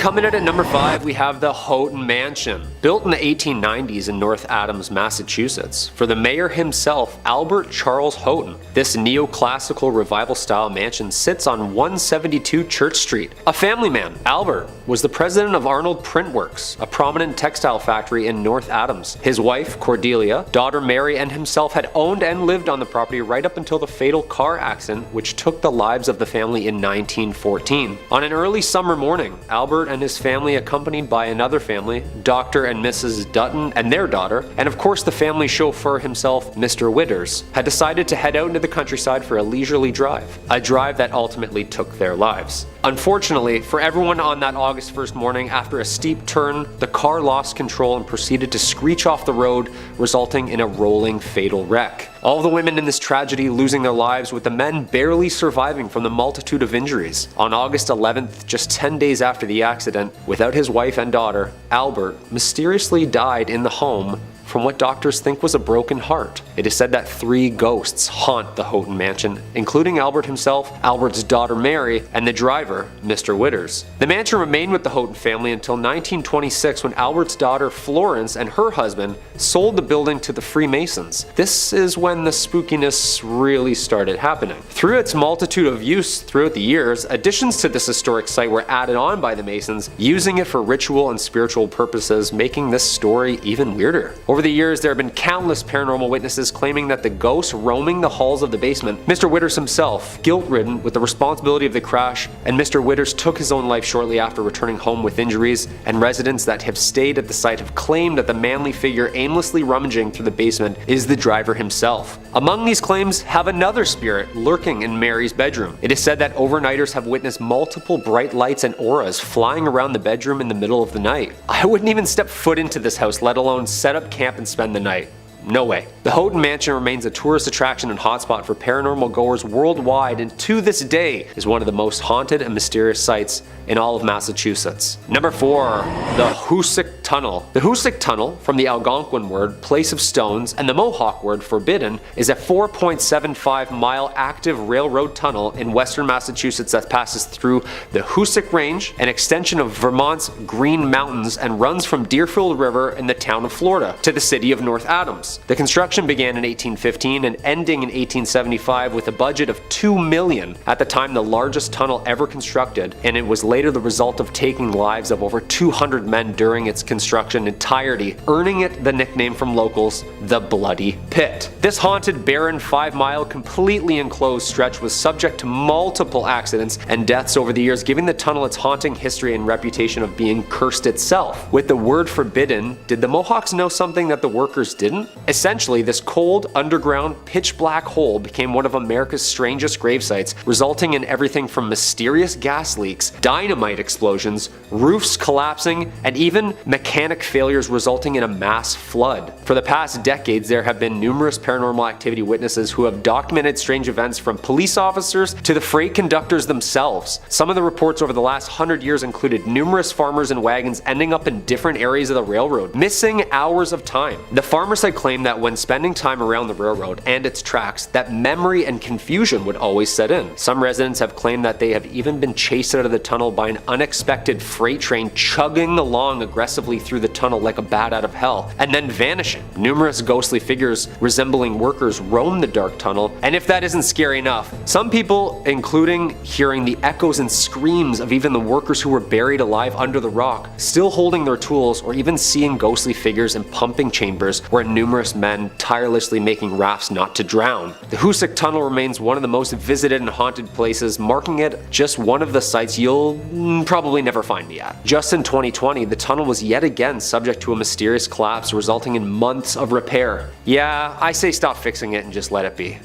coming in at number 5, we have the Hotton Mansion. Built in the 1890s in North Adams, Massachusetts, for the mayor himself, Albert Charles Hotton. This neoclassical revival-style mansion sits on 172 Church Street. A family man, Albert was the president of Arnold Print Works, a prominent textile factory in North Adams. His wife, Cordelia, daughter Mary, and himself had owned and lived on the property right up until the fatal car accident which took the lives of the family in 1914. On an early summer morning, Albert and his family, accompanied by another family, Dr. and Mrs. Dutton and their daughter, and of course the family chauffeur himself, Mr. Witters, had decided to head out into the countryside for a leisurely drive, a drive that ultimately took their lives. Unfortunately for everyone on that August 1st morning, after a steep turn, the car lost control and proceeded to screech off the road, resulting in a rolling fatal wreck. All the women in this tragedy losing their lives, with the men barely surviving from the multitude of injuries. On August 11th, just 10 days after the accident, without his wife and daughter, Albert mysteriously died in the home from what doctors think was a broken heart. It is said that 3 ghosts haunt the Hotton Mansion, including Albert himself, Albert's daughter Mary, and the driver, Mr. Witters. The mansion remained with the Hotton family until 1926, when Albert's daughter Florence and her husband sold the building to the Freemasons. This is when the spookiness really started happening. Through its multitude of use throughout the years, additions to this historic site were added on by the Masons, using it for ritual and spiritual purposes, making this story even weirder. Over the years, there have been countless paranormal witnesses claiming that the ghosts roaming the halls of the basement, Mr. Witters himself, guilt-ridden with the responsibility of the crash, and Mr. Witters took his own life shortly after returning home with injuries, and residents that have stayed at the site have claimed that the manly figure aimlessly rummaging through the basement is the driver himself. Among these claims have another spirit lurking in Mary's bedroom. It is said that overnighters have witnessed multiple bright lights and auras flying around the bedroom in the middle of the night. I wouldn't even step foot into this house, let alone set up camp and spend the night. No way. The Hotton Mansion remains a tourist attraction and hotspot for paranormal goers worldwide, and to this day is one of the most haunted and mysterious sites in all of Massachusetts. Number 4. The Hoosac Tunnel. The Hoosac Tunnel, from the Algonquin word place of stones and the Mohawk word forbidden, is a 4.75-mile active railroad tunnel in western Massachusetts that passes through the Hoosac Range, an extension of Vermont's Green Mountains, and runs from Deerfield River in the town of Florida to the city of North Adams. The construction began in 1815 and ending in 1875 with a budget of $2 million, at the time the largest tunnel ever constructed, and it was later the result of taking lives of over 200 men during its construction entirety, earning it the nickname from locals, the Bloody Pit. This haunted, barren, 5-mile, completely enclosed stretch was subject to multiple accidents and deaths over the years, giving the tunnel its haunting history and reputation of being cursed itself. With the word forbidden, did the Mohawks know something that the workers didn't? Essentially, this cold, underground, pitch-black hole became one of America's strangest grave sites, resulting in everything from mysterious gas leaks, dynamite explosions, roofs collapsing, and even mechanic failures resulting in a mass flood. For the past decades, there have been numerous paranormal activity witnesses who have documented strange events, from police officers to the freight conductors themselves. Some of the reports over the last 100 years included numerous farmers and wagons ending up in different areas of the railroad, missing hours of time. The farmers had claimed that when spending time around the railroad and its tracks, that memory and confusion would always set in. Some residents have claimed that they have even been chased out of the tunnel by an unexpected freight train chugging along aggressively through the tunnel like a bat out of hell, and then vanishing. Numerous ghostly figures resembling workers roam the dark tunnel, and if that isn't scary enough, some people, including hearing the echoes and screams of even the workers who were buried alive under the rock, still holding their tools, or even seeing ghostly figures in pumping chambers where numerous men tirelessly making rafts not to drown. The Hoosac Tunnel remains one of the most visited and haunted places, marking it just one of the sites you'll probably never find me at. Just in 2020, the tunnel was yet again subject to a mysterious collapse, resulting in months of repair. Yeah, I say stop fixing it and just let it be.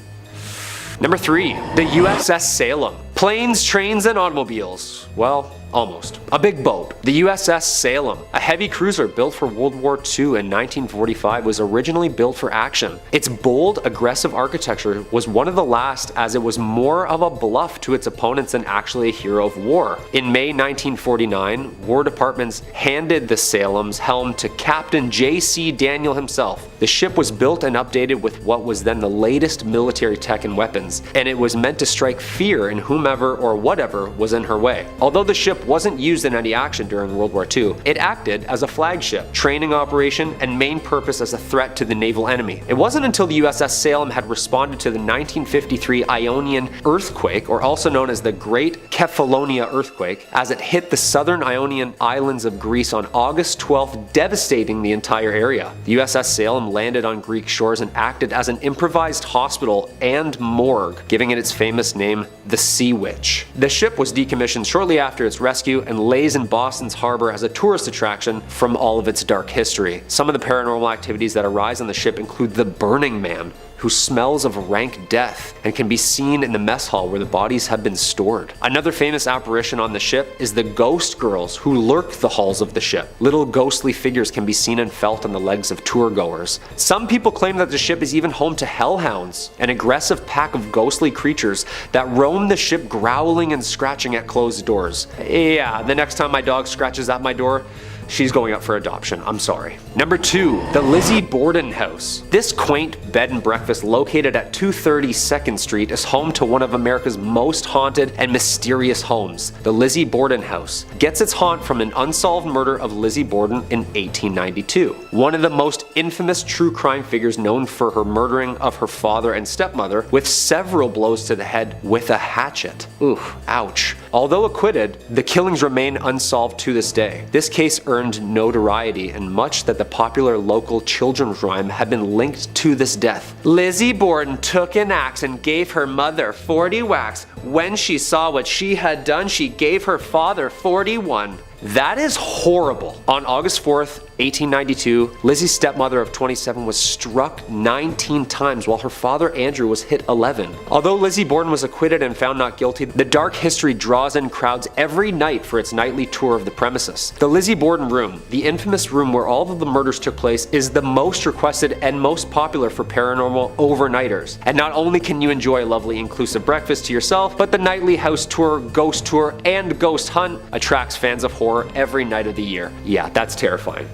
Number 3. The USS Salem. Planes, trains, and automobiles. Well, almost. A big boat. The USS Salem, a heavy cruiser built for World War II in 1945, was originally built for action. Its bold, aggressive architecture was one of the last, as it was more of a bluff to its opponents than actually a hero of war. In May 1949, War Departments handed the Salem's helm to Captain J.C. Daniel himself. The ship was built and updated with what was then the latest military tech and weapons, and it was meant to strike fear in whomever or whatever was in her way. Although the ship ship wasn't used in any action during World War II. It acted as a flagship, training operation, and main purpose as a threat to the naval enemy. It wasn't until the USS Salem had responded to the 1953 Ionian earthquake, or also known as the Great Kefalonia earthquake, as it hit the southern Ionian islands of Greece on August 12th, devastating the entire area. The USS Salem landed on Greek shores and acted as an improvised hospital and morgue, giving it its famous name, the Sea Witch. The ship was decommissioned shortly after its rescue and lays in Boston's harbor as a tourist attraction from all of its dark history. Some of the paranormal activities that arise on the ship include the Burning Man, who smells of rank death and can be seen in the mess hall where the bodies have been stored. Another famous apparition on the ship is the ghost girls who lurk the halls of the ship. Little ghostly figures can be seen and felt on the legs of tour goers. Some people claim that the ship is even home to hellhounds, an aggressive pack of ghostly creatures that roam the ship growling and scratching at closed doors. Yeah, the next time my dog scratches at my door, she's going up for adoption, I'm sorry. Number 2, the Lizzie Borden House. This quaint bed and breakfast located at 230 2nd Street is home to one of America's most haunted and mysterious homes. The Lizzie Borden House gets its haunt from an unsolved murder of Lizzie Borden in 1892. One of the most infamous true crime figures known for her murdering of her father and stepmother with several blows to the head with a hatchet. Oof, ouch. Although acquitted, the killings remain unsolved to this day. This case earned notoriety, and much that the popular local children's rhyme had been linked to this death. Lizzie Borden took an axe and gave her mother 40 whacks. When she saw what she had done, she gave her father 41. That is horrible. On August 4th, 1892, Lizzie's stepmother of 27 was struck 19 times while her father Andrew was hit 11. Although Lizzie Borden was acquitted and found not guilty, the dark history draws in crowds every night for its nightly tour of the premises. The Lizzie Borden room, the infamous room where all of the murders took place, is the most requested and most popular for paranormal overnighters. And not only can you enjoy a lovely inclusive breakfast to yourself, but the nightly house tour, ghost tour, and ghost hunt attracts fans of horror every night of the year. Yeah, that's terrifying.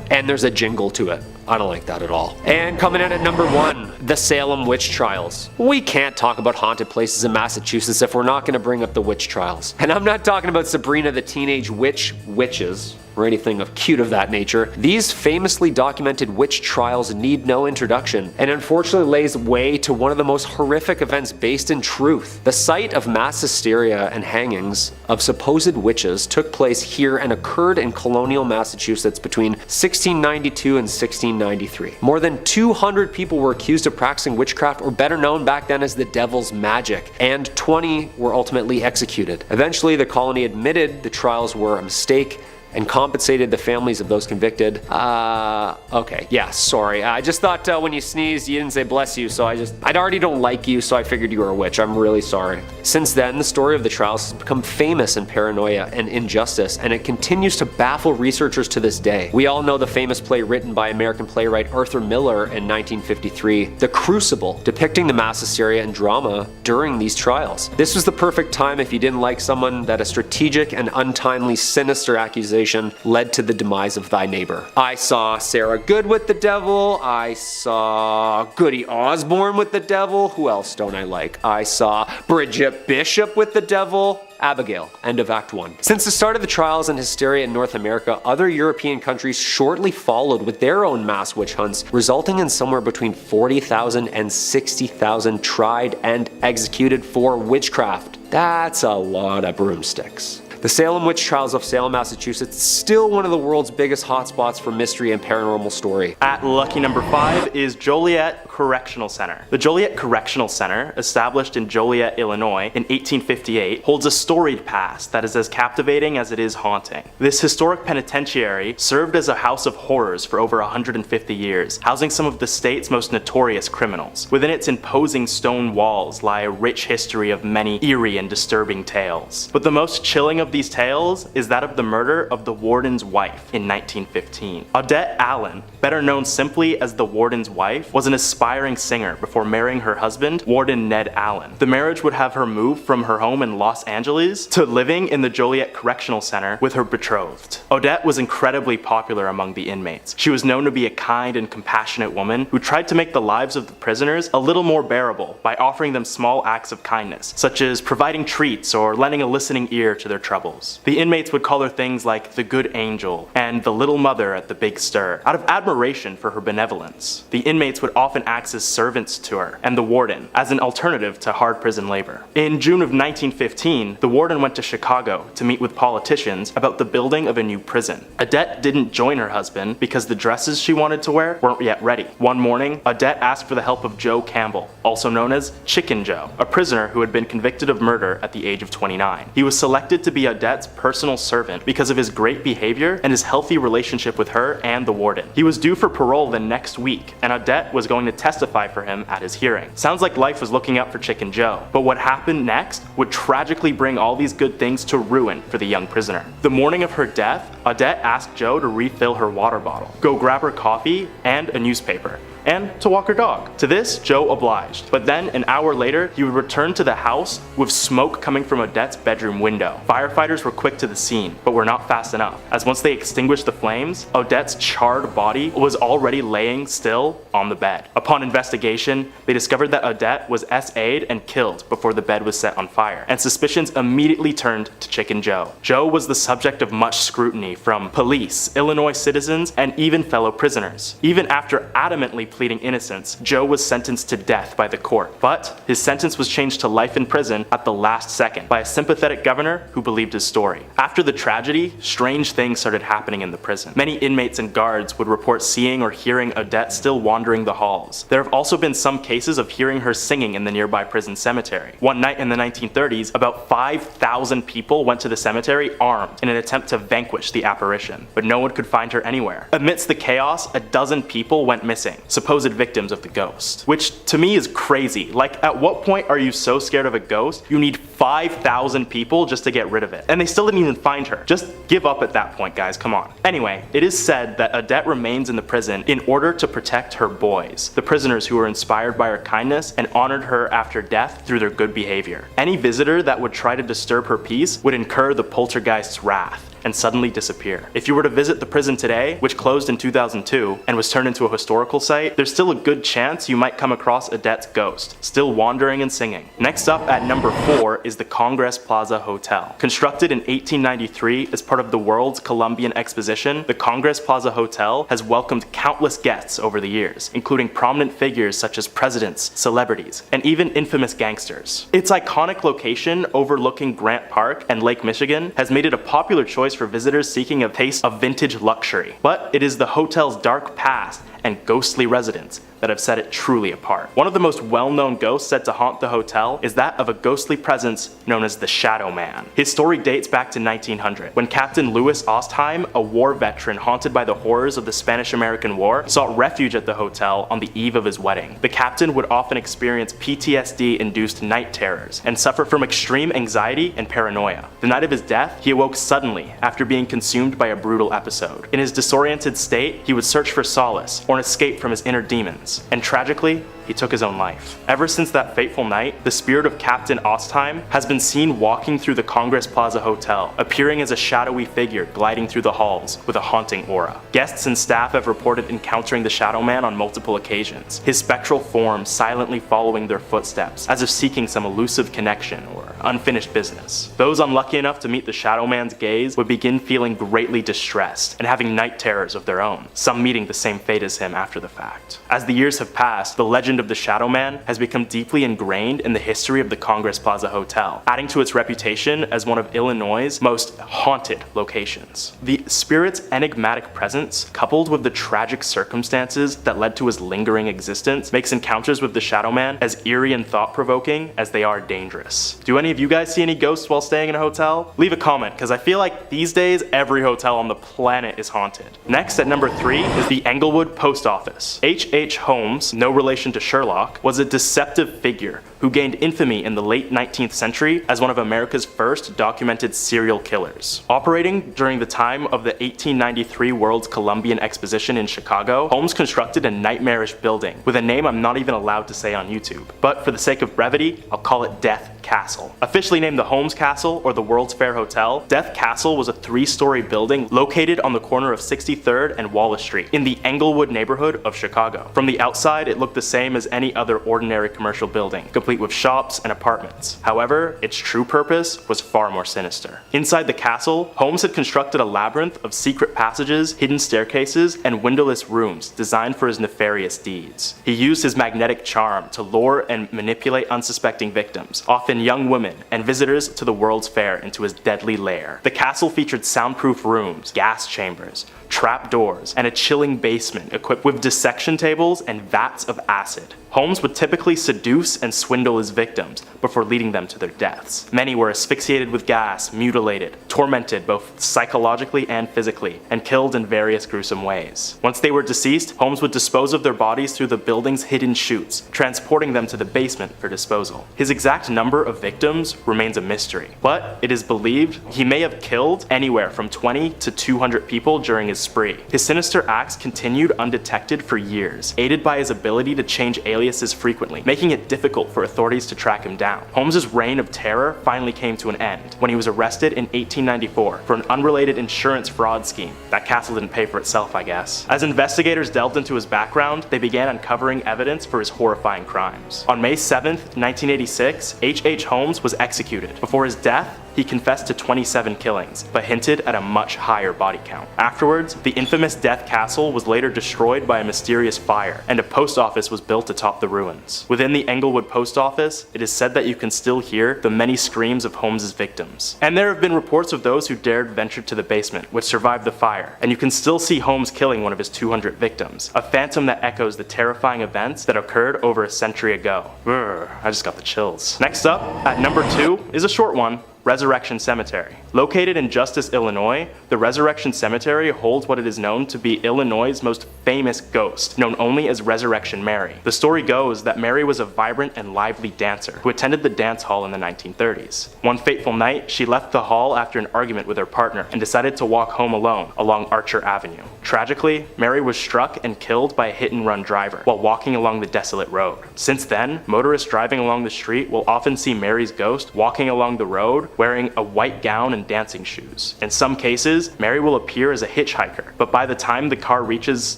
And there's a jingle to it. I don't like that at all. And coming in at number 1, the Salem Witch Trials. We can't talk about haunted places in Massachusetts if we're not going to bring up the witch trials. And I'm not talking about Sabrina the Teenage Witches, or anything of cute of that nature. These famously documented witch trials need no introduction, and unfortunately lays way to one of the most horrific events based in truth. The site of mass hysteria and hangings of supposed witches took place here and occurred in colonial Massachusetts between 1692 and 1693. More than 200 people were accused of practicing witchcraft, or better known back then as the devil's magic, and 20 were ultimately executed. Eventually, the colony admitted the trials were a mistake and compensated the families of those convicted. Okay, yeah, sorry. I just thought when you sneezed, you didn't say bless you, so I already don't like you, so I figured you were a witch. I'm really sorry. Since then, the story of the trials has become famous in paranoia and injustice, and it continues to baffle researchers to this day. We all know the famous play written by American playwright Arthur Miller in 1953, The Crucible, depicting the mass hysteria and drama during these trials. This was the perfect time if you didn't like someone that a strategic and untimely sinister accusation led to the demise of thy neighbor. I saw Sarah Good with the devil. I saw Goody Osborne with the devil. Who else don't I like? I saw Bridget Bishop with the devil. Abigail. End of Act 1. Since the start of the trials and hysteria in North America, other European countries shortly followed with their own mass witch hunts, resulting in somewhere between 40,000 and 60,000 tried and executed for witchcraft. That's a lot of broomsticks. The Salem Witch Trials of Salem, Massachusetts is still one of the world's biggest hotspots for mystery and paranormal story. At lucky number 5 is Joliet Correctional Center. The Joliet Correctional Center, established in Joliet, Illinois in 1858, holds a storied past that is as captivating as it is haunting. This historic penitentiary served as a house of horrors for over 150 years, housing some of the state's most notorious criminals. Within its imposing stone walls lie a rich history of many eerie and disturbing tales. But the most chilling of these tales is that of the murder of the warden's wife in 1915. Odette Allen, better known simply as the warden's wife, was an aspiring aspiring singer before marrying her husband, Warden Ned Allen. The marriage would have her move from her home in Los Angeles to living in the Joliet Correctional Center with her betrothed. Odette was incredibly popular among the inmates. She was known to be a kind and compassionate woman who tried to make the lives of the prisoners a little more bearable by offering them small acts of kindness, such as providing treats or lending a listening ear to their troubles. The inmates would call her things like the Good Angel and the Little Mother at the Big Stir, out of admiration for her benevolence. The inmates would often act as servants to her and the warden, as an alternative to hard prison labor. In June of 1915, the warden went to Chicago to meet with politicians about the building of a new prison. Odette didn't join her husband because the dresses she wanted to wear weren't yet ready. One morning, Odette asked for the help of Joe Campbell, also known as Chicken Joe, a prisoner who had been convicted of murder at the age of 29. He was selected to be Odette's personal servant because of his great behavior and his healthy relationship with her and the warden. He was due for parole the next week, and Odette was going to testify for him at his hearing. Sounds like life was looking up for Chicken Joe, but what happened next would tragically bring all these good things to ruin for the young prisoner. The morning of her death, Odette asked Joe to refill her water bottle, go grab her coffee and a newspaper, and to walk her dog. To this, Joe obliged, but then an hour later, he would return to the house with smoke coming from Odette's bedroom window. Firefighters were quick to the scene, but were not fast enough, as once they extinguished the flames, Odette's charred body was already laying still on the bed. Upon investigation, they discovered that Odette was SA'd and killed before the bed was set on fire, and suspicions immediately turned to Chicken Joe. Joe was the subject of much scrutiny from police, Illinois citizens, and even fellow prisoners. Even after adamantly pleading innocence, Joe was sentenced to death by the court, but his sentence was changed to life in prison at the last second by a sympathetic governor who believed his story. After the tragedy, strange things started happening in the prison. Many inmates and guards would report seeing or hearing Odette still wandering the halls. There have also been some cases of hearing her singing in the nearby prison cemetery. One night in the 1930s, about 5,000 people went to the cemetery armed in an attempt to vanquish the apparition, but no one could find her anywhere. Amidst the chaos, a dozen people went missing, supposed victims of the ghost. Which to me is crazy. Like, at what point are you so scared of a ghost you need 5,000 people just to get rid of it? And they still didn't even find her. Just give up at that point, guys, come on. Anyway, it is said that Odette remains in the prison in order to protect her boys, the prisoners who were inspired by her kindness and honored her after death through their good behavior. Any visitor that would try to disturb her peace would incur the poltergeist's wrath and suddenly disappear. If you were to visit the prison today, which closed in 2002 and was turned into a historical site, there's still a good chance you might come across Odette's ghost, still wandering and singing. Next up at number 4 is the Congress Plaza Hotel. Constructed in 1893 as part of the World's Columbian Exposition, the Congress Plaza Hotel has welcomed countless guests over the years, including prominent figures such as presidents, celebrities, and even infamous gangsters. Its iconic location overlooking Grant Park and Lake Michigan has made it a popular choice for visitors seeking a taste of vintage luxury. But it is the hotel's dark past and ghostly residents that have set it truly apart. One of the most well-known ghosts said to haunt the hotel is that of a ghostly presence known as the Shadow Man. His story dates back to 1900, when Captain Louis Ostheim, a war veteran haunted by the horrors of the Spanish-American War, sought refuge at the hotel on the eve of his wedding. The captain would often experience PTSD-induced night terrors and suffer from extreme anxiety and paranoia. The night of his death, he awoke suddenly after being consumed by a brutal episode. In his disoriented state, he would search for solace or an escape from his inner demons. And tragically, he took his own life. Ever since that fateful night, the spirit of Captain Ostheim has been seen walking through the Congress Plaza Hotel, appearing as a shadowy figure gliding through the halls with a haunting aura. Guests and staff have reported encountering the Shadow Man on multiple occasions, his spectral form silently following their footsteps, as if seeking some elusive connection or unfinished business. Those unlucky enough to meet the Shadow Man's gaze would begin feeling greatly distressed and having night terrors of their own, some meeting the same fate as him after the fact. As the years have passed, the legend of the Shadow Man has become deeply ingrained in the history of the Congress Plaza Hotel, adding to its reputation as one of Illinois' most haunted locations. The spirit's enigmatic presence, coupled with the tragic circumstances that led to his lingering existence, makes encounters with the Shadow Man as eerie and thought-provoking as they are dangerous. Do any of you guys see any ghosts while staying in a hotel? Leave a comment, because I feel like these days every hotel on the planet is haunted. Next, at number 3, is the Englewood Post Office. H.H. Holmes, no relation to Sherlock, was a deceptive figure who gained infamy in the late 19th century as one of America's first documented serial killers. Operating during the time of the 1893 World's Columbian Exposition in Chicago, Holmes constructed a nightmarish building with a name I'm not even allowed to say on YouTube. But for the sake of brevity, I'll call it Death Castle. Officially named the Holmes Castle or the World's Fair Hotel, Death Castle was a 3-story building located on the corner of 63rd and Wallace Street in the Englewood neighborhood of Chicago. From the outside, it looked the same as any other ordinary commercial building, complete with shops and apartments. However, its true purpose was far more sinister. Inside the castle, Holmes had constructed a labyrinth of secret passages, hidden staircases, and windowless rooms designed for his nefarious deeds. He used his magnetic charm to lure and manipulate unsuspecting victims, often young women and visitors to the World's Fair, into his deadly lair. The castle featured soundproof rooms, gas chambers, trap doors, and a chilling basement equipped with dissection tables and vats of acid. Holmes would typically seduce and swindle his victims before leading them to their deaths. Many were asphyxiated with gas, mutilated, tormented both psychologically and physically, and killed in various gruesome ways. Once they were deceased, Holmes would dispose of their bodies through the building's hidden chutes, transporting them to the basement for disposal. His exact number of victims remains a mystery, but it is believed he may have killed anywhere from 20 to 200 people during his spree. His sinister acts continued undetected for years, aided by his ability to change aliases frequently, making it difficult for authorities to track him down. Holmes' reign of terror finally came to an end when he was arrested in 1894 for an unrelated insurance fraud scheme. That castle didn't pay for itself, I guess. As investigators delved into his background, they began uncovering evidence for his horrifying crimes. On May 7th, 1986, H.H. Holmes was executed. Before his death, he confessed to 27 killings, but hinted at a much higher body count. Afterwards, the infamous Death Castle was later destroyed by a mysterious fire, and a post office was built atop the ruins. Within the Englewood post office, it is said that you can still hear the many screams of Holmes' victims. And there have been reports of those who dared venture to the basement, which survived the fire, and you can still see Holmes killing one of his 200 victims, a phantom that echoes the terrifying events that occurred over a century ago. I just got the chills. Next up, at number 2, is a short one. Resurrection Cemetery. Located in Justice, Illinois, the Resurrection Cemetery holds what it is known to be Illinois' most famous ghost, known only as Resurrection Mary. The story goes that Mary was a vibrant and lively dancer who attended the dance hall in the 1930s. One fateful night, she left the hall after an argument with her partner and decided to walk home alone along Archer Avenue. Tragically, Mary was struck and killed by a hit-and-run driver while walking along the desolate road. Since then, motorists driving along the street will often see Mary's ghost walking along the road wearing a white gown and dancing shoes. In some cases, Mary will appear as a hitchhiker, but by the time the car reaches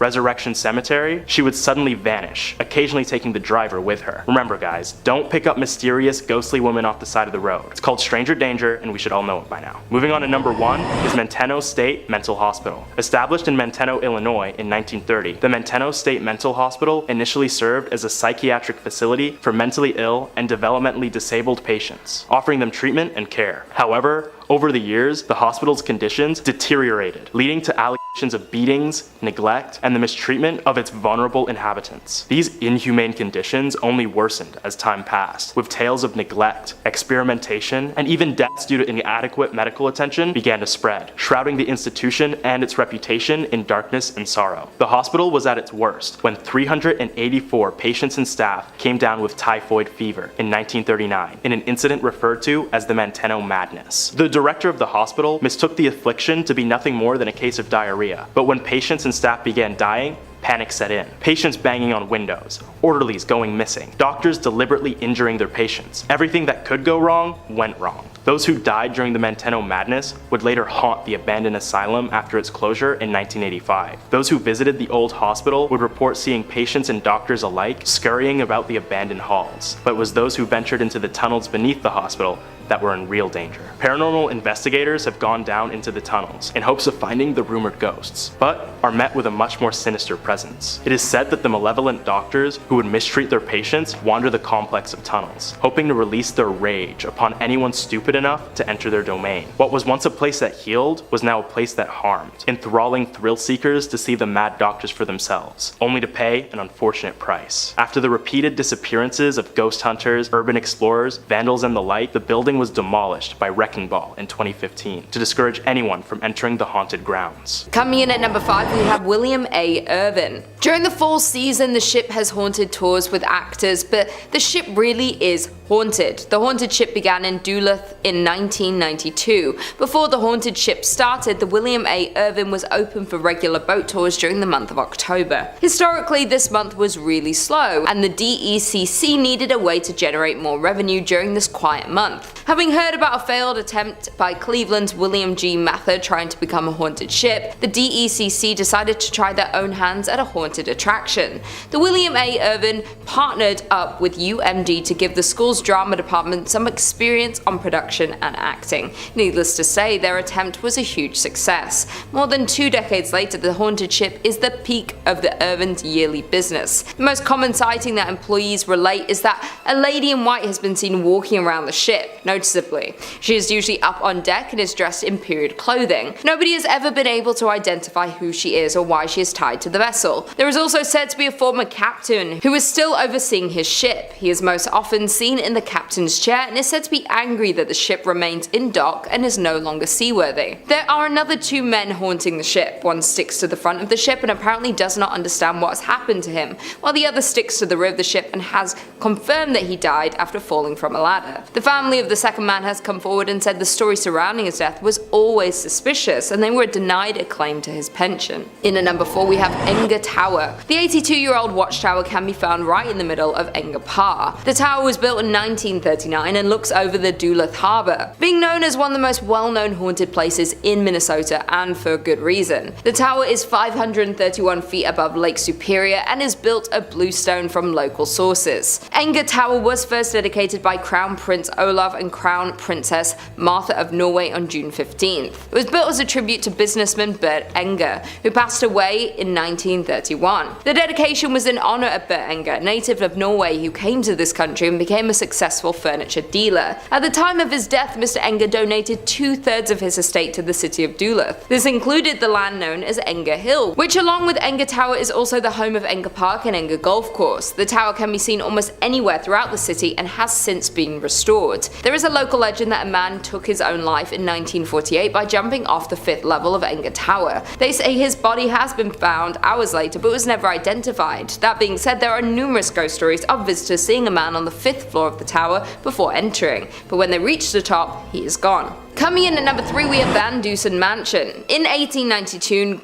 Resurrection Cemetery, she would suddenly vanish, occasionally taking the driver with her. Remember guys, don't pick up mysterious, ghostly women off the side of the road. It's called stranger danger, and we should all know it by now. Moving on to number 1 is Menteno State Mental Hospital. Established in Menteno, Illinois in 1930, the Menteno State Mental Hospital initially served as a psychiatric facility for mentally ill and developmentally disabled patients, offering them treatment and care. However, over the years, the hospital's conditions deteriorated, leading to allegations of beatings, neglect, and the mistreatment of its vulnerable inhabitants. These inhumane conditions only worsened as time passed, with tales of neglect, experimentation, and even deaths due to inadequate medical attention began to spread, shrouding the institution and its reputation in darkness and sorrow. The hospital was at its worst when 384 patients and staff came down with typhoid fever in 1939 in an incident referred to as the Menteno Madness. The director of the hospital mistook the affliction to be nothing more than a case of diarrhea, but when patients and staff began dying, panic set in. Patients banging on windows, orderlies going missing, doctors deliberately injuring their patients. Everything that could go wrong went wrong. Those who died during the Menteno Madness would later haunt the abandoned asylum after its closure in 1985. Those who visited the old hospital would report seeing patients and doctors alike scurrying about the abandoned halls, but it was those who ventured into the tunnels beneath the hospital that were in real danger. Paranormal investigators have gone down into the tunnels in hopes of finding the rumored ghosts, but are met with a much more sinister presence. It is said that the malevolent doctors who would mistreat their patients wander the complex of tunnels, hoping to release their rage upon anyone stupid enough to enter their domain. What was once a place that healed was now a place that harmed, enthralling thrill seekers to see the mad doctors for themselves, only to pay an unfortunate price. After the repeated disappearances of ghost hunters, urban explorers, vandals, and the like, the building was demolished by Wrecking Ball in 2015 to discourage anyone from entering the haunted grounds. Coming in at number 5, we have William A. Irvin. During the fall season, the ship has haunted tours with actors, but the ship really is haunted. The haunted ship began in Duluth in 1992. Before the haunted ship started, the William A. Irvin was open for regular boat tours during the month of October. Historically, this month was really slow, and the DECC needed a way to generate more revenue during this quiet month. Having heard about a failed attempt by Cleveland's William G. Mather trying to become a haunted ship, the DECC decided to try their own hands at a haunted attraction. The William A. Irvin partnered up with UMD to give the school's drama department some experience on production and acting. Needless to say, their attempt was a huge success. More than 2 decades later, the haunted ship is the peak of the Irvin's yearly business. The most common sighting that employees relate is that a lady in white has been seen walking around the ship, noticeably. She is usually up on deck and is dressed in period clothing. Nobody has ever been able to identify who she is or why she is tied to the vessel. There is also said to be a former captain who is still overseeing his ship. He is most often seen in the captain's chair and is said to be angry that the ship remains in dock and is no longer seaworthy. There are another 2 men haunting the ship. One sticks to the front of the ship and apparently does not understand what has happened to him, while the other sticks to the rear of the ship and has confirmed that he died after falling from a ladder. The family of the second man has come forward and said the story surrounding his death was always suspicious and they were denied a claim to his pension. In at number 4, we have Enger Tower. The 82-year-old watchtower can be found right in the middle of Enger Park. The tower was built in 1939 and looks over the Duluth Harbor, being known as one of the most well-known haunted places in Minnesota, and for good reason. The tower is 531 feet above Lake Superior and is built of bluestone from local sources. Enger Tower was first dedicated by Crown Prince Olav and Crown Princess Martha of Norway on June 15th. It was built as a tribute to businessman Bert Enger, who passed away in 1931. The dedication was in honor of Bert Enger, a native of Norway who came to this country and became a successful furniture dealer. At the time of his death, Mr. Enger donated 2/3 of his estate to the city of Duluth. This included the land known as Enger Hill, which along with Enger Tower is also the home of Enger Park and Enger Golf Course. The tower can be seen almost anywhere throughout the city and has since been restored. There is a local legend that a man took his own life in 1948 by jumping off the 5th level of Enger Tower. They say his body has been found hours later but was never identified. That being said, there are numerous ghost stories of visitors seeing a man on the 5th floor of the tower before entering, but when they reach the top, he is gone. Coming in at number 3, we have Van Dusen Mansion. In 1892,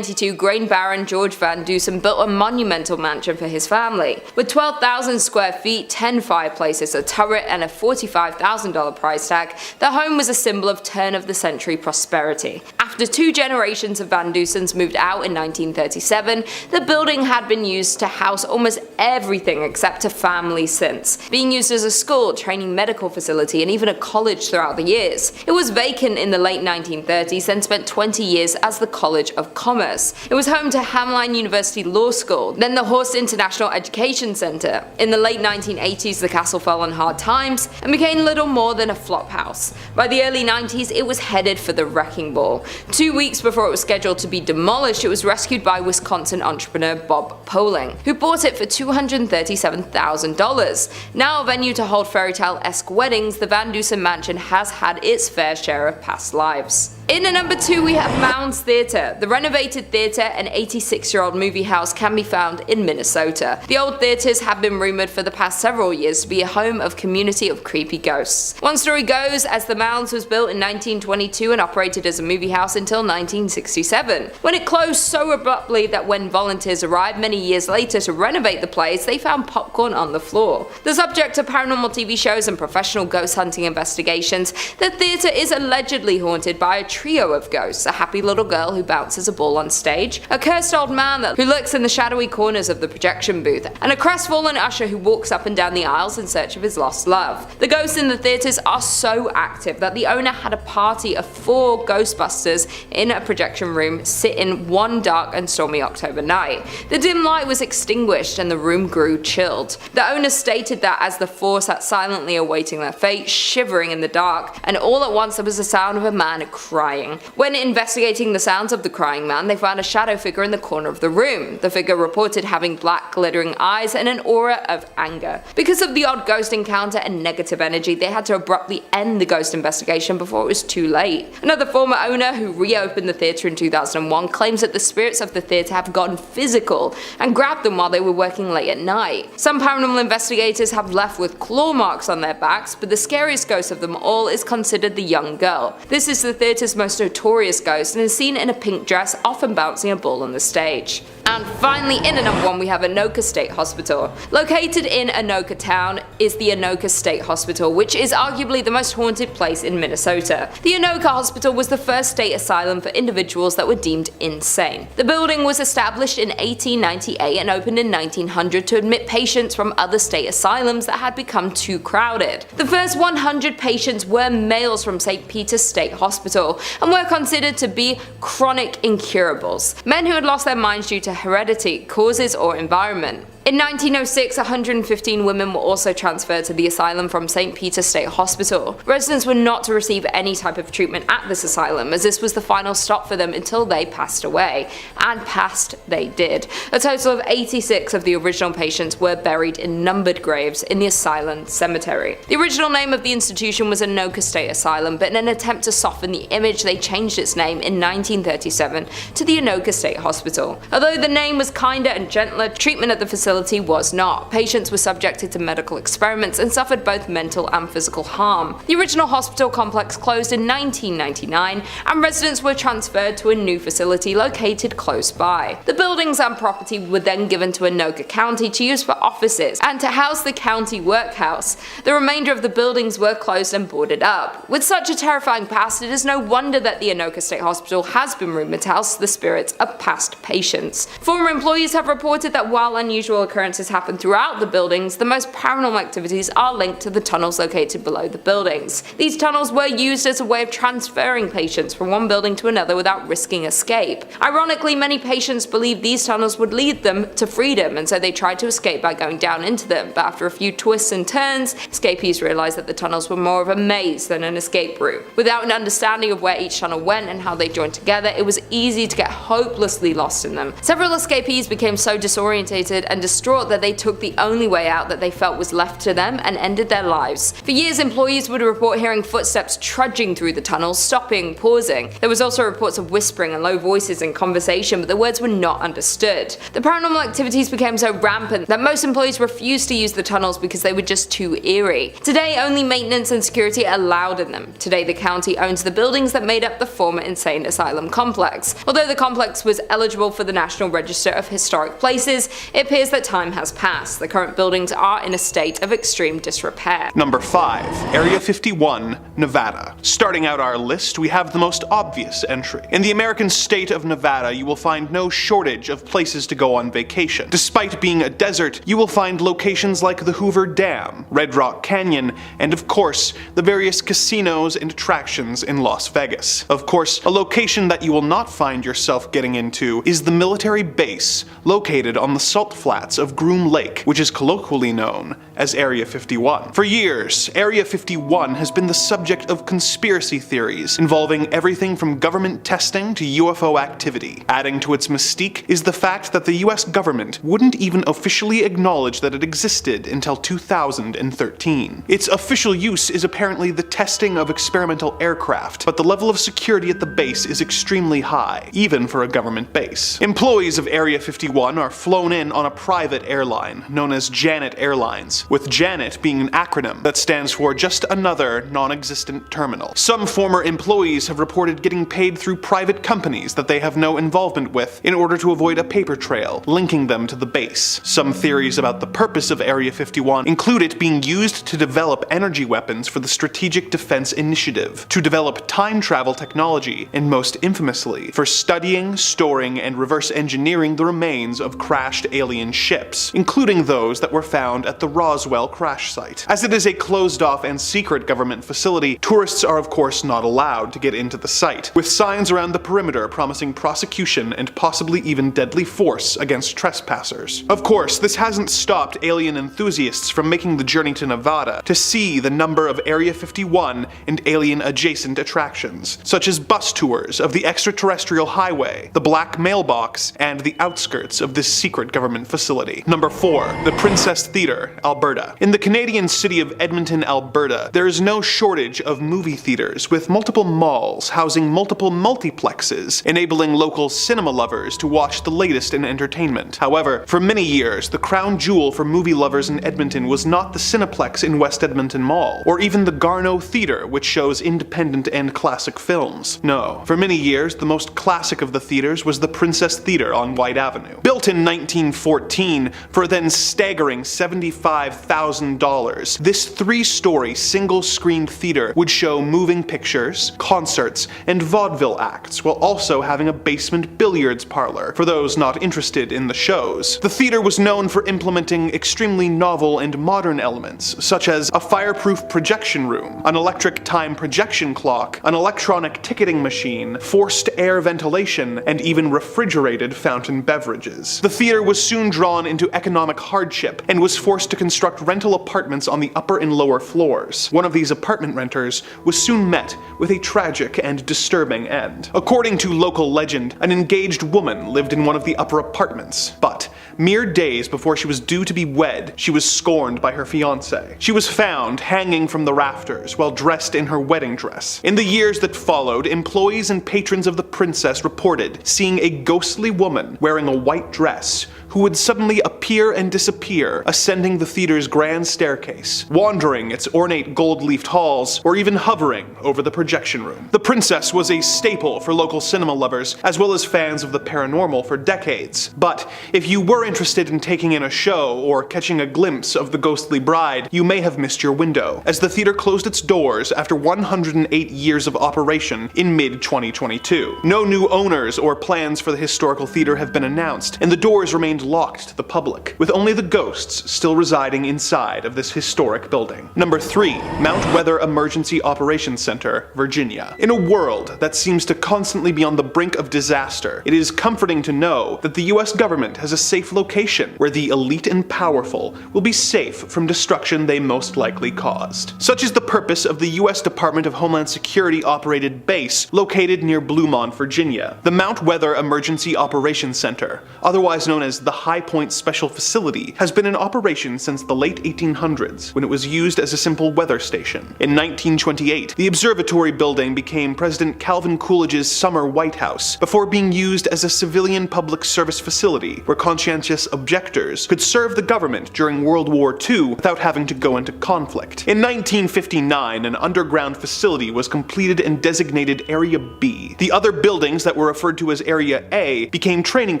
grain baron George Van Dusen built a monumental mansion for his family. With 12,000 square feet, 10 fireplaces, a turret, and a $45,000 price tag, the home was a symbol of turn-of-the-century prosperity. After 2 generations of Van Dusens moved out in 1937, the building had been used to house almost everything except a family since, being used as a school, training medical facility, and even a college throughout the years. It was vacant in the late 1930s and spent 20 years as the College of Commerce. It was home to Hamline University Law School, then the Horst International Education Center. In the late 1980s, the castle fell on hard times and became little more than a flop house. By the early 90s, it was headed for the wrecking ball. 2 weeks before it was scheduled to be demolished, it was rescued by Wisconsin entrepreneur Bob Poling, who bought it for $237,000. Now a venue to hold fairytale-esque weddings, the Van Dusen Mansion has had its fair share of past lives. In at number 2, we have Mounds Theater. The renovated theater, an 86-year-old movie house, can be found in Minnesota. The old theaters have been rumored for the past several years to be a home of community of creepy ghosts. One story goes, as the Mounds was built in 1922 and operated as a movie house until 1967, when it closed so abruptly that when volunteers arrived many years later to renovate the place, they found popcorn on the floor. The subject of paranormal TV shows and professional ghost hunting investigations, the theater is allegedly haunted by a trio of ghosts: a happy little girl who bounces a ball on stage, a cursed old man who lurks in the shadowy corners of the projection booth, and a crestfallen usher who walks up and down the aisles in search of his lost love. The ghosts in the theaters are so active that the owner had a party of 4 Ghostbusters in a projection room sit in one dark and stormy October night. The dim light was extinguished and the room grew chilled. The owner stated that as the 4 sat silently awaiting their fate, shivering in the dark, and all at once there was the sound of a man crying crying. When investigating the sounds of the crying man, they found a shadow figure in the corner of the room. The figure reported having black glittering eyes and an aura of anger. Because of the odd ghost encounter and negative energy, they had to abruptly end the ghost investigation before it was too late. Another former owner who reopened the theatre in 2001 claims that the spirits of the theatre have gotten physical and grabbed them while they were working late at night. Some paranormal investigators have left with claw marks on their backs, but the scariest ghost of them all is considered the young girl. This is the theatre's most notorious ghost and is seen in a pink dress, often bouncing a ball on the stage. And finally, in at number 1, we have Anoka State Hospital. Located in Anoka Town is the Anoka State Hospital, which is arguably the most haunted place in Minnesota. The Anoka Hospital was the first state asylum for individuals that were deemed insane. The building was established in 1898 and opened in 1900 to admit patients from other state asylums that had become too crowded. The first 100 patients were males from St. Peter's State Hospital and were considered to be chronic incurables, men who had lost their minds due to heredity, causes, or environment. In 1906, 115 women were also transferred to the asylum from St. Peter's State Hospital. Residents were not to receive any type of treatment at this asylum, as this was the final stop for them until they passed away. And passed they did. A total of 86 of the original patients were buried in numbered graves in the asylum cemetery. The original name of the institution was Anoka State Asylum, but in an attempt to soften the image, they changed its name in 1937 to the Anoka State Hospital. Although the name was kinder and gentler, treatment at the facility was not. Patients were subjected to medical experiments and suffered both mental and physical harm. The original hospital complex closed in 1999 and residents were transferred to a new facility located close by. The buildings and property were then given to Anoka County to use for offices and to house the county workhouse. The remainder of the buildings were closed and boarded up. With such a terrifying past, it is no wonder that the Anoka State Hospital has been rumored to house the spirits of past patients. Former employees have reported that while unusual occurrences happen throughout the buildings, the most paranormal activities are linked to the tunnels located below the buildings. These tunnels were used as a way of transferring patients from one building to another without risking escape. Ironically, many patients believed these tunnels would lead them to freedom, and so they tried to escape by going down into them, but after a few twists and turns, escapees realized that the tunnels were more of a maze than an escape route. Without an understanding of where each tunnel went and how they joined together, it was easy to get hopelessly lost in them. Several escapees became so disorientated and distraught that they took the only way out that they felt was left to them and ended their lives. For years, employees would report hearing footsteps trudging through the tunnels, stopping, pausing. There was also reports of whispering and low voices in conversation, but the words were not understood. The paranormal activities became so rampant that most employees refused to use the tunnels because they were just too eerie. Today, only maintenance and security are allowed in them. Today, the county owns the buildings that made up the former insane asylum complex. Although the complex was eligible for the National Register of Historic Places, it appears that time has passed. The current buildings are in a state of extreme disrepair. Number 5. Area 51, Nevada. Starting out our list, we have the most obvious entry. In the American state of Nevada, you will find no shortage of places to go on vacation. Despite being a desert, you will find locations like the Hoover Dam, Red Rock Canyon, and of course, the various casinos and attractions in Las Vegas. Of course, a location that you will not find yourself getting into is the military base located on the salt flats of Groom Lake, which is colloquially known as Area 51. For years, Area 51 has been the subject of conspiracy theories involving everything from government testing to UFO activity. Adding to its mystique is the fact that the US government wouldn't even officially acknowledge that it existed until 2013. Its official use is apparently the testing of experimental aircraft, but the level of security at the base is extremely high, even for a government base. Employees of Area 51 are flown in on a private airline known as Janet Airlines, with Janet being an acronym that stands for just another non-existent terminal. Some former employees have reported getting paid through private companies that they have no involvement with in order to avoid a paper trail linking them to the base. Some theories about the purpose of Area 51 include it being used to develop energy weapons for the Strategic Defense Initiative, to develop time travel technology, and most infamously, for studying, storing, and reverse engineering the remains of crashed alien ships ships, including those that were found at the Roswell crash site. As it is a closed-off and secret government facility, tourists are of course not allowed to get into the site, with signs around the perimeter promising prosecution and possibly even deadly force against trespassers. Of course, this hasn't stopped alien enthusiasts from making the journey to Nevada to see the number of Area 51 and alien-adjacent attractions, such as bus tours of the extraterrestrial highway, the Black Mailbox, and the outskirts of this secret government facility. Number 4. The Princess Theater, Alberta. In the Canadian city of Edmonton, Alberta, there is no shortage of movie theaters with multiple malls housing multiple multiplexes, enabling local cinema lovers to watch the latest in entertainment. However, for many years, the crown jewel for movie lovers in Edmonton was not the Cineplex in West Edmonton Mall, or even the Garneau Theater, which shows independent and classic films. No, for many years, the most classic of the theaters was the Princess Theater on White Avenue. Built in 1914 for a then staggering $75,000, this 3-story single-screen theater would show moving pictures, concerts, and vaudeville acts, while also having a basement billiards parlor for those not interested in the shows. The theater was known for implementing extremely novel and modern elements, such as a fireproof projection room, an electric time projection clock, an electronic ticketing machine, forced air ventilation, and even refrigerated fountain beverages. The theater was soon drawn into economic hardship and was forced to construct rental apartments on the upper and lower floors. One of these apartment renters was soon met with a tragic and disturbing end. According to local legend, an engaged woman lived in one of the upper apartments, but mere days before she was due to be wed, she was scorned by her fiancé. She was found hanging from the rafters while dressed in her wedding dress. In the years that followed, employees and patrons of the princess reported seeing a ghostly woman wearing a white dress who would suddenly appear and disappear, ascending the theater's grand staircase, wandering its ornate gold-leafed halls, or even hovering over the projection room. The princess was a staple for local cinema lovers, as well as fans of the paranormal for decades. But if you were interested in taking in a show or catching a glimpse of the ghostly bride, you may have missed your window, as the theater closed its doors after 108 years of operation in mid-2022. No new owners or plans for the historical theater have been announced, and the doors remained locked to the public, with only the ghosts still residing inside of this historic building. Number 3. Mount Weather Emergency Operations Center, Virginia. In a world that seems to constantly be on the brink of disaster, it is comforting to know that the US government has a safe location where the elite and powerful will be safe from destruction they most likely caused. Such is the purpose of the US Department of Homeland Security operated base located near Bluemont, Virginia. The Mount Weather Emergency Operations Center, otherwise known as the High Point Special Facility, has been in operation since the late 1800s, when it was used as a simple weather station. In 1928, the observatory building became President Calvin Coolidge's summer White House, before being used as a civilian public service facility where conscientious objectors could serve the government during World War II without having to go into conflict. In 1959, an underground facility was completed and designated Area B. The other buildings that were referred to as Area A became training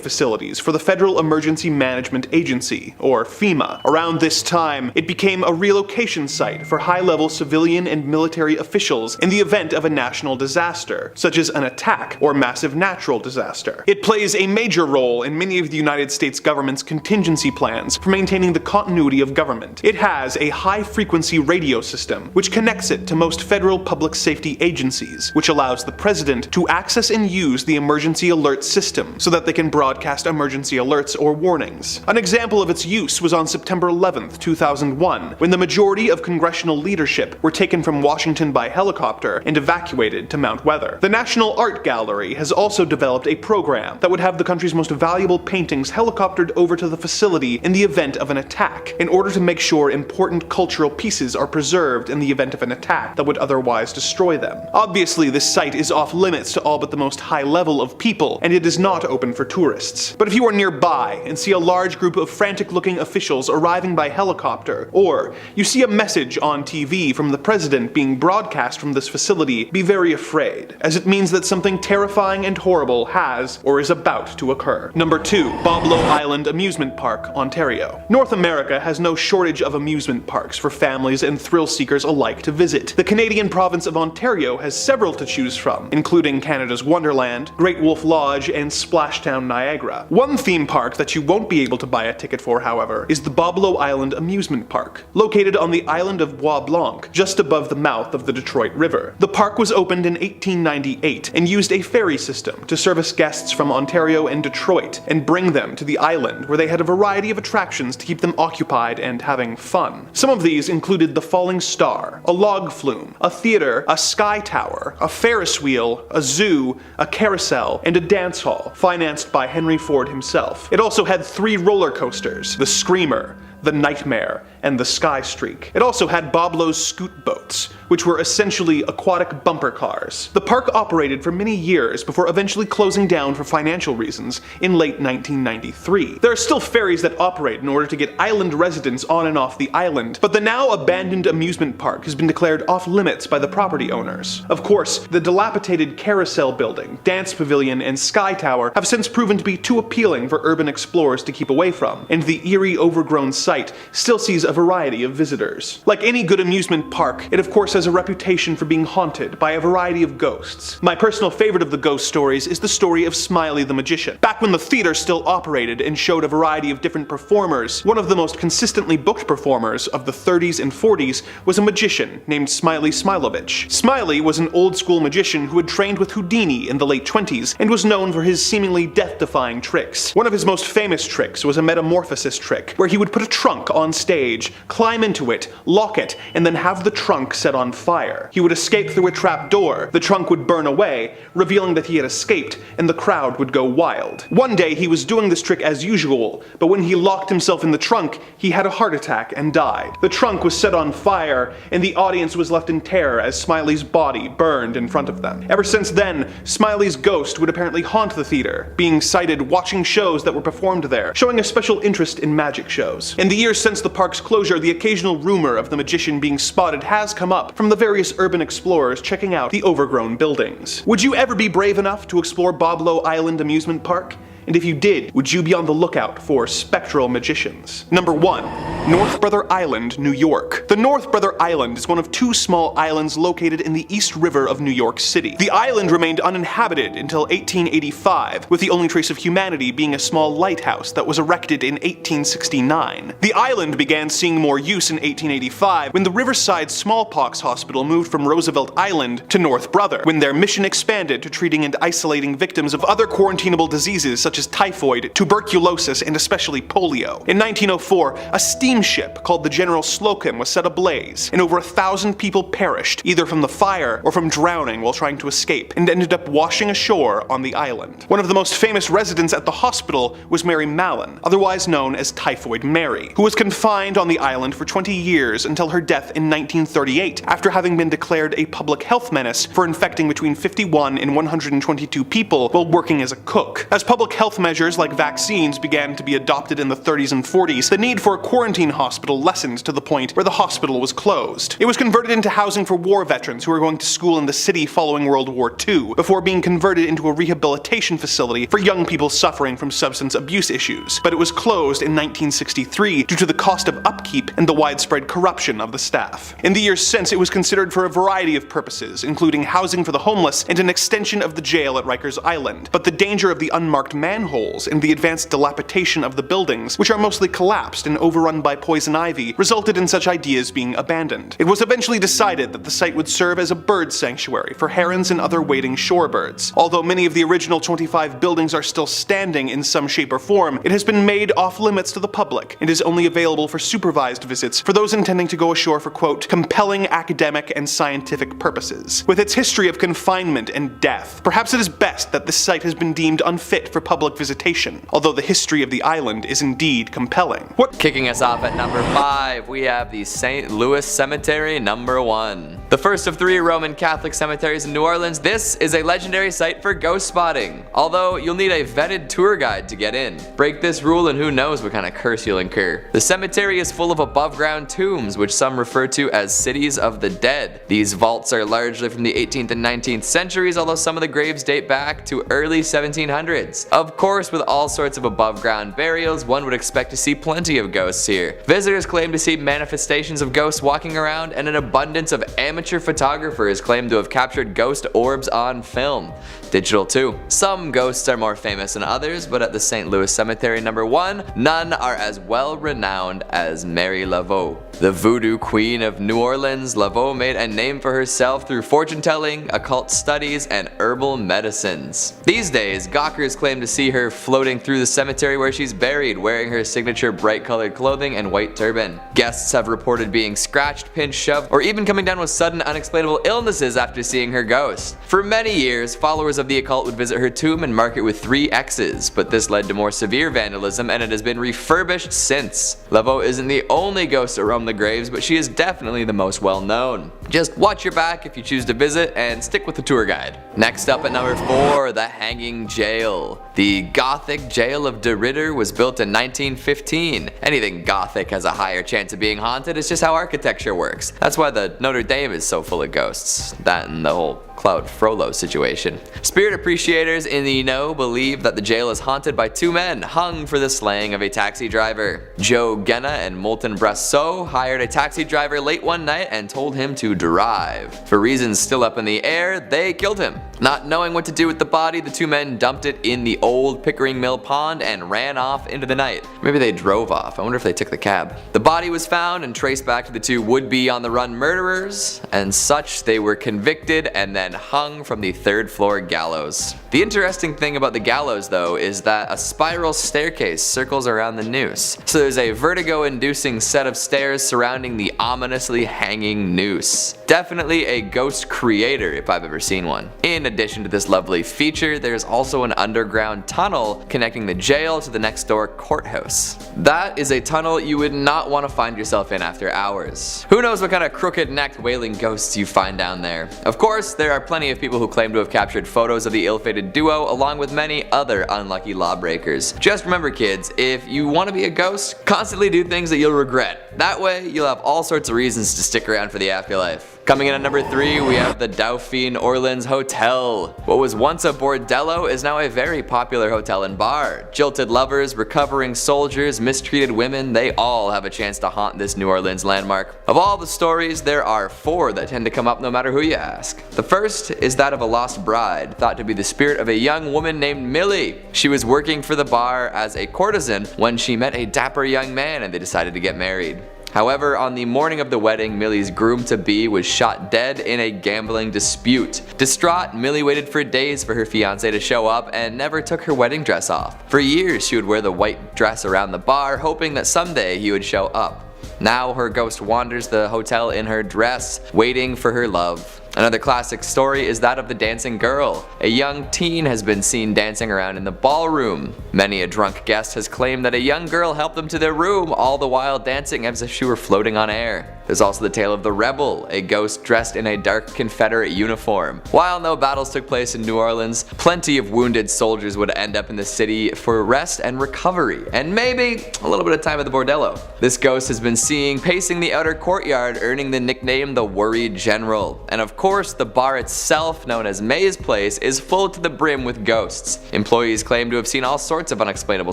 facilities for the Federal Emergency Management Agency, or FEMA. Around this time, it became a relocation site for high-level civilian and military officials in the event of a national disaster, such as an attack or massive natural disaster. It plays a major role in many of the United States government's contingency plans for maintaining the continuity of government. It has a high-frequency radio system, which connects it to most federal public safety agencies, which allows the president to access and use the emergency alert system so that they can broadcast emergency alerts or warnings. An example of its use was on September 11th, 2001, when the majority of congressional leadership were taken from Washington by helicopter and evacuated to Mount Weather. The National Art Gallery has also developed a program that would have the country's most valuable paintings helicoptered over to the facility in the event of an attack, in order to make sure important cultural pieces are preserved in the event of an attack that would otherwise destroy them. Obviously, this site is off limits to all but the most high level of people, and it is not open for tourists. But if you are nearby and see a large group of frantic-looking officials arriving by helicopter, or you see a message on TV from the president being broadcast from this facility, be very afraid, as it means that something terrifying and horrible has or is about to occur. Number 2. Boblo Island Amusement Park, Ontario. North America has no shortage of amusement parks for families and thrill seekers alike to visit. The Canadian province of Ontario has several to choose from, including Canada's Wonderland, Great Wolf Lodge, and Splashtown Niagara. One theme park that that you won't be able to buy a ticket for, however, is the Boblo Island Amusement Park, located on the island of Bois Blanc, just above the mouth of the Detroit River. The park was opened in 1898 and used a ferry system to service guests from Ontario and Detroit and bring them to the island, where they had a variety of attractions to keep them occupied and having fun. Some of these included the Falling Star, a log flume, a theater, a sky tower, a Ferris wheel, a zoo, a carousel, and a dance hall, financed by Henry Ford himself. It also had 3 roller coasters, the Screamer, the Nightmare, and the Sky Streak. It also had Boblo's scoot boats, which were essentially aquatic bumper cars. The park operated for many years before eventually closing down for financial reasons in late 1993. There are still ferries that operate in order to get island residents on and off the island, but the now abandoned amusement park has been declared off limits by the property owners. Of course, the dilapidated carousel building, dance pavilion, and sky tower have since proven to be too appealing for urban explorers to keep away from, and the eerie overgrown site still sees a variety of visitors. Like any good amusement park, it of course has a reputation for being haunted by a variety of ghosts. My personal favorite of the ghost stories is the story of Smiley the Magician. Back when the theater still operated and showed a variety of different performers, one of the most consistently booked performers of the 30s and 40s was a magician named Smiley Smilovich. Smiley was an old-school magician who had trained with Houdini in the late 20s and was known for his seemingly death-defying tricks. One of his most famous tricks was a metamorphosis trick, where he would put a trunk on stage, climb into it, lock it, and then have the trunk set on fire. He would escape through a trap door, the trunk would burn away, revealing that he had escaped, and the crowd would go wild. One day he was doing this trick as usual, but when he locked himself in the trunk, he had a heart attack and died. The trunk was set on fire, and the audience was left in terror as Smiley's body burned in front of them. Ever since then, Smiley's ghost would apparently haunt the theater, being sighted watching shows that were performed there, showing a special interest in magic shows. In the years since the park's closure, the occasional rumor of the magician being spotted has come up from the various urban explorers checking out the overgrown buildings. Would you ever be brave enough to explore Boblo Island Amusement Park? And if you did, would you be on the lookout for spectral magicians? Number 1. North Brother Island, New York. The North Brother Island is one of 2 small islands located in the East River of New York City. The island remained uninhabited until 1885, with the only trace of humanity being a small lighthouse that was erected in 1869. The island began seeing more use in 1885 when the Riverside Smallpox Hospital moved from Roosevelt Island to North Brother, when their mission expanded to treating and isolating victims of other quarantinable diseases such as typhoid, tuberculosis, and especially polio. In 1904, a steamship called the General Slocum was set ablaze, and over 1,000 people perished, either from the fire or from drowning while trying to escape, and ended up washing ashore on the island. One of the most famous residents at the hospital was Mary Mallon, otherwise known as Typhoid Mary, who was confined on the island for 20 years until her death in 1938, after having been declared a public health menace for infecting between 51 and 122 people while working as a cook. As public health measures like vaccines began to be adopted in the 30s and 40s, the need for a quarantine hospital lessened to the point where the hospital was closed. It was converted into housing for war veterans who were going to school in the city following World War II, before being converted into a rehabilitation facility for young people suffering from substance abuse issues. But it was closed in 1963 due to the cost of upkeep and the widespread corruption of the staff. In the years since, it was considered for a variety of purposes, including housing for the homeless and an extension of the jail at Rikers Island. But the danger of the unmarked manholes and the advanced dilapidation of the buildings, which are mostly collapsed and overrun by poison ivy, resulted in such ideas being abandoned. It was eventually decided that the site would serve as a bird sanctuary for herons and other wading shorebirds. Although many of the original 25 buildings are still standing in some shape or form, it has been made off limits to the public and is only available for supervised visits for those intending to go ashore for, quote, compelling academic and scientific purposes. With its history of confinement and death, perhaps it is best that this site has been deemed unfit for public visitation, although the history of the island is indeed compelling. Kicking us off at number 5, we have the St. Louis Cemetery, number 1. The first of 3 Roman Catholic cemeteries in New Orleans, this is a legendary site for ghost spotting, although you'll need a vetted tour guide to get in. Break this rule and who knows what kind of curse you'll incur. The cemetery is full of above ground tombs, which some refer to as cities of the dead. These vaults are largely from the 18th and 19th centuries, although some of the graves date back to early 1700s. Of course, with all sorts of above ground burials, one would expect to see plenty of ghosts here. Visitors claim to see manifestations of ghosts walking around and an abundance of amateur photographers claim to have captured ghost orbs on film. Digital too. Some ghosts are more famous than others, but at the St. Louis Cemetery number 1, none are as well renowned as Mary Laveau. The voodoo queen of New Orleans, Laveau made a name for herself through fortune telling, occult studies, and herbal medicines. These days, gawkers claim to see her floating through the cemetery where she's buried, wearing her signature bright colored clothing and white turban. Guests have reported being scratched, pinched, shoved, or even coming down with sudden unexplainable illnesses after seeing her ghost. For many years, followers of the occult would visit her tomb and mark it with 3 X's, but this led to more severe vandalism and it has been refurbished since. Laveau isn't the only ghost to roam the graves, but she is definitely the most well known. Just watch your back if you choose to visit and stick with the tour guide. Next up at number 4, the Hanging Jail. The Gothic Jail of De Ridder was built in 1915. Anything Gothic has a higher chance of being haunted, it's just how architecture works. That's why the Notre Dame is so full of ghosts. That and the whole Claude Frollo situation. Spirit appreciators in the know believe that the jail is haunted by 2 men hung for the slaying of a taxi driver. Joe Genna and Moulton Brasseau hired a taxi driver late one night and told him to drive. For reasons still up in the air, they killed him. Not knowing what to do with the body, the 2 men dumped it in the old Pickering Mill pond and ran off into the night. Maybe they drove off. I wonder if they took the cab. The body was found and traced back to the 2 would-be on-the-run murderers, and such they were convicted and then hung from the 3rd floor gallows. The interesting thing about the gallows though is that a spiral staircase circles around the noose. So there's a vertigo-inducing set of stairs surrounding the ominously hanging noose. Definitely a ghost creator if I've ever seen one. In addition to this lovely feature, there's also an underground tunnel connecting the jail to the next door courthouse. That is a tunnel you would not want to find yourself in after hours. Who knows what kind of crooked-necked wailing ghosts you find down there. Of course, there are plenty of people who claim to have captured photos of the ill-fated duo along with many other unlucky lawbreakers. Just remember kids, if you want to be a ghost, constantly do things that you'll regret. That way, you'll have all sorts of reasons to stick around for the afterlife. Coming in at number 3, we have the Dauphine Orleans Hotel. What was once a bordello is now a very popular hotel and bar. Jilted lovers, recovering soldiers, mistreated women, they all have a chance to haunt this New Orleans landmark. Of all the stories, there are 4 that tend to come up no matter who you ask. The first is that of a lost bride, thought to be the spirit of a young woman named Millie. She was working for the bar as a courtesan when she met a dapper young man and they decided to get married. However, on the morning of the wedding, Millie's groom-to-be was shot dead in a gambling dispute. Distraught, Millie waited for days for her fiancé to show up and never took her wedding dress off. For years, she would wear the white dress around the bar, hoping that someday he would show up. Now her ghost wanders the hotel in her dress, waiting for her love. Another classic story is that of the dancing girl. A young teen has been seen dancing around in the ballroom. Many a drunk guest has claimed that a young girl helped them to their room, all the while dancing as if she were floating on air. There's also the tale of the Rebel, a ghost dressed in a dark Confederate uniform. While no battles took place in New Orleans, plenty of wounded soldiers would end up in the city for rest and recovery, and maybe a little bit of time at the bordello. This ghost has been seen pacing the outer courtyard, earning the nickname the Worried General. And of course, the bar itself, known as May's Place, is full to the brim with ghosts. Employees claim to have seen all sorts of unexplainable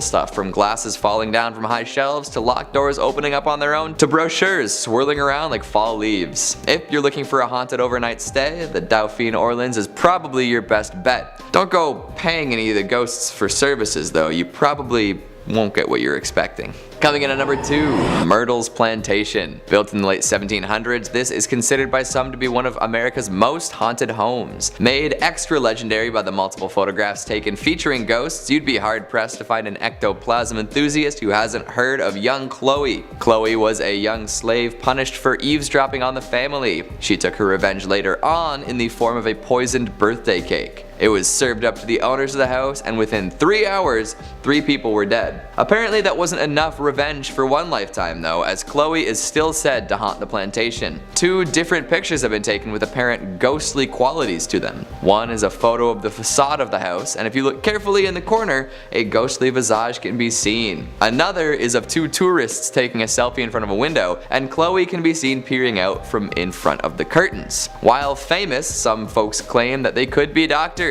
stuff, from glasses falling down from high shelves to locked doors opening up on their own to brochures swirling around like fall leaves. If you're looking for a haunted overnight stay, the Dauphine Orleans is probably your best bet. Don't go paying any of the ghosts for services though, you probably won't get what you're expecting. Coming in at number 2, Myrtles Plantation. Built in the late 1700s, this is considered by some to be one of America's most haunted homes. Made extra legendary by the multiple photographs taken featuring ghosts, you'd be hard pressed to find an ectoplasm enthusiast who hasn't heard of young Chloe. Chloe was a young slave punished for eavesdropping on the family. She took her revenge later on in the form of a poisoned birthday cake. It was served up to the owners of the house, and within 3 hours, 3 people were dead. Apparently that wasn't enough revenge for one lifetime though, as Chloe is still said to haunt the plantation. 2 different pictures have been taken with apparent ghostly qualities to them. One is a photo of the facade of the house, and if you look carefully in the corner, a ghostly visage can be seen. Another is of 2 tourists taking a selfie in front of a window, and Chloe can be seen peering out from in front of the curtains. While famous, some folks claim that they could be doctored.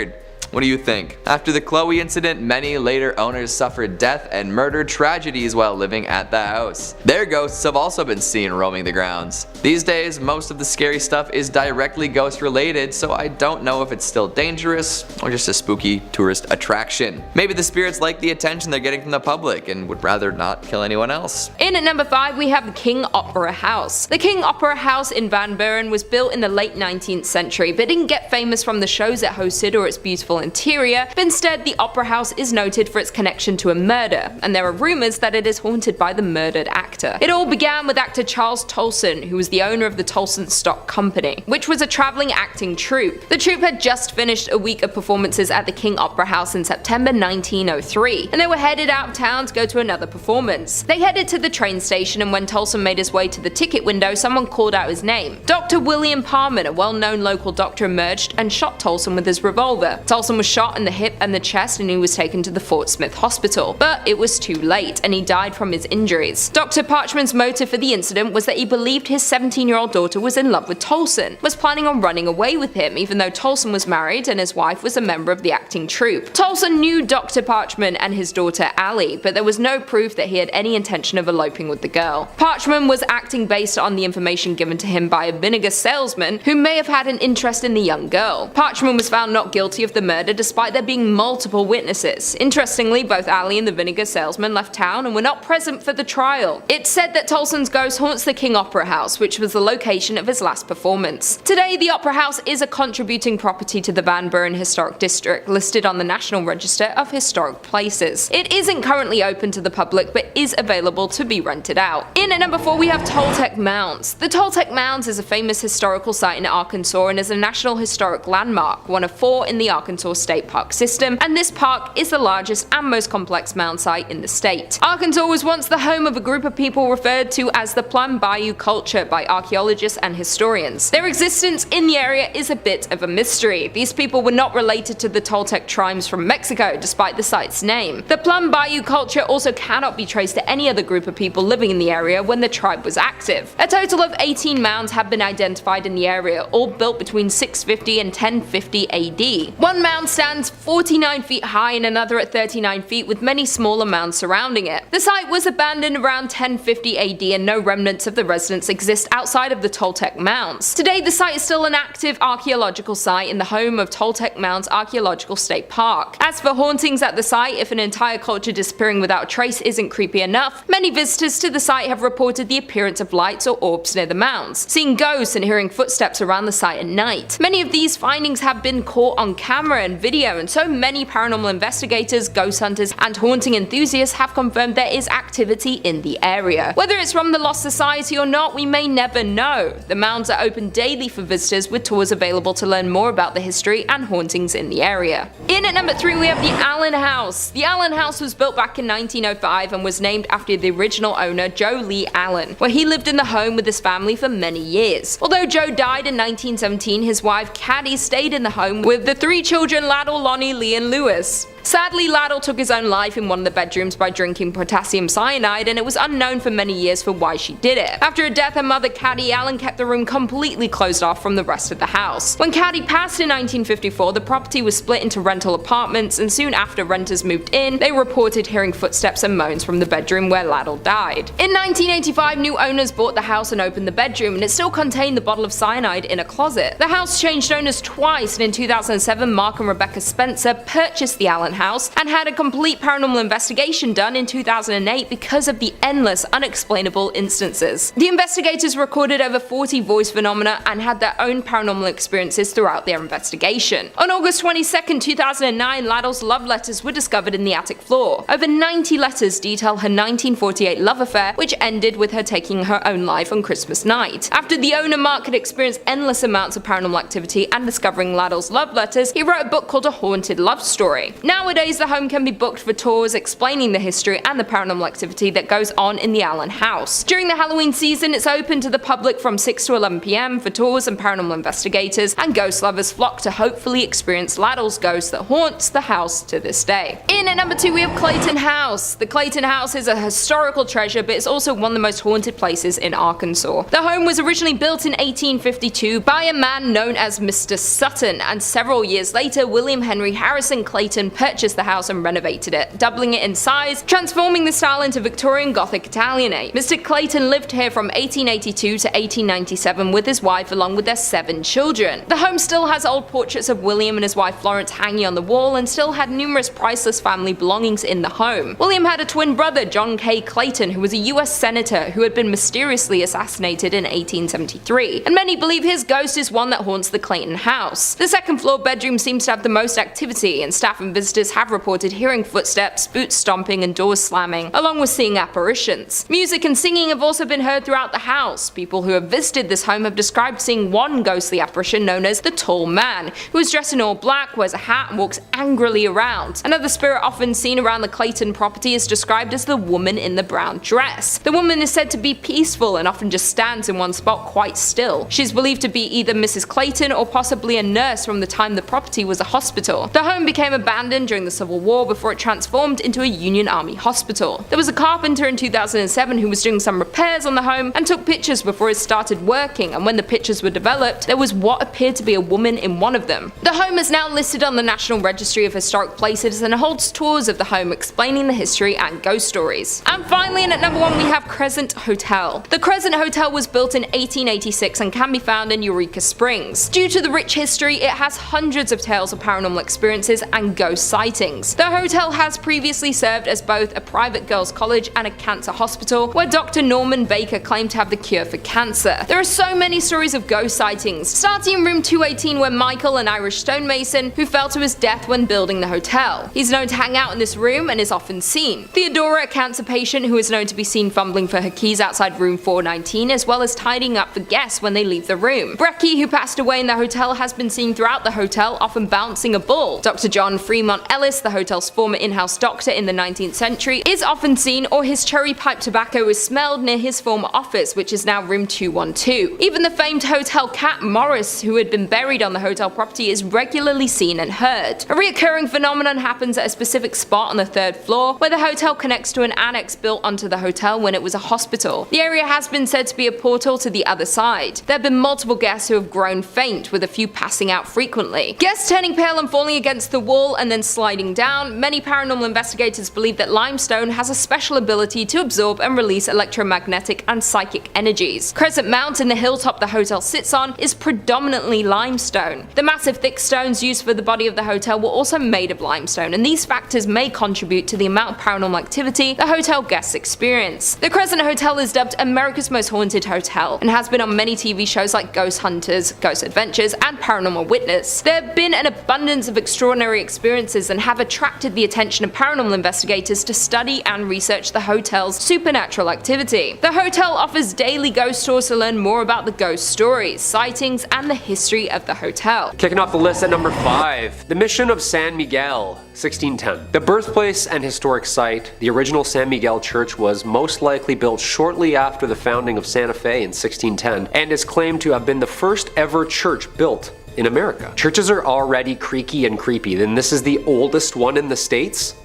What do you think? After the Chloe incident, many later owners suffered death and murder tragedies while living at the house. Their ghosts have also been seen roaming the grounds. These days, most of the scary stuff is directly ghost related, so I don't know if it's still dangerous or just a spooky tourist attraction. Maybe the spirits like the attention they're getting from the public and would rather not kill anyone else. In at number 5 we have the King Opera House. The King Opera House in Van Buren was built in the late 19th century, but didn't get famous from the shows it hosted or its beautiful interior, but instead the Opera House is noted for its connection to a murder, and there are rumors that it is haunted by the murdered actor. It all began with actor Charles Tolson, who was the owner of the Tolson Stock Company, which was a traveling acting troupe. The troupe had just finished a week of performances at the King Opera House in September 1903, and they were headed out of town to go to another performance. They headed to the train station, and when Tolson made his way to the ticket window, someone called out his name. Dr. William Parman, a well-known local doctor, emerged and shot Tolson with his revolver. Tolson was shot in the hip and the chest, and he was taken to the Fort Smith Hospital, but it was too late, and he died from his injuries. Dr. Parchman's motive for the incident was that he believed his 17-year-old daughter was in love with Tolson, was planning on running away with him, even though Tolson was married and his wife was a member of the acting troupe. Tolson knew Dr. Parchman and his daughter Allie, but there was no proof that he had any intention of eloping with the girl. Parchman was acting based on the information given to him by a vinegar salesman who may have had an interest in the young girl. Parchman was found not guilty of the murder despite there being multiple witnesses. Interestingly, both Allie and the vinegar salesman left town and were not present for the trial. It's said that Tolson's ghost haunts the King Opera House, which was the location of his last performance. Today, the Opera House is a contributing property to the Van Buren Historic District, listed on the National Register of Historic Places. It isn't currently open to the public, but is available to be rented out. In at number 4 we have Toltec Mounds. The Toltec Mounds is a famous historical site in Arkansas and is a National Historic Landmark, one of 4 in the Arkansas State Park system, and this park is the largest and most complex mound site in the state. Arkansas was once the home of a group of people referred to as the Plum Bayou culture by archaeologists and historians. Their existence in the area is a bit of a mystery. These people were not related to the Toltec tribes from Mexico, despite the site's name. The Plum Bayou culture also cannot be traced to any other group of people living in the area when the tribe was active. A total of 18 mounds have been identified in the area, all built between 650 and 1050 AD. One mound stands 49 feet high and another at 39 feet, with many smaller mounds surrounding it. The site was abandoned around 1050 AD and no remnants of the residents exist outside of the Toltec Mounds. Today, the site is still an active archaeological site in the home of Toltec Mounds Archaeological State Park. As for hauntings at the site, if an entire culture disappearing without a trace isn't creepy enough, many visitors to the site have reported the appearance of lights or orbs near the mounds, seeing ghosts and hearing footsteps around the site at night. Many of these findings have been caught on camera and video, and so many paranormal investigators, ghost hunters, and haunting enthusiasts have confirmed there is activity in the area. Whether it's from the Lost Society or not, we may never know. The mounds are open daily for visitors, with tours available to learn more about the history and hauntings in the area. In at number 3 we have the Allen House. The Allen House was built back in 1905 and was named after the original owner, Joe Lee Allen, where he lived in the home with his family for many years. Although Joe died in 1917, his wife Caddy stayed in the home with the 3 children Laddle, Lonnie, Lee, and Lewis. Sadly, Laddle took his own life in one of the bedrooms by drinking potassium cyanide, and it was unknown for many years for why she did it. After her death, her mother Caddy Allen kept the room completely closed off from the rest of the house. When Caddy passed in 1954, the property was split into rental apartments, and soon after renters moved in, they reported hearing footsteps and moans from the bedroom where Laddle died. In 1985, new owners bought the house and opened the bedroom, and it still contained the bottle of cyanide in a closet. The house changed owners twice, and in 2007, Mark and Rebecca Spencer purchased the Allen House and had a complete paranormal investigation done in 2008 because of the endless unexplainable instances. The investigators recorded over 40 voice phenomena and had their own paranormal experiences throughout their investigation. On August 22, 2009, Laddle's love letters were discovered in the attic floor. Over 90 letters detail her 1948 love affair, which ended with her taking her own life on Christmas night. After the owner Mark had experienced endless amounts of paranormal activity and discovering Laddle's love letters, he wrote a book called A Haunted Love Story. Now Nowadays, the home can be booked for tours explaining the history and the paranormal activity that goes on in the Allen house. During the Halloween season, it's open to the public from 6 to 11 p.m. for tours, and paranormal investigators and ghost lovers flock to hopefully experience Laddle's ghost that haunts the house to this day. In at number 2, we have Clayton House. The Clayton House is a historical treasure, but it's also one of the most haunted places in Arkansas. The home was originally built in 1852 by a man known as Mr. Sutton, and several years later, William Henry Harrison Clayton purchased the house and renovated it, doubling it in size, transforming the style into Victorian Gothic Italianate. Mr. Clayton lived here from 1882 to 1897 with his wife along with their 7 children. The home still has old portraits of William and his wife Florence hanging on the wall, and still had numerous priceless family belongings in the home. William had a twin brother, John K. Clayton, who was a US senator who had been mysteriously assassinated in 1873, and many believe his ghost is one that haunts the Clayton house. The second floor bedroom seems to have the most activity, and staff and visitors have reported hearing footsteps, boots stomping, and doors slamming, along with seeing apparitions. Music and singing have also been heard throughout the house. People who have visited this home have described seeing one ghostly apparition known as the Tall Man, who is dressed in all black, wears a hat, and walks angrily around. Another spirit often seen around the Clayton property is described as the woman in the brown dress. The woman is said to be peaceful and often just stands in one spot quite still. She is believed to be either Mrs. Clayton or possibly a nurse from the time the property was a hospital. The home became abandoned during the Civil War before it transformed into a Union Army hospital. There was a carpenter in 2007 who was doing some repairs on the home and took pictures before it started working, and when the pictures were developed, there was what appeared to be a woman in one of them. The home is now listed on the National Registry of Historic Places and holds tours of the home explaining the history and ghost stories. And finally, in at number 1, we have Crescent Hotel. The Crescent Hotel was built in 1886 and can be found in Eureka Springs. Due to the rich history, it has hundreds of tales of paranormal experiences and ghost sightings. The hotel has previously served as both a private girls' college and a cancer hospital, where Dr. Norman Baker claimed to have the cure for cancer. There are so many stories of ghost sightings, starting in room 218 where Michael, an Irish stonemason, who fell to his death when building the hotel. He's known to hang out in this room and is often seen. Theodora, a cancer patient who is known to be seen fumbling for her keys outside room 419, as well as tidying up for guests when they leave the room. Brecky, who passed away in the hotel, has been seen throughout the hotel, often bouncing a ball. Dr. John Fremont Ellis, the hotel's former in-house doctor in the 19th century, is often seen, or his cherry pipe tobacco is smelled near his former office, which is now room 212. Even the famed hotel cat Morris, who had been buried on the hotel property, is regularly seen and heard. A recurring phenomenon happens at a specific spot on the 3rd floor, where the hotel connects to an annex built onto the hotel when it was a hospital. The area has been said to be a portal to the other side. There have been multiple guests who have grown faint, with a few passing out frequently. Guests turning pale and falling against the wall and then sliding down. Many paranormal investigators believe that limestone has a special ability to absorb and release electromagnetic and psychic energies. Crescent Mountain, the hilltop the hotel sits on, is predominantly limestone. The massive thick stones used for the body of the hotel were also made of limestone, and these factors may contribute to the amount of paranormal activity the hotel guests experience. The Crescent Hotel is dubbed America's Most Haunted Hotel and has been on many TV shows like Ghost Hunters, Ghost Adventures, and Paranormal Witness. There have been an abundance of extraordinary experiences and have attracted the attention of paranormal investigators to study and research the hotel's supernatural activity. The hotel offers daily ghost tours to learn more about the ghost stories, sightings, and the history of the hotel. Kicking off the list at number 5, the Mission of San Miguel, 1610. The birthplace and historic site, the original San Miguel Church was most likely built shortly after the founding of Santa Fe in 1610 and is claimed to have been the first ever church built in America. Churches are already creaky and creepy, then this is the oldest one in the States?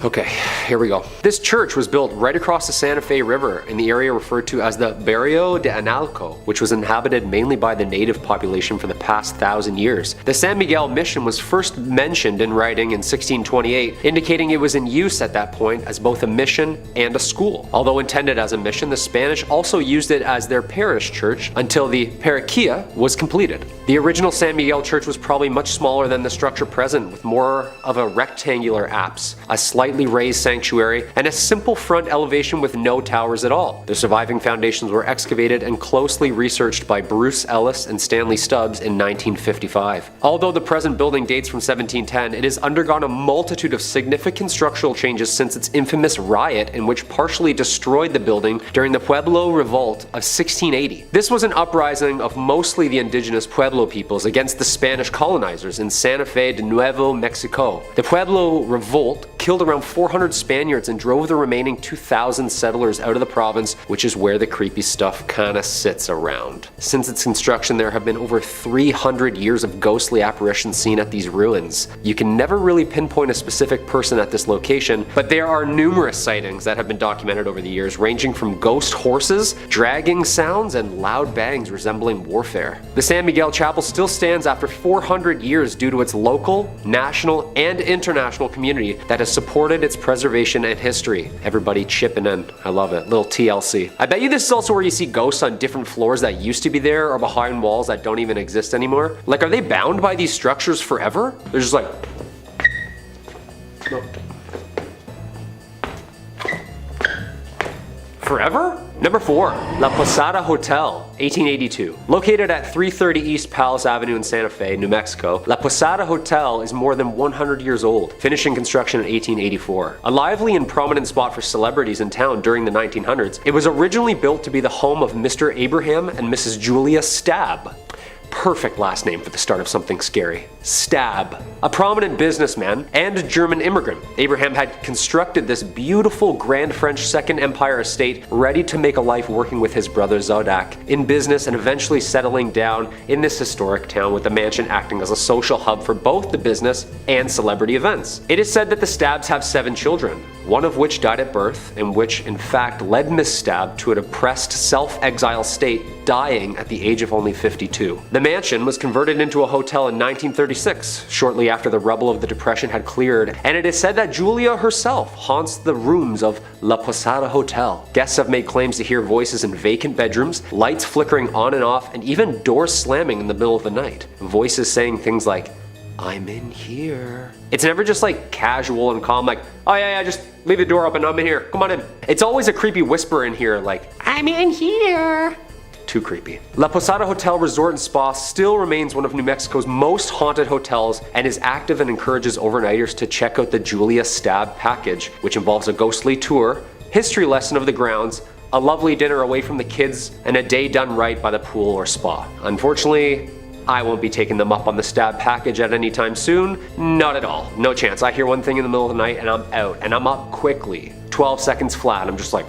Okay, here we go. This church was built right across the Santa Fe River in the area referred to as the Barrio de Analco, which was inhabited mainly by the native population for the past 1,000 years. The San Miguel mission was first mentioned in writing in 1628, indicating it was in use at that point as both a mission and a school. Although intended as a mission, the Spanish also used it as their parish church until the parroquia was completed. The original San Miguel church was probably much smaller than the structure present, with more of a rectangular apse, a slight slightly raised sanctuary, and a simple front elevation with no towers at all. The surviving foundations were excavated and closely researched by Bruce Ellis and Stanley Stubbs in 1955. Although the present building dates from 1710, it has undergone a multitude of significant structural changes since its infamous riot in which partially destroyed the building during the Pueblo Revolt of 1680. This was an uprising of mostly the indigenous Pueblo peoples against the Spanish colonizers in Santa Fe de Nuevo Mexico. The Pueblo Revolt killed around 400 Spaniards and drove the remaining 2,000 settlers out of the province, which is where the creepy stuff kinda sits around. Since its construction, there have been over 300 years of ghostly apparitions seen at these ruins. You can never really pinpoint a specific person at this location, but there are numerous sightings that have been documented over the years, ranging from ghost horses, dragging sounds, and loud bangs resembling warfare. The San Miguel Chapel still stands after 400 years due to its local, national, and international community that has supported its preservation and history. Everybody chipping in. I love it. Little TLC. I bet you this is also where you see ghosts on different floors that used to be there or behind walls that don't even exist anymore. Like, are they bound by these structures forever? They're just like... Forever? Number 4, La Posada Hotel, 1882. Located at 330 East Palace Avenue in Santa Fe, New Mexico, La Posada Hotel is more than 100 years old, finishing construction in 1884. A lively and prominent spot for celebrities in town during the 1900s, it was originally built to be the home of Mr. Abraham and Mrs. Julia Stabb. Perfect last name for the start of something scary. Stabb. A prominent businessman and German immigrant, Abraham had constructed this beautiful Grand French Second Empire estate ready to make a life working with his brother Zodak in business and eventually settling down in this historic town, with the mansion acting as a social hub for both the business and celebrity events. It is said that the Stabbs have 7 children, one of which died at birth, and which in fact led Miss Stabb to a depressed self-exile state, dying at the age of only 52. The mansion was converted into a hotel in 1936, shortly after the rubble of the Depression had cleared, and it is said that Julia herself haunts the rooms of La Posada Hotel. Guests have made claims to hear voices in vacant bedrooms, lights flickering on and off, and even doors slamming in the middle of the night. Voices saying things like, "I'm in here." It's never just like casual and calm, like, "Oh yeah, just leave the door open, I'm in here, come on in." It's always a creepy whisper in here, like, "I'm in here." Too creepy. La Posada Hotel Resort and Spa still remains one of New Mexico's most haunted hotels and is active and encourages overnighters to check out the Julia Stabb package, which involves a ghostly tour, history lesson of the grounds, a lovely dinner away from the kids, and a day done right by the pool or spa. Unfortunately, I won't be taking them up on the Stabb package at any time soon. Not at all. No chance. I hear one thing in the middle of the night and I'm out, and I'm up quickly. 12 seconds flat, I'm just like...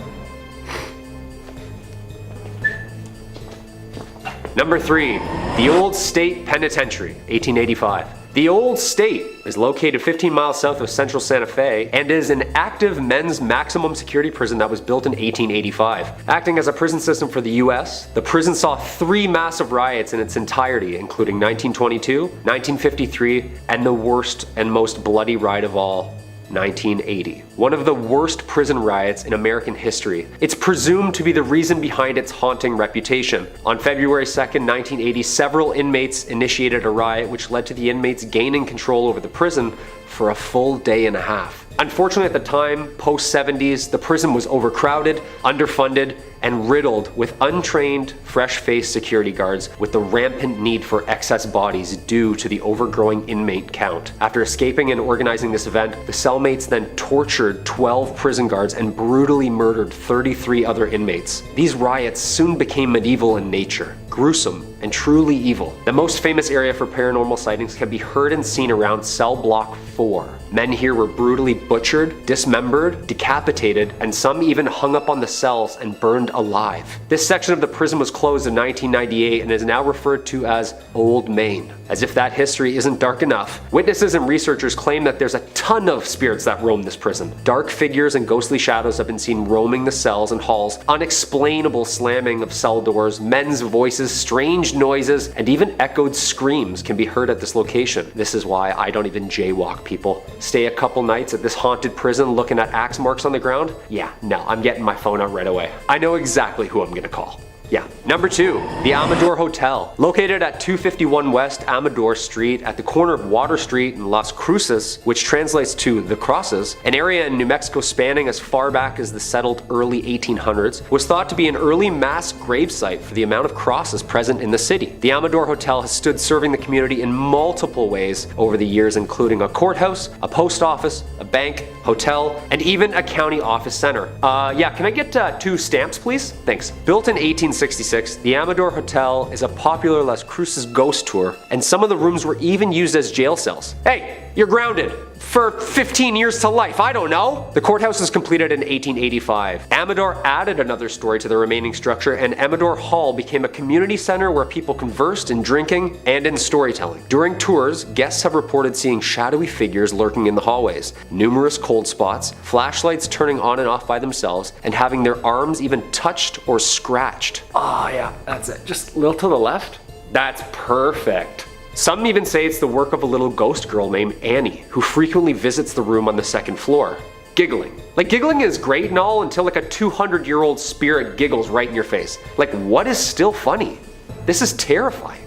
Number 3, the Old State Penitentiary, 1885. The Old State is located 15 miles south of central Santa Fe and is an active men's maximum security prison that was built in 1885. Acting as a prison system for the US, the prison saw 3 massive riots in its entirety, including 1922, 1953, and the worst and most bloody riot of all, 1980. One of the worst prison riots in American history. It's presumed to be the reason behind its haunting reputation. On February 2nd, 1980, several inmates initiated a riot which led to the inmates gaining control over the prison for a full day and a half. Unfortunately, at the time, post-70s, the prison was overcrowded, underfunded, and riddled with untrained, fresh-faced security guards, with the rampant need for excess bodies due to the overgrowing inmate count. After escaping and organizing this event, the cellmates then tortured 12 prison guards and brutally murdered 33 other inmates. These riots soon became medieval in nature, gruesome, and truly evil. The most famous area for paranormal sightings can be heard and seen around cell block 4. Men here were brutally butchered, dismembered, decapitated, and some even hung up on the cells and burned alive. This section of the prison was closed in 1998 and is now referred to as Old Main. As if that history isn't dark enough, witnesses and researchers claim that there's a ton of spirits that roam this prison. Dark figures and ghostly shadows have been seen roaming the cells and halls, unexplainable slamming of cell doors, men's voices, strange noises, and even echoed screams can be heard at this location. This is why I don't even jaywalk, people. Stay a couple nights at this haunted prison looking at axe marks on the ground? Yeah, no, I'm getting my phone out right away. I know exactly who I'm gonna call. Yeah. Number 2, the Amador Hotel. Located at 251 West Amador Street at the corner of Water Street and Las Cruces, which translates to the Crosses, an area in New Mexico spanning as far back as the settled early 1800s, was thought to be an early mass gravesite for the amount of crosses present in the city. The Amador Hotel has stood serving the community in multiple ways over the years, including a courthouse, a post office, a bank, hotel, and even a county office center. Yeah, can I get 2 stamps, please? Thanks. Built in 1866, the Amador Hotel is a popular Las Cruces ghost tour, and some of the rooms were even used as jail cells. Hey, you're grounded for 15 years to life, I don't know. The courthouse was completed in 1885. Amador added another story to the remaining structure, and Amador Hall became a community center where people conversed in drinking and in storytelling. During tours, guests have reported seeing shadowy figures lurking in the hallways, numerous cold spots, flashlights turning on and off by themselves, and having their arms even touched or scratched. Oh yeah, that's it. Just a little to the left. That's perfect. Some even say it's the work of a little ghost girl named Annie, who frequently visits the room on the second floor, giggling. Like, giggling is great and all until like a 200-year-old spirit giggles right in your face. Like, what is still funny? This is terrifying.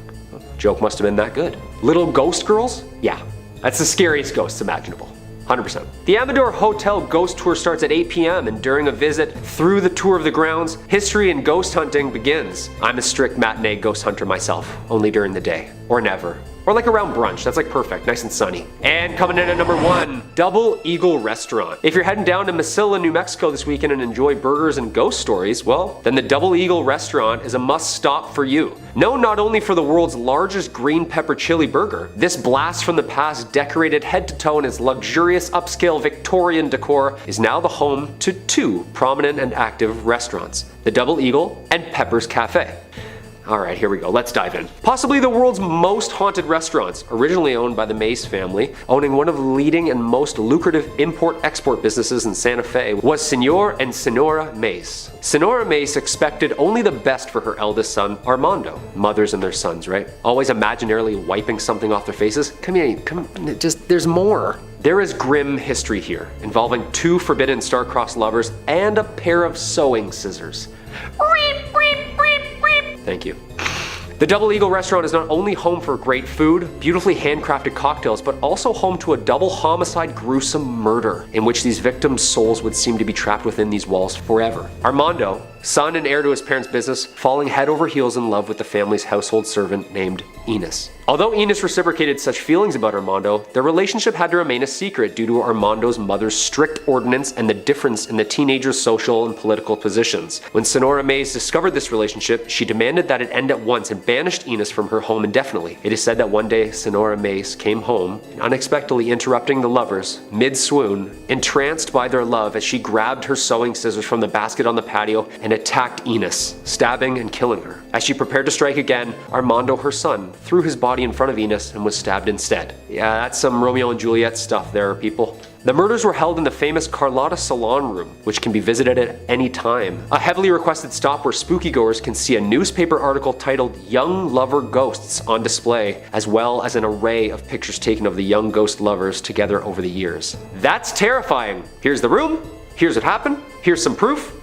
Joke must have been that good. Little ghost girls? Yeah, that's the scariest ghosts imaginable. 100%. The Amador Hotel ghost tour starts at 8 p.m. and during a visit through the tour of the grounds, history and ghost hunting begins. I'm a strict matinee ghost hunter myself, only during the day, or never. Or like around brunch, that's like perfect, nice and sunny. And coming in at number 1, Double Eagle Restaurant. If you're heading down to Mesilla, New Mexico this weekend and enjoy burgers and ghost stories, well, then the Double Eagle Restaurant is a must stop for you. Known not only for the world's largest green pepper chili burger, this blast from the past decorated head to toe in its luxurious upscale Victorian decor is now the home to 2 prominent and active restaurants, the Double Eagle and Pepper's Cafe. Alright, here we go, let's dive in. Possibly the world's most haunted restaurants, originally owned by the Mace family, owning one of the leading and most lucrative import-export businesses in Santa Fe, was Senor and Senora Mace. Senora Mace expected only the best for her eldest son, Armando. Mothers and their sons, right? Always imaginarily wiping something off their faces. Come here, there's more. There is grim history here, involving 2 forbidden star-crossed lovers and a pair of sewing scissors. Thank you. The Double Eagle Restaurant is not only home for great food, beautifully handcrafted cocktails, but also home to a double homicide gruesome murder, in which these victims' souls would seem to be trapped within these walls forever. Armando, son and heir to his parents' business, falling head over heels in love with the family's household servant named Enos. Although Enos reciprocated such feelings about Armando, their relationship had to remain a secret due to Armando's mother's strict ordinance and the difference in the teenager's social and political positions. When Senora Mace discovered this relationship, she demanded that it end at once and banished Enos from her home indefinitely. It is said that one day Senora Mace came home, unexpectedly interrupting the lovers, mid-swoon, entranced by their love as she grabbed her sewing scissors from the basket on the patio and attacked Enos, stabbing and killing her. As she prepared to strike again, Armando, her son, threw his body in front of Enos and was stabbed instead. Yeah, that's some Romeo and Juliet stuff there, people. The murders were held in the famous Carlotta Salon Room, which can be visited at any time. A heavily requested stop where spooky-goers can see a newspaper article titled Young Lover Ghosts on display, as well as an array of pictures taken of the young ghost lovers together over the years. That's terrifying! Here's the room, here's what happened, here's some proof.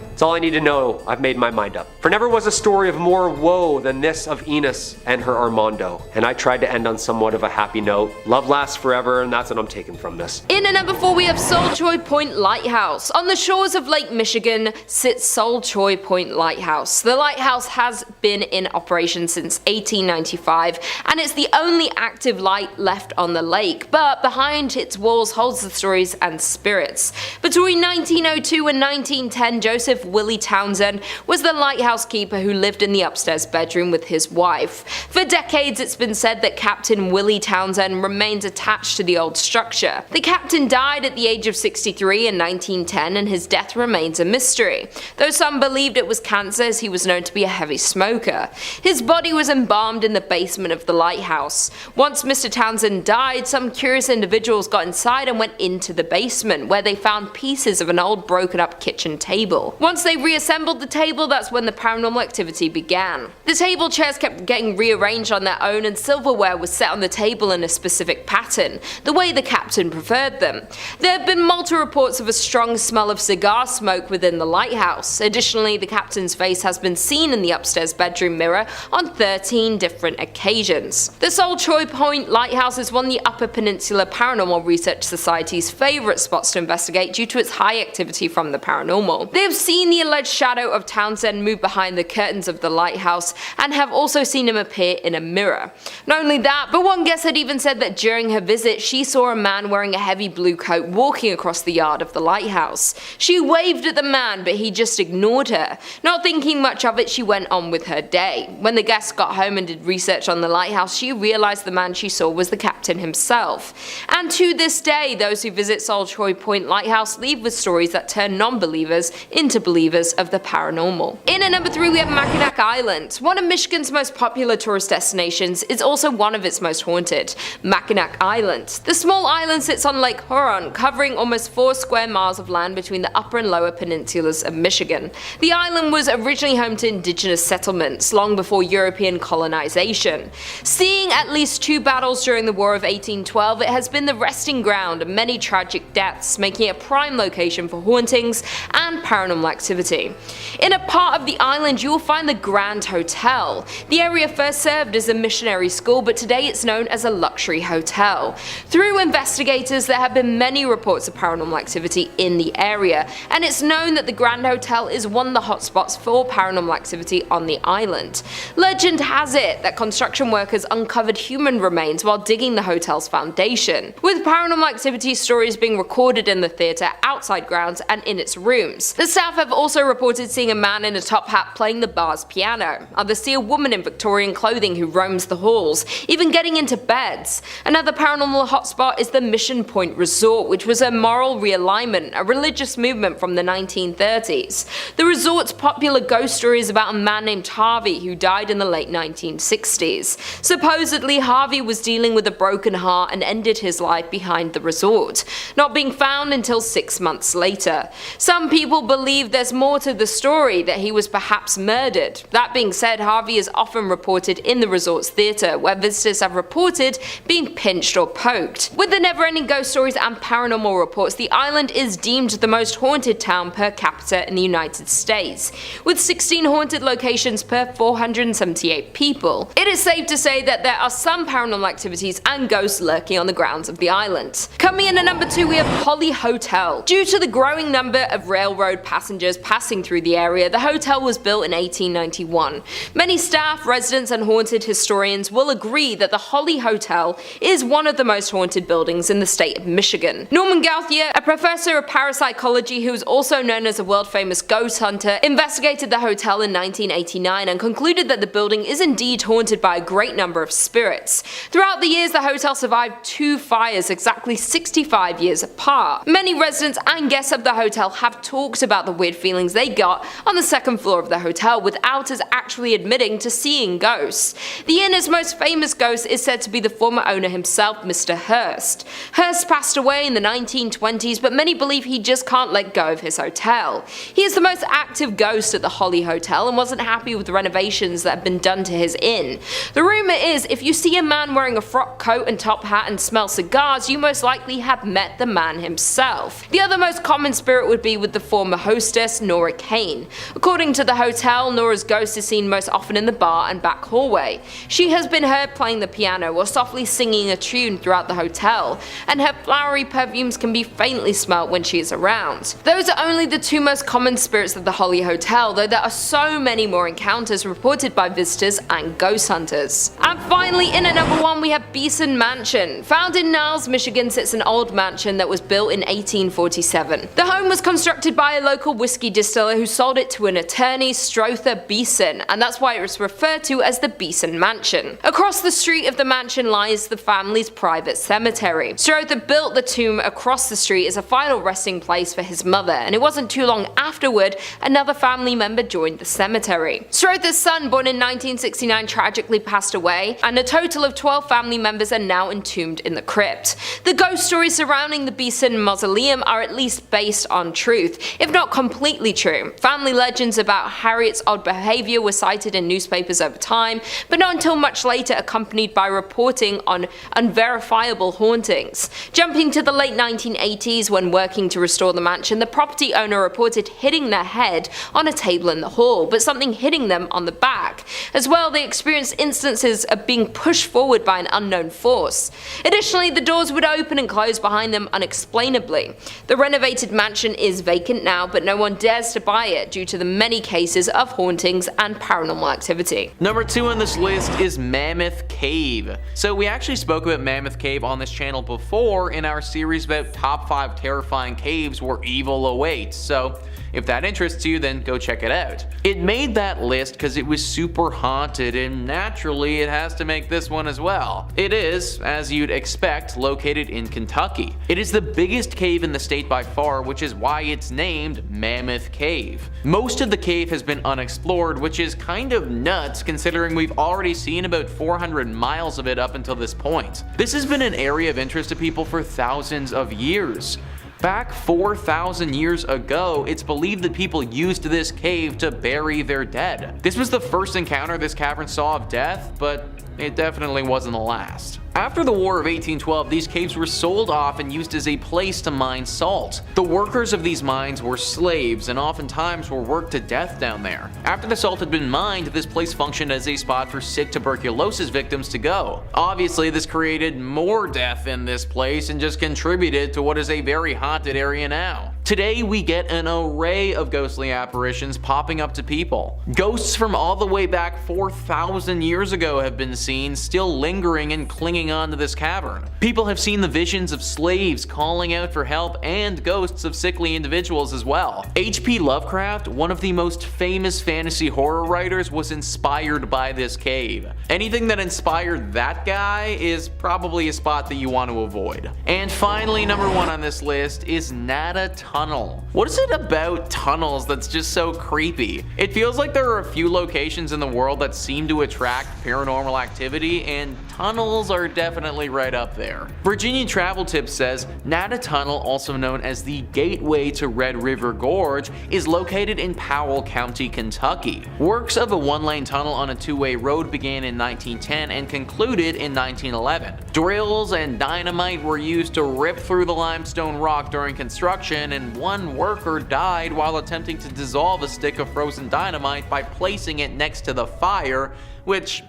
That's all I need to know. I've made my mind up. For never was a story of more woe than this of Enos and her Armando. And I tried to end on somewhat of a happy note. Love lasts forever, and that's what I'm taking from this. In at number 4, we have Solchoy Point Lighthouse. On the shores of Lake Michigan sits Solchoy Point Lighthouse. The lighthouse has been in operation since 1895, and it's the only active light left on the lake. But behind its walls holds the stories and spirits. Between 1902 and 1910, Joseph Willie Townsend was the lighthouse keeper who lived in the upstairs bedroom with his wife. For decades, it's been said that Captain Willie Townsend remains attached to the old structure. The captain died at the age of 63 in 1910, and his death remains a mystery, though some believed it was cancer as he was known to be a heavy smoker. His body was embalmed in the basement of the lighthouse. Once Mr. Townsend died, some curious individuals got inside and went into the basement, where they found pieces of an old broken up kitchen table. Once Once they reassembled the table, that's when the paranormal activity began. The table chairs kept getting rearranged on their own, and silverware was set on the table in a specific pattern, the way the captain preferred them. There have been multiple reports of a strong smell of cigar smoke within the lighthouse. Additionally, the captain's face has been seen in the upstairs bedroom mirror on 13 different occasions. The Sol Choi Point Lighthouse is one of the Upper Peninsula Paranormal Research Society's favourite spots to investigate due to its high activity from the paranormal. They have seen the alleged shadow of Townsend move behind the curtains of the lighthouse and have also seen him appear in a mirror. Not only that, but one guest had even said that during her visit she saw a man wearing a heavy blue coat walking across the yard of the lighthouse. She waved at the man, but he just ignored her. Not thinking much of it, she went on with her day. When the guest got home and did research on the lighthouse, she realized the man she saw was the captain himself. And to this day, those who visit Sol Choi Point Lighthouse leave with stories that turn non-believers into believers of the paranormal. In at number 3, we have Mackinac Island. One of Michigan's most popular tourist destinations is also one of its most haunted, Mackinac Island. The small island sits on Lake Huron, covering almost 4 square miles of land between the upper and lower peninsulas of Michigan. The island was originally home to indigenous settlements long before European colonization. Seeing at least 2 battles during the War of 1812, it has been the resting ground of many tragic deaths, making it a prime location for hauntings and paranormal activity. In a part of the island, you will find the Grand Hotel. The area first served as a missionary school, but today it's known as a luxury hotel. Through investigators, there have been many reports of paranormal activity in the area, and it's known that the Grand Hotel is one of the hotspots for paranormal activity on the island. Legend has it that construction workers uncovered human remains while digging the hotel's foundation, with paranormal activity stories being recorded in the theatre, outside grounds, and in its rooms. The staff have also reported seeing a man in a top hat playing the bar's piano. Others see a woman in Victorian clothing who roams the halls, even getting into beds. Another paranormal hotspot is the Mission Point Resort, which was a moral realignment, a religious movement from the 1930s. The resort's popular ghost story is about a man named Harvey who died in the late 1960s. Supposedly, Harvey was dealing with a broken heart and ended his life behind the resort, not being found until 6 months later. Some people believe there's more to the story, that he was perhaps murdered. That being said, Harvey is often reported in the resort's theatre, where visitors have reported being pinched or poked. With the never-ending ghost stories and paranormal reports, the island is deemed the most haunted town per capita in the United States, with 16 haunted locations per 478 people. It is safe to say that there are some paranormal activities and ghosts lurking on the grounds of the island. Coming in at number 2, we have Holly Hotel. Due to the growing number of railroad passengers passing through the area, the hotel was built in 1891. Many staff, residents, and haunted historians will agree that the Holly Hotel is one of the most haunted buildings in the state of Michigan. Norman Gauthier, a professor of parapsychology who is also known as a world-famous ghost hunter, investigated the hotel in 1989 and concluded that the building is indeed haunted by a great number of spirits. Throughout the years, the hotel survived 2 fires exactly 65 years apart. Many residents and guests of the hotel have talked about the weird feelings they got on the 2nd floor of the hotel without us actually admitting to seeing ghosts. The inn's most famous ghost is said to be the former owner himself, Mr. Hurst. Hurst passed away in the 1920s, but many believe he just can't let go of his hotel. He is the most active ghost at the Holly Hotel and wasn't happy with the renovations that have been done to his inn. The rumor is if you see a man wearing a frock coat and top hat and smell cigars, you most likely have met the man himself. The other most common spirit would be with the former hostess, Nora Kane. According to the hotel, Nora's ghost is seen most often in the bar and back hallway. She has been heard playing the piano or softly singing a tune throughout the hotel, and her flowery perfumes can be faintly smelt when she is around. Those are only the 2 most common spirits of the Holly Hotel, though there are so many more encounters reported by visitors and ghost hunters. And finally, in at number 1, we have Beeson Mansion. Found in Niles, Michigan, sits an old mansion that was built in 1847. The home was constructed by a local whiskey distiller who sold it to an attorney, Strother Beeson, and that's why it was referred to as the Beeson Mansion. Across the street of the mansion lies the family's private cemetery. Strother built the tomb across the street as a final resting place for his mother, and it wasn't too long afterward another family member joined the cemetery. Strother's son, born in 1969, tragically passed away, and a total of 12 family members are now entombed in the crypt. The ghost stories surrounding the Beeson mausoleum are at least based on truth, if not completely completely true. Family legends about Harriet's odd behavior were cited in newspapers over time, but not until much later, accompanied by reporting on unverifiable hauntings. Jumping to the late 1980s, when working to restore the mansion, the property owner reported hitting their head on a table in the hall, but something hitting them on the back. As well, they experienced instances of being pushed forward by an unknown force. Additionally, the doors would open and close behind them unexplainably. The renovated mansion is vacant now, but no one dares to buy it due to the many cases of hauntings and paranormal activity. Number 2 on this list is Mammoth Cave. So we actually spoke about Mammoth Cave on this channel before in our series about top 5 terrifying caves where evil awaits, so if that interests you, then go check it out. It made that list because it was super haunted, and naturally it has to make this one as well. It is, as you'd expect, located in Kentucky. It is the biggest cave in the state by far, which is why it's named Mammoth Cave. Most of the cave has been unexplored, which is kind of nuts considering we've already seen about 400 miles of it up until this point. This has been an area of interest to people for thousands of years. Back 4,000 years ago, it's believed that people used this cave to bury their dead. This was the first encounter this cavern saw of death, but it definitely wasn't the last. After the War of 1812, these caves were sold off and used as a place to mine salt. The workers of these mines were slaves and oftentimes were worked to death down there. After the salt had been mined, this place functioned as a spot for sick tuberculosis victims to go. Obviously, this created more death in this place and just contributed to what is a very haunted area now. Today, we get an array of ghostly apparitions popping up to people. Ghosts from all the way back 4,000 years ago have been seen, still lingering and clinging onto this cavern. People have seen the visions of slaves calling out for help and ghosts of sickly individuals as well. H.P. Lovecraft, one of the most famous fantasy horror writers, was inspired by this cave. Anything that inspired that guy is probably a spot that you want to avoid. And finally, number 1 on this list is Nada Tunnel. What is it about tunnels that's just so creepy? It feels like there are a few locations in the world that seem to attract paranormal activity, and tunnels are definitely right up there. Virginia Travel Tips says Nada Tunnel, also known as the Gateway to Red River Gorge, is located in Powell County, Kentucky. Works of a 1-lane tunnel on a 2-way road began in 1910 and concluded in 1911. Drills and dynamite were used to rip through the limestone rock during construction, and one worker died while attempting to dissolve a stick of frozen dynamite by placing it next to the fire, which,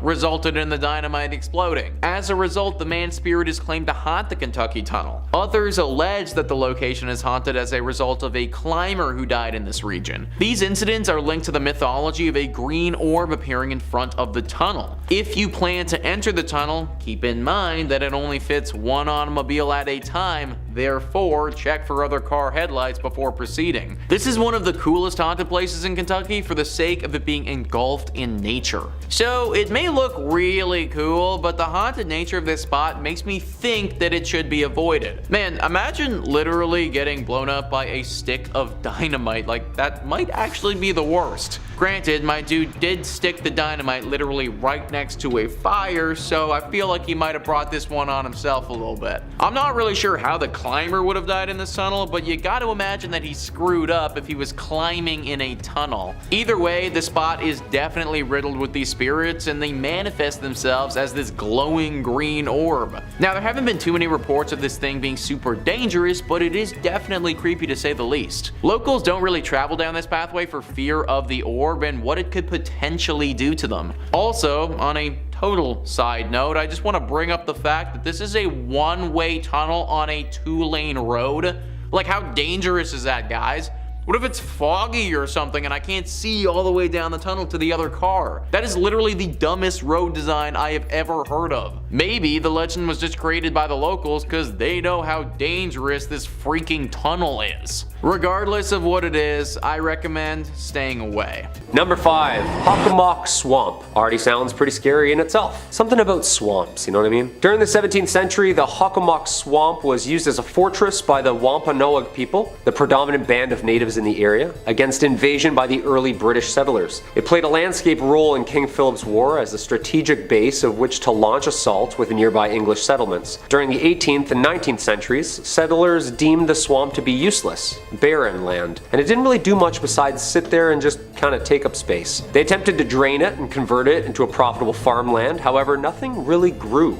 resulted in the dynamite exploding. As a result, the man's spirit is claimed to haunt the Kentucky Tunnel. Others allege that the location is haunted as a result of a climber who died in this region. These incidents are linked to the mythology of a green orb appearing in front of the tunnel. If you plan to enter the tunnel, keep in mind that it only fits one automobile at a time, therefore check for other car headlights before proceeding. This is one of the coolest haunted places in Kentucky for the sake of it being engulfed in nature. So it may look really cool, but the haunted nature of this spot makes me think that it should be avoided. Man, imagine literally getting blown up by a stick of dynamite. Like, that might actually be the worst. Granted, my dude did stick the dynamite literally right next to a fire, so I feel like he might have brought this one on himself a little bit. I'm not really sure how the climber would have died in this tunnel, but you gotta imagine that he screwed up if he was climbing in a tunnel. Either way, the spot is definitely riddled with these spirits, and they manifest themselves as this glowing green orb. Now, there haven't been too many reports of this thing being super dangerous, but it is definitely creepy to say the least. Locals don't really travel down this pathway for fear of the orb and what it could potentially do to them. Also, on a total side note, I just want to bring up the fact that this is a 1-way tunnel on a 2-lane road. Like, how dangerous is that, guys? What if it's foggy or something and I can't see all the way down the tunnel to the other car? That is literally the dumbest road design I have ever heard of. Maybe the legend was just created by the locals because they know how dangerous this freaking tunnel is. Regardless of what it is, I recommend staying away. Number 5, Hockomock Swamp. Already sounds pretty scary in itself. Something about swamps, you know what I mean? During the 17th century, the Hockomock Swamp was used as a fortress by the Wampanoag people, the predominant band of natives in the area against invasion by the early British settlers. It played a landscape role in King Philip's War as a strategic base of which to launch assaults with nearby English settlements. During the 18th and 19th centuries, settlers deemed the swamp to be useless, barren land, and it didn't really do much besides sit there and just kind of take up space. They attempted to drain it and convert it into a profitable farmland, however, nothing really grew.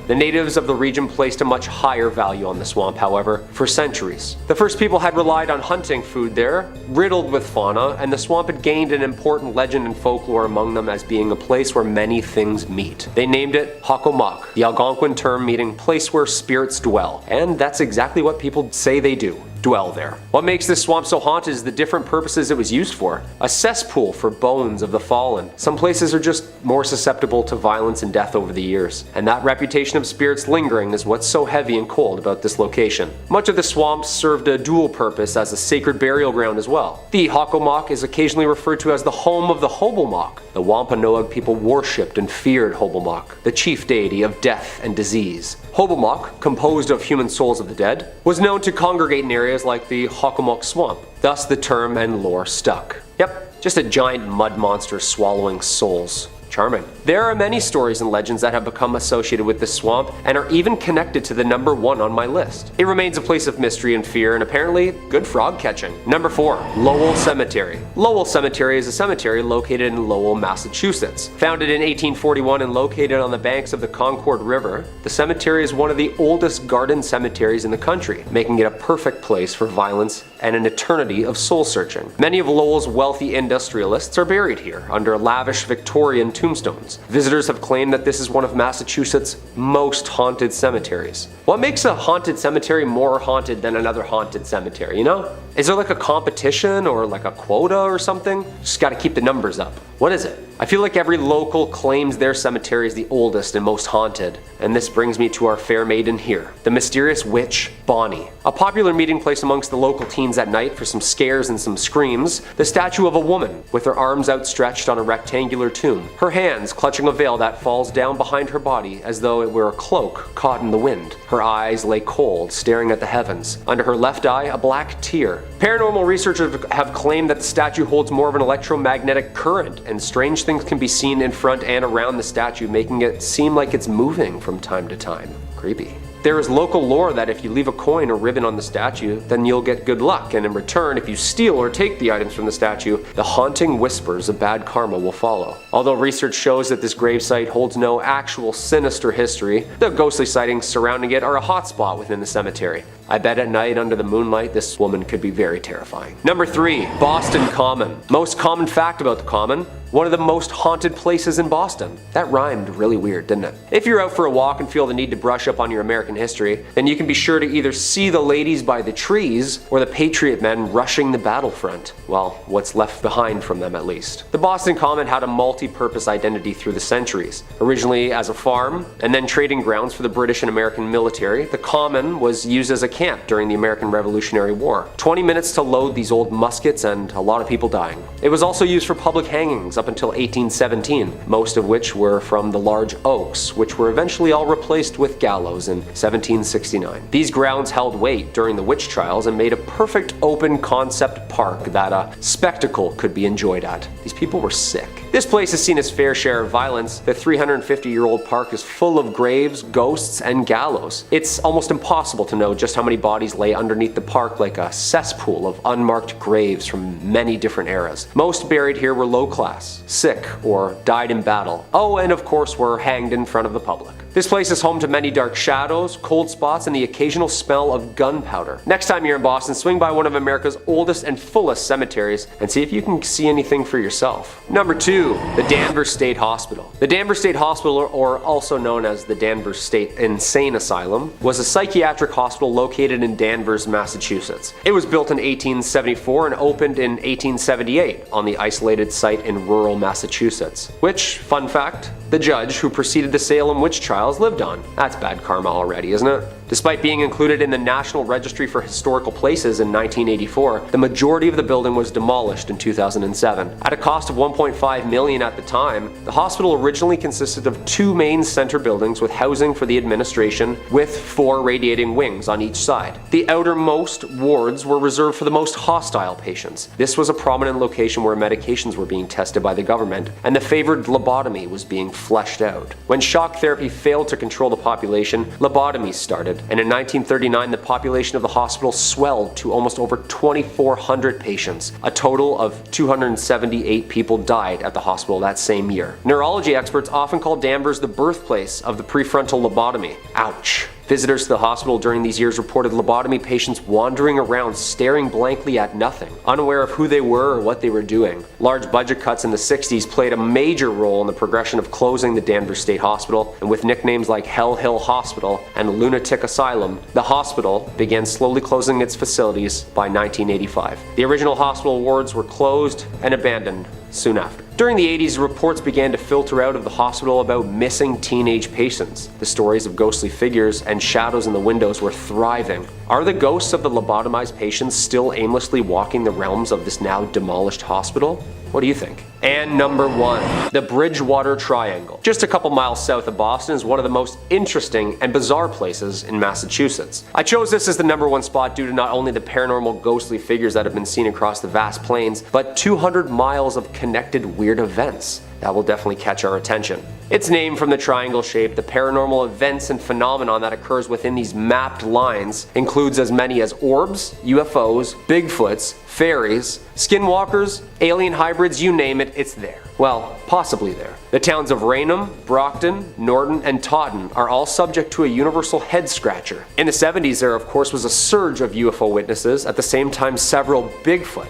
The natives of the region placed a much higher value on the swamp, however, for centuries. The first people had relied on hunting food there, riddled with fauna, and the swamp had gained an important legend and folklore among them as being a place where many things meet. They named it Hockomock, the Algonquin term meaning place where spirits dwell, and that's exactly what people say they do. Dwell there. What makes this swamp so haunted is the different purposes it was used for. A cesspool for bones of the fallen. Some places are just more susceptible to violence and death over the years, and that reputation of spirits lingering is what's so heavy and cold about this location. Much of the swamp served a dual purpose as a sacred burial ground as well. The Hockomock is occasionally referred to as the home of the Hobomok. The Wampanoag people worshipped and feared Hobomok, the chief deity of death and disease. Hobomok, composed of human souls of the dead, was known to congregate in areas like the Hockomock Swamp. Thus the term and lore stuck. Yep, just a giant mud monster swallowing souls. Charming. There are many stories and legends that have become associated with this swamp and are even connected to the number 1 on my list. It remains a place of mystery and fear and apparently good frog catching. Number 4. Lowell Cemetery. Lowell Cemetery is a cemetery located in Lowell, Massachusetts. Founded in 1841 and located on the banks of the Concord River, the cemetery is one of the oldest garden cemeteries in the country, making it a perfect place for violence and an eternity of soul searching. Many of Lowell's wealthy industrialists are buried here under lavish Victorian tombstones. Visitors have claimed that this is one of Massachusetts' most haunted cemeteries. What makes a haunted cemetery more haunted than another haunted cemetery, you know? Is there like a competition or like a quota or something? Just gotta keep the numbers up. What is it? I feel like every local claims their cemetery is the oldest and most haunted, and this brings me to our fair maiden here, the mysterious witch, Bonnie. A popular meeting place amongst the local teens at night for some scares and some screams, the statue of a woman with her arms outstretched on a rectangular tomb, her hands clutching a veil that falls down behind her body as though it were a cloak caught in the wind. Her eyes lay cold, staring at the heavens. Under her left eye, a black tear. Paranormal researchers have claimed that the statue holds more of an electromagnetic current, and strange things can be seen in front and around the statue, making it seem like it's moving from time to time. Creepy. There is local lore that if you leave a coin or ribbon on the statue, then you'll get good luck, and in return, if you steal or take the items from the statue, the haunting whispers of bad karma will follow. Although research shows that this gravesite holds no actual sinister history, the ghostly sightings surrounding it are a hotspot within the cemetery. I bet at night under the moonlight this woman could be very terrifying. Number 3. Boston Common. Most common fact about the Common, one of the most haunted places in Boston. That rhymed really weird, didn't it? If you're out for a walk and feel the need to brush up on your American history, then you can be sure to either see the ladies by the trees or the Patriot men rushing the battlefront. Well, what's left behind from them at least. The Boston Common had a multi-purpose identity through the centuries. Originally as a farm, and then trading grounds for the British and American military, the Common was used as a camp during the American Revolutionary War. 20 minutes to load these old muskets and a lot of people dying. It was also used for public hangings up until 1817, most of which were from the large oaks, which were eventually all replaced with gallows in 1769. These grounds held weight during the witch trials and made a perfect open concept park that a spectacle could be enjoyed at. These people were sick. This place has seen its fair share of violence. The 350-year-old park is full of graves, ghosts, and gallows. It's almost impossible to know just how many bodies lay underneath the park, like a cesspool of unmarked graves from many different eras. Most buried here were low class, sick, or died in battle. Oh, and of course were hanged in front of the public. This place is home to many dark shadows, cold spots, and the occasional smell of gunpowder. Next time you're in Boston, swing by one of America's oldest and fullest cemeteries and see if you can see anything for yourself. Number 2. The Danvers State Hospital. The Danvers State Hospital, or also known as the Danvers State Insane Asylum, was a psychiatric hospital located in Danvers, Massachusetts. It was built in 1874 and opened in 1878 on the isolated site in rural Massachusetts, which, fun fact, the judge who preceded the Salem witch trials lived on. That's bad karma already, isn't it? Despite being included in the National Registry for Historical Places in 1984, the majority of the building was demolished in 2007. At a cost of $1.5 million at the time, the hospital originally consisted of 2 main center buildings with housing for the administration, with 4 radiating wings on each side. The outermost wards were reserved for the most hostile patients. This was a prominent location where medications were being tested by the government, and the favored lobotomy was being fleshed out. When shock therapy failed to control the population, lobotomies started, and in 1939 the population of the hospital swelled to almost over 2,400 patients. A total of 278 people died at the hospital that same year. Neurology experts often call Danvers the birthplace of the prefrontal lobotomy. Ouch. Visitors to the hospital during these years reported lobotomy patients wandering around staring blankly at nothing, unaware of who they were or what they were doing. Large budget cuts in the 60s played a major role in the progression of closing the Danvers State Hospital, and with nicknames like Hell Hill Hospital and Lunatic Asylum, the hospital began slowly closing its facilities by 1985. The original hospital wards were closed and abandoned soon after. During the 80s, reports began to filter out of the hospital about missing teenage patients. The stories of ghostly figures and shadows in the windows were thriving. Are the ghosts of the lobotomized patients still aimlessly walking the realms of this now demolished hospital? What do you think? And number 1, the Bridgewater Triangle. Just a couple miles south of Boston is one of the most interesting and bizarre places in Massachusetts. I chose this as the number 1 spot due to not only the paranormal ghostly figures that have been seen across the vast plains, but 200 miles of connected weird events. That will definitely catch our attention. It's named from the triangle shape. The paranormal events and phenomenon that occurs within these mapped lines includes as many as orbs, UFOs, Bigfoots, fairies, skinwalkers, alien hybrids, you name it, it's there. Well, possibly there. The towns of Raynham, Brockton, Norton, and Taunton are all subject to a universal head scratcher. In the 70s, there of course was a surge of UFO witnesses, at the same time several Bigfoot.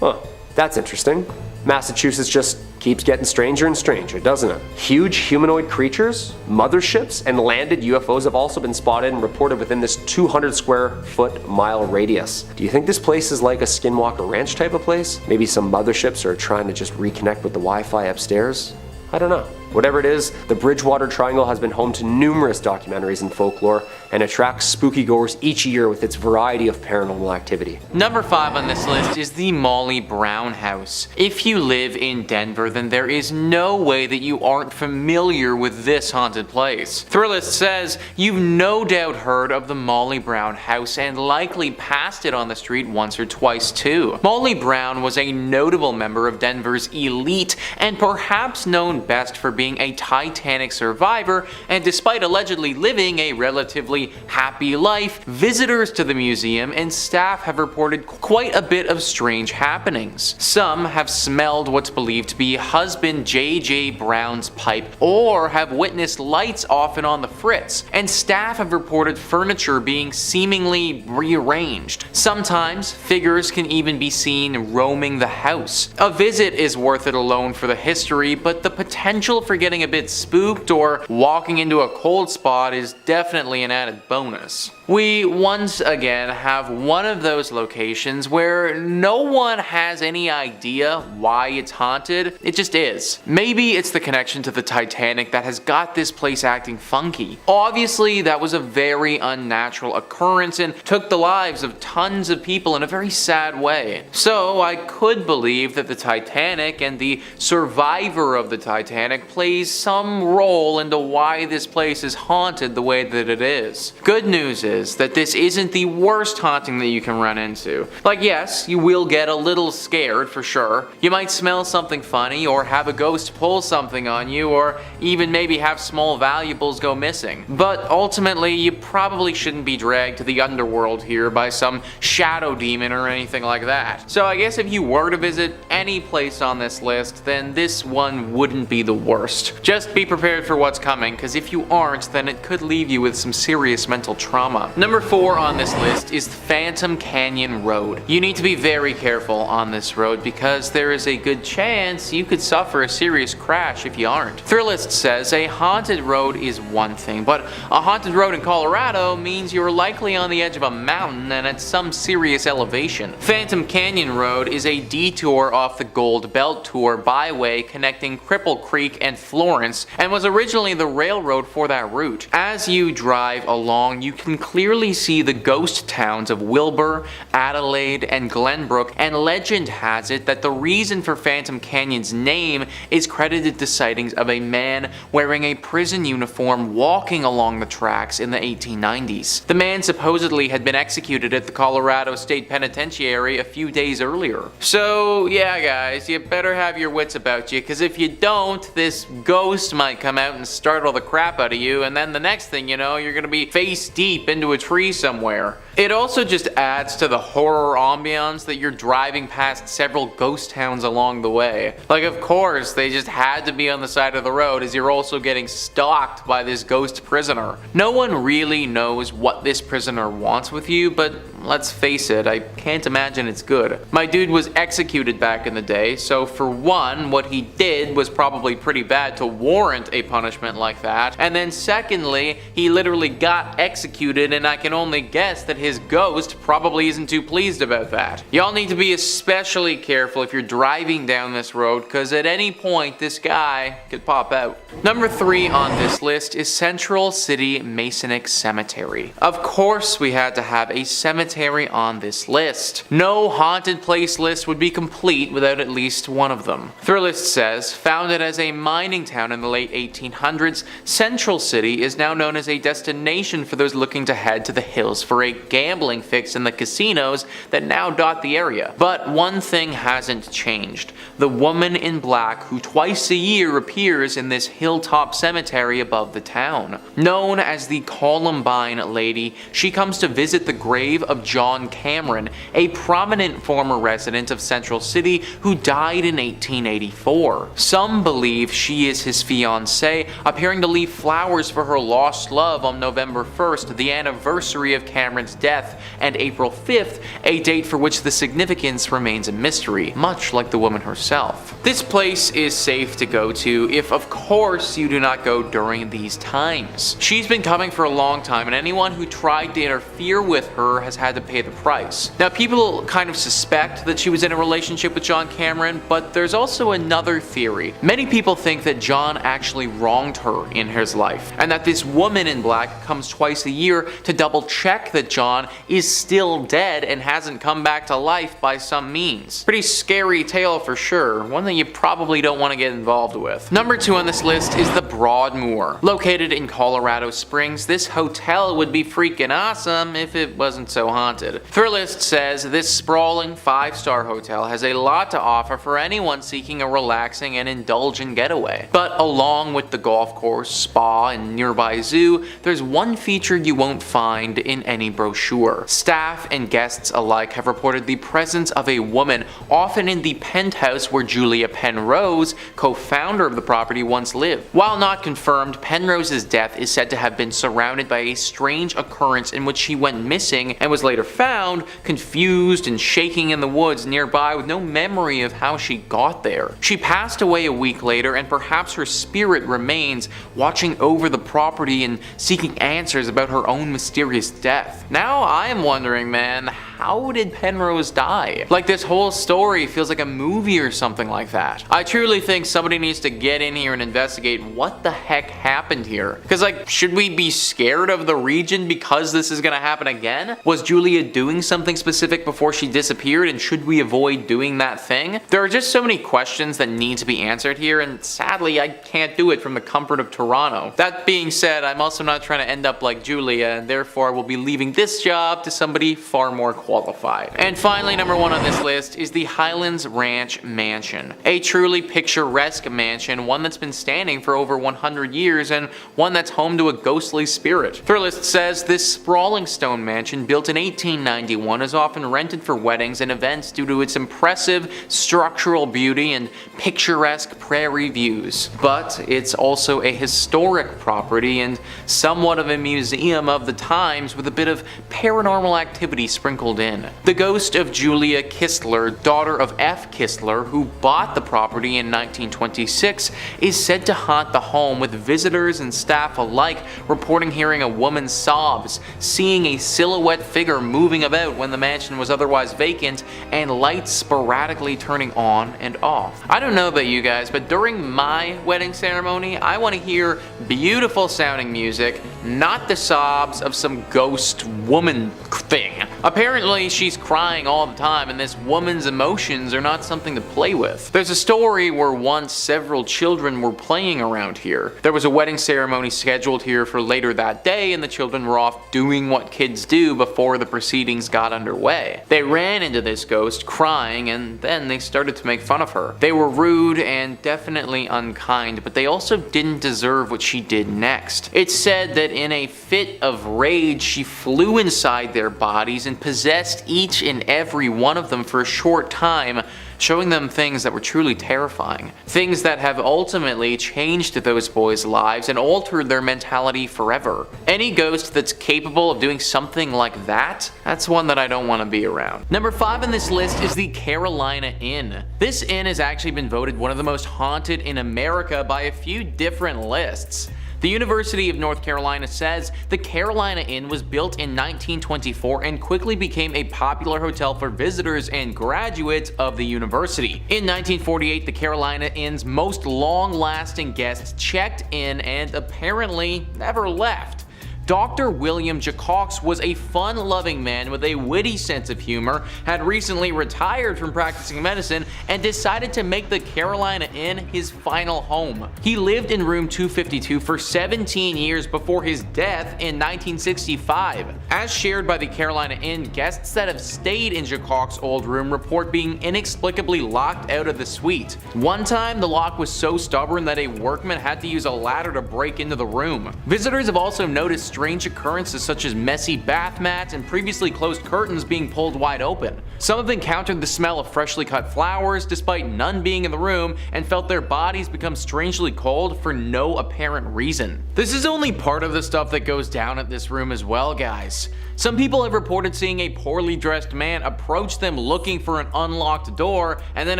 Huh, that's interesting. Massachusetts just keeps getting stranger and stranger, doesn't it? Huge humanoid creatures, motherships, and landed UFOs have also been spotted and reported within this 200 square foot mile radius. Do you think this place is like a Skinwalker Ranch type of place? Maybe some motherships are trying to just reconnect with the Wi-Fi upstairs? I don't know. Whatever it is, the Bridgewater Triangle has been home to numerous documentaries and folklore and attracts spooky goers each year with its variety of paranormal activity. Number 5 on this list is the Molly Brown House. If you live in Denver, then there is no way that you aren't familiar with this haunted place. Thrillist says you've no doubt heard of the Molly Brown House and likely passed it on the street once or twice too. Molly Brown was a notable member of Denver's elite and perhaps known best for being a Titanic survivor, and despite allegedly living a relatively happy life, visitors to the museum and staff have reported quite a bit of strange happenings. Some have smelled what's believed to be husband J.J. Brown's pipe, or have witnessed lights off and on the fritz, and staff have reported furniture being seemingly rearranged. Sometimes figures can even be seen roaming the house. A visit is worth it alone for the history, but the potential for getting a bit spooked or walking into a cold spot is definitely an added bonus. We once again have one of those locations where no one has any idea why it's haunted, it just is. Maybe it's the connection to the Titanic that has got this place acting funky. Obviously, that was a very unnatural occurrence and took the lives of tons of people in a very sad way. So I could believe that the Titanic and the survivor of the Titanic plays some role into why this place is haunted the way that it is. Good news is that this isn't the worst haunting that you can run into. Like, yes, you will get a little scared for sure. You might smell something funny, or have a ghost pull something on you, or even maybe have small valuables go missing. But ultimately, you probably shouldn't be dragged to the underworld here by some shadow demon or anything like that. So I guess if you were to visit any place on this list, then this one wouldn't be the worst. Just be prepared for what's coming, because if you aren't, then it could leave you with some serious mental trauma. Number 4 on this list is Phantom Canyon Road. You need to be very careful on this road because there is a good chance you could suffer a serious crash if you aren't. Thrillist says a haunted road is one thing, but a haunted road in Colorado means you're likely on the edge of a mountain and at some serious elevation. Phantom Canyon Road is a detour off the Gold Belt Tour byway connecting Cripple Creek and and Florence, and was originally the railroad for that route. As you drive along, you can clearly see the ghost towns of Wilbur, Adelaide, and Glenbrook, and legend has it that the reason for Phantom Canyon's name is credited to sightings of a man wearing a prison uniform walking along the tracks in the 1890s. The man supposedly had been executed at the Colorado State Penitentiary a few days earlier. So yeah guys, you better have your wits about you, because if you don't, this ghost might come out and startle the crap out of you, and then the next thing you know, you're gonna be face deep into a tree somewhere. It also just adds to the horror ambiance that you're driving past several ghost towns along the way. Like, of course, they just had to be on the side of the road, as you're also getting stalked by this ghost prisoner. No one really knows what this prisoner wants with you, but let's face it, I can't imagine it's good. My dude was executed back in the day, so for one, what he did was probably pretty bad to warrant a punishment like that, and then secondly, he literally got executed, and I can only guess that his ghost probably isn't too pleased about that. Y'all need to be especially careful if you're driving down this road, because at any point this guy could pop out. Number 3 on this list is Central City Masonic Cemetery. Of course we had to have a cemetery on this list. No haunted place list would be complete without at least one of them. Thrillist says, founded as a mining town in the late 1800s, Central City is now known as a destination for those looking to head to the hills for a gambling fix in the casinos that now dot the area. But one thing hasn't changed. The woman in black who twice a year appears in this hilltop cemetery above the town. Known as the Columbine Lady, she comes to visit the grave of John Cameron, a prominent former resident of Central City who died in 1884. Some believe she is his fiancée, appearing to leave flowers for her lost love on November 1st, the anniversary of Cameron's death, and April 5th, a date for which the significance remains a mystery, much like the woman herself. This place is safe to go to if, of course, you do not go during these times. She's been coming for a long time, and anyone who tried to interfere with her has had to pay the price. Now, people kind of suspect that she was in a relationship with John Cameron, but there's also another theory. Many people think that John actually wronged her in his life, and that this woman in black comes twice a year to double check that John is still dead and hasn't come back to life by some means. Pretty scary tale for sure, one that you probably don't want to get involved with. Number 2 on this list is the Broadmoor. Located in Colorado Springs, this hotel would be freaking awesome if it wasn't so haunted. Thrillist says this sprawling 5-star hotel has a lot to offer for anyone seeking a relaxing and indulgent getaway. But along with the golf course, spa, and nearby zoo, there's one feature you won't find in any brochure. Staff and guests alike have reported the presence of a woman, often in the penthouse where Julia Penrose, co-founder of the property, once lived. While not confirmed, Penrose's death is said to have been surrounded by a strange occurrence in which she went missing and was later found, confused and shaking in the woods nearby with no memory of how she got there. She passed away a week later, and perhaps her spirit remains, watching over the property and seeking answers about her own mysterious death. Now I am wondering, man, how did Penrose die? Like, this whole story feels like a movie or something like that. I truly think somebody needs to get in here and investigate what the heck happened here. Because, like, should we be scared of the region because this is gonna happen again? Was Julia doing something specific before she disappeared, and should we avoid doing that thing? There are just so many questions that need to be answered here, and sadly I can't do it from the comfort of Toronto. That being said, I'm also not trying to end up like Julia, and therefore will be leaving this job to somebody far more qualified. And finally, number 1 on this list is the Highlands Ranch Mansion. A truly picturesque mansion, one that's been standing for over 100 years and one that's home to a ghostly spirit. Thrillist says this sprawling stone mansion, built in 1891, is often rented for weddings and events due to its impressive structural beauty and picturesque prairie views. But it's also a historic property and somewhat of a museum of the times, with a bit of paranormal activity sprinkled in. The ghost of Julia Kistler, daughter of F. Kistler, who bought the property in 1926, is said to haunt the home, with visitors and staff alike reporting hearing a woman's sobs, seeing a silhouette figure moving about when the mansion was otherwise vacant, and lights sporadically turning on and off. I don't know about you guys, but during my wedding ceremony, I want to hear beautiful sounding music, not the sobs of some ghost woman thing. Apparently, she's crying all the time, and this woman's emotions are not something to play with. There's a story where once several children were playing around here. There was a wedding ceremony scheduled here for later that day, and the children were off doing what kids do before the proceedings got underway. They ran into this ghost crying, and then they started to make fun of her. They were rude and definitely unkind, but they also didn't deserve what she did next. It's said that in a fit of rage, she flew inside their bodies and possessed each and every one of them for a short time, showing them things that were truly terrifying. Things that have ultimately changed those boys' lives and altered their mentality forever. Any ghost that's capable of doing something like that, that's one that I don't want to be around. Number 5 on this list is the Carolina Inn. This inn has actually been voted one of the most haunted in America by a few different lists. The University of North Carolina says the Carolina Inn was built in 1924 and quickly became a popular hotel for visitors and graduates of the university. In 1948, the Carolina Inn's most long-lasting guests checked in and apparently never left. Dr. William Jacox was a fun-loving man with a witty sense of humor, had recently retired from practicing medicine, and decided to make the Carolina Inn his final home. He lived in room 252 for 17 years before his death in 1965. As shared by the Carolina Inn, guests that have stayed in Jacox's old room report being inexplicably locked out of the suite. One time, the lock was so stubborn that a workman had to use a ladder to break into the room. Visitors have also noticed strange occurrences such as messy bath mats and previously closed curtains being pulled wide open. Some have encountered the smell of freshly cut flowers despite none being in the room, and felt their bodies become strangely cold for no apparent reason. This is only part of the stuff that goes down at this room as well, guys. Some people have reported seeing a poorly dressed man approach them looking for an unlocked door, and then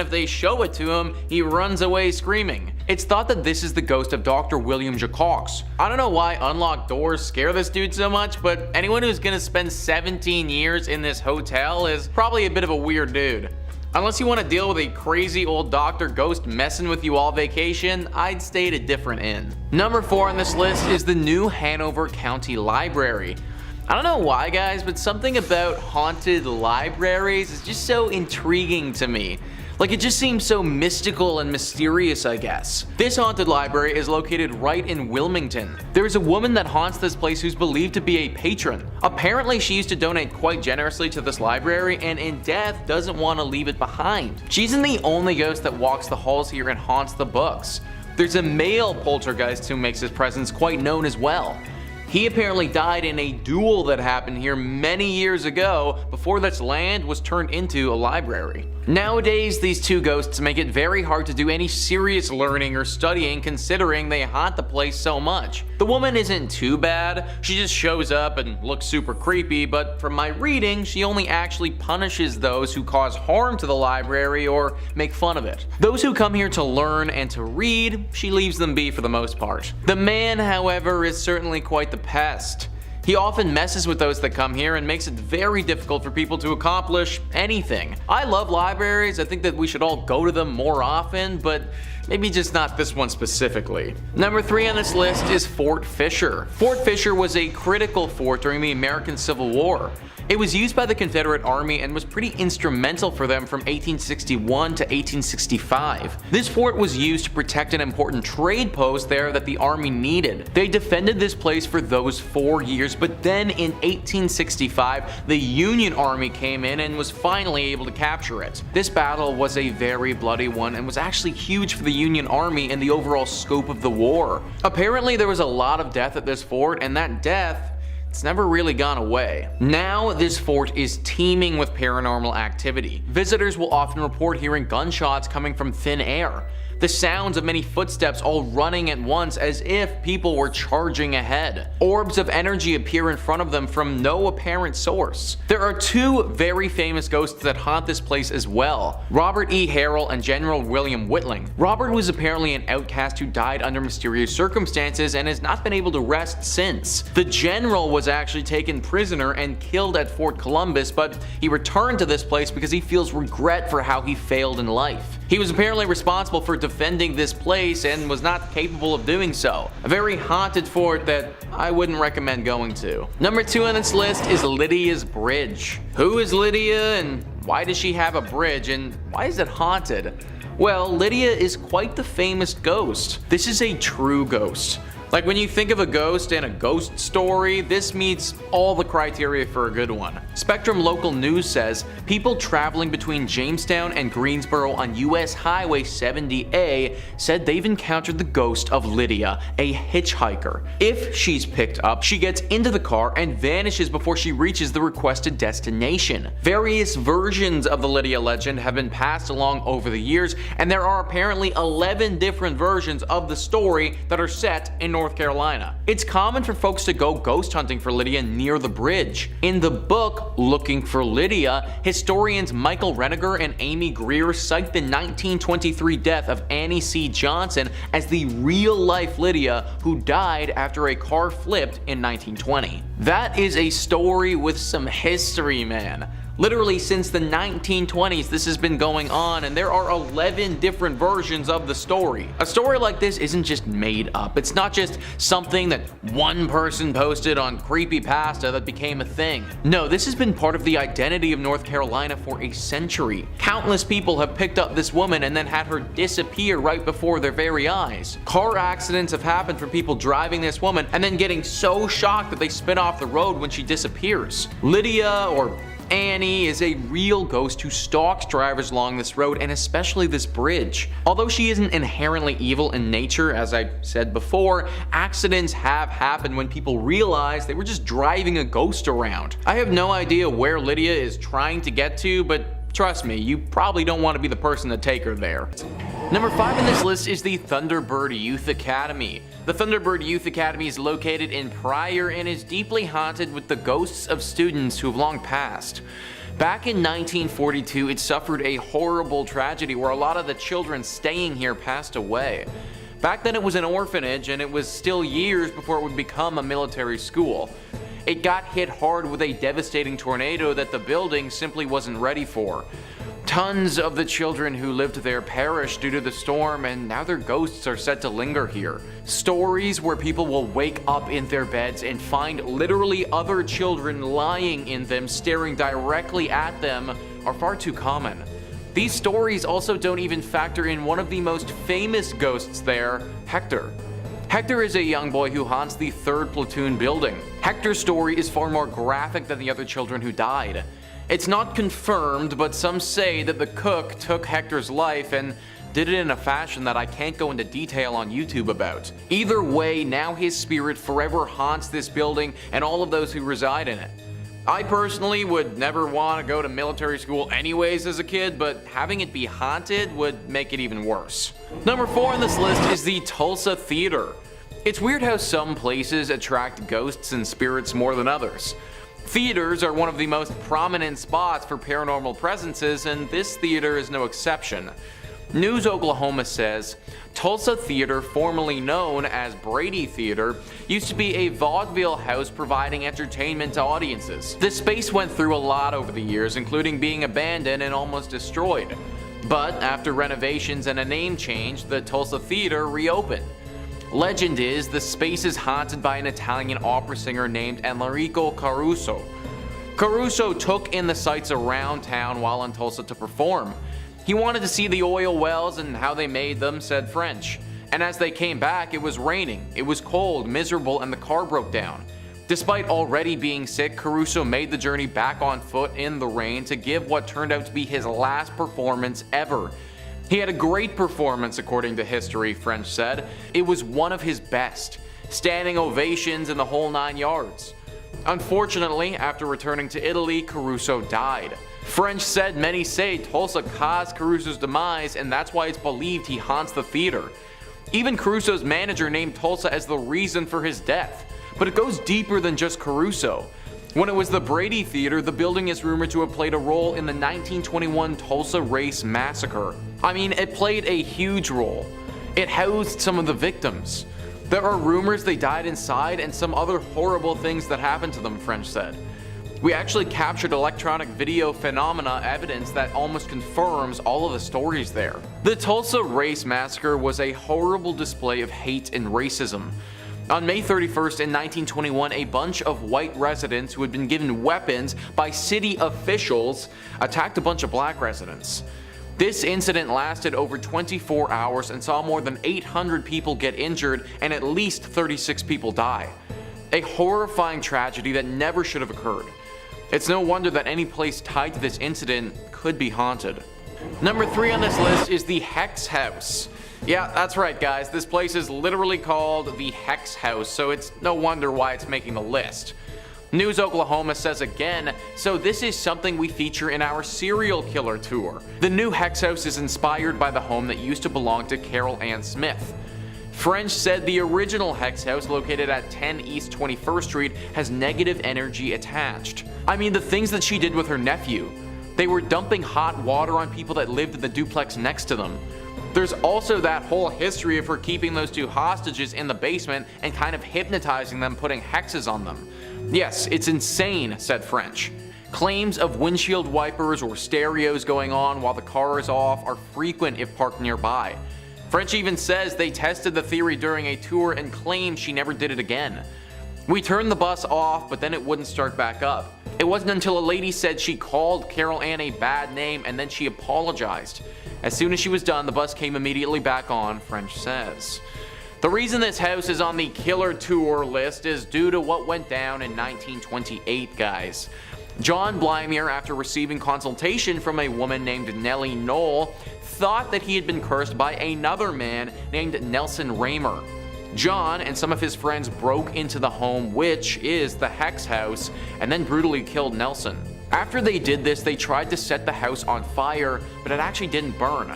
if they show it to him, he runs away screaming. It's thought that this is the ghost of Dr. William Jacox. I don't know why unlocked doors scare this dude so much, but anyone who's gonna spend 17 years in this hotel is probably a bit of a weird dude. Unless you want to deal with a crazy old doctor ghost messing with you all vacation, I'd stay at a different inn. Number 4 on this list is the New Hanover County Library. I don't know why, guys, but something about haunted libraries is just so intriguing to me. Like, it just seems so mystical and mysterious, I guess. This haunted library is located right in Wilmington. There is a woman that haunts this place who's believed to be a patron. Apparently, she used to donate quite generously to this library, and in death doesn't want to leave it behind. She isn't the only ghost that walks the halls here and haunts the books. There's a male poltergeist who makes his presence quite known as well. He apparently died in a duel that happened here many years ago before this land was turned into a library. Nowadays, these two ghosts make it very hard to do any serious learning or studying considering they haunt the place so much. The woman isn't too bad, she just shows up and looks super creepy, but from my reading, she only actually punishes those who cause harm to the library or make fun of it. Those who come here to learn and to read, she leaves them be for the most part. The man, however, is certainly quite the pest. He often messes with those that come here and makes it very difficult for people to accomplish anything. I love libraries, I think that we should all go to them more often, but maybe just not this one specifically. Number 3 on this list is Fort Fisher. Fort Fisher was a critical fort during the American Civil War. It was used by the Confederate Army and was pretty instrumental for them from 1861 to 1865. This fort was used to protect an important trade post there that the Army needed. They defended this place for those 4 years, but then in 1865, the Union Army came in and was finally able to capture it. This battle was a very bloody one and was actually huge for the Union Army and the overall scope of the war. Apparently there was a lot of death at this fort, and that death it's never really gone away. Now this fort is teeming with paranormal activity. Visitors will often report hearing gunshots coming from thin air. The sounds of many footsteps all running at once as if people were charging ahead. Orbs of energy appear in front of them from no apparent source. There are two very famous ghosts that haunt this place as well, Robert E. Harrell and General William Whitling. Robert was apparently an outcast who died under mysterious circumstances and has not been able to rest since. The general was actually taken prisoner and killed at Fort Columbus, but he returned to this place because he feels regret for how he failed in life. He was apparently responsible for defending this place and was not capable of doing so. A very haunted fort that I wouldn't recommend going to. Number 2 on this list is Lydia's Bridge. Who is Lydia and why does she have a bridge and why is it haunted? Well, Lydia is quite the famous ghost. This is a true ghost. Like when you think of a ghost and a ghost story, this meets all the criteria for a good one. Spectrum Local News says people traveling between Jamestown and Greensboro on US Highway 70A said they've encountered the ghost of Lydia, a hitchhiker. If she's picked up, she gets into the car and vanishes before she reaches the requested destination. Various versions of the Lydia legend have been passed along over the years, and there are apparently 11 different versions of the story that are set in North Carolina. It's common for folks to go ghost hunting for Lydia near the bridge. In the book Looking for Lydia, historians Michael Reniger and Amy Greer cite the 1923 death of Annie C. Johnson as the real-life Lydia who died after a car flipped in 1920. That is a story with some history, man. Literally since the 1920s this has been going on, and there are 11 different versions of the story. A story like this isn't just made up. It's not just something that one person posted on Creepypasta that became a thing. No, this has been part of the identity of North Carolina for a century. Countless people have picked up this woman and then had her disappear right before their very eyes. Car accidents have happened from people driving this woman and then getting so shocked that they spin off the road when she disappears. Lydia, or Annie, is a real ghost who stalks drivers along this road and especially this bridge. Although she isn't inherently evil in nature, as I said before, accidents have happened when people realize they were just driving a ghost around. I have no idea where Lydia is trying to get to, but trust me, you probably don't want to be the person to take her there. Number 5 on this list is the Thunderbird Youth Academy. The Thunderbird Youth Academy is located in Pryor and is deeply haunted with the ghosts of students who have long passed. Back in 1942, it suffered a horrible tragedy where a lot of the children staying here passed away. Back then it was an orphanage and it was still years before it would become a military school. It got hit hard with a devastating tornado that the building simply wasn't ready for. Tons of the children who lived there perished due to the storm, and now their ghosts are said to linger here. Stories where people will wake up in their beds and find literally other children lying in them staring directly at them are far too common. These stories also don't even factor in one of the most famous ghosts there, Hector. Hector is a young boy who haunts the 3rd Platoon building. Hector's story is far more graphic than the other children who died. It's not confirmed, but some say that the cook took Hector's life and did it in a fashion that I can't go into detail on YouTube about. Either way, now his spirit forever haunts this building and all of those who reside in it. I personally would never want to go to military school anyways as a kid, but having it be haunted would make it even worse. Number 4 on this list is the Tulsa Theater. It's weird how some places attract ghosts and spirits more than others. Theaters are one of the most prominent spots for paranormal presences, and this theater is no exception. News Oklahoma says, Tulsa Theater, formerly known as Brady Theater, used to be a vaudeville house providing entertainment to audiences. The space went through a lot over the years, including being abandoned and almost destroyed. But after renovations and a name change, the Tulsa Theater reopened. Legend is the space is haunted by an Italian opera singer named Enrico Caruso. Caruso took in the sights around town while in Tulsa to perform. He wanted to see the oil wells and how they made them, said French. And as they came back, it was raining, it was cold, miserable, and the car broke down. Despite already being sick, Caruso made the journey back on foot in the rain to give what turned out to be his last performance ever. He had a great performance according to history, French said. It was one of his best. Standing ovations and the whole 9 yards. Unfortunately, after returning to Italy, Caruso died. French said many say Tulsa caused Caruso's demise, and that's why it's believed he haunts the theater. Even Caruso's manager named Tulsa as the reason for his death. But it goes deeper than just Caruso. When it was the Brady Theater, the building is rumored to have played a role in the 1921 Tulsa Race Massacre. I mean, it played a huge role. It housed some of the victims. There are rumors they died inside and some other horrible things that happened to them, French said. We actually captured electronic video phenomena evidence that almost confirms all of the stories there. The Tulsa Race Massacre was a horrible display of hate and racism. On May 31st in 1921, a bunch of white residents who had been given weapons by city officials attacked a bunch of black residents. This incident lasted over 24 hours and saw more than 800 people get injured and at least 36 people die. A horrifying tragedy that never should have occurred. It's no wonder that any place tied to this incident could be haunted. Number 3 on this list is the Hex House. Yeah, that's right guys, this place is literally called the Hex House, so it's no wonder why it's making the list. News Oklahoma says again, so this is something we feature in our serial killer tour. The new Hex House is inspired by the home that used to belong to Carol Ann Smith. French said the original Hex House, located at 10 East 21st Street, has negative energy attached. I mean, the things that she did with her nephew. They were dumping hot water on people that lived in the duplex next to them. There's also that whole history of her keeping those 2 hostages in the basement and kind of hypnotizing them, putting hexes on them. Yes, it's insane, said French. Claims of windshield wipers or stereos going on while the car is off are frequent if parked nearby. French even says they tested the theory during a tour and claimed she never did it again. We turned the bus off, but then it wouldn't start back up. It wasn't until a lady said she called Carol Ann a bad name and then she apologized. As soon as she was done, the bus came immediately back on, French says. The reason this house is on the killer tour list is due to what went down in 1928, guys. John Blymier, after receiving consultation from a woman named Nellie Knoll, thought that he had been cursed by another man named Nelson Raymer. John and some of his friends broke into the home, which is the Hex House, and then brutally killed Nelson. After they did this, they tried to set the house on fire, but it actually didn't burn.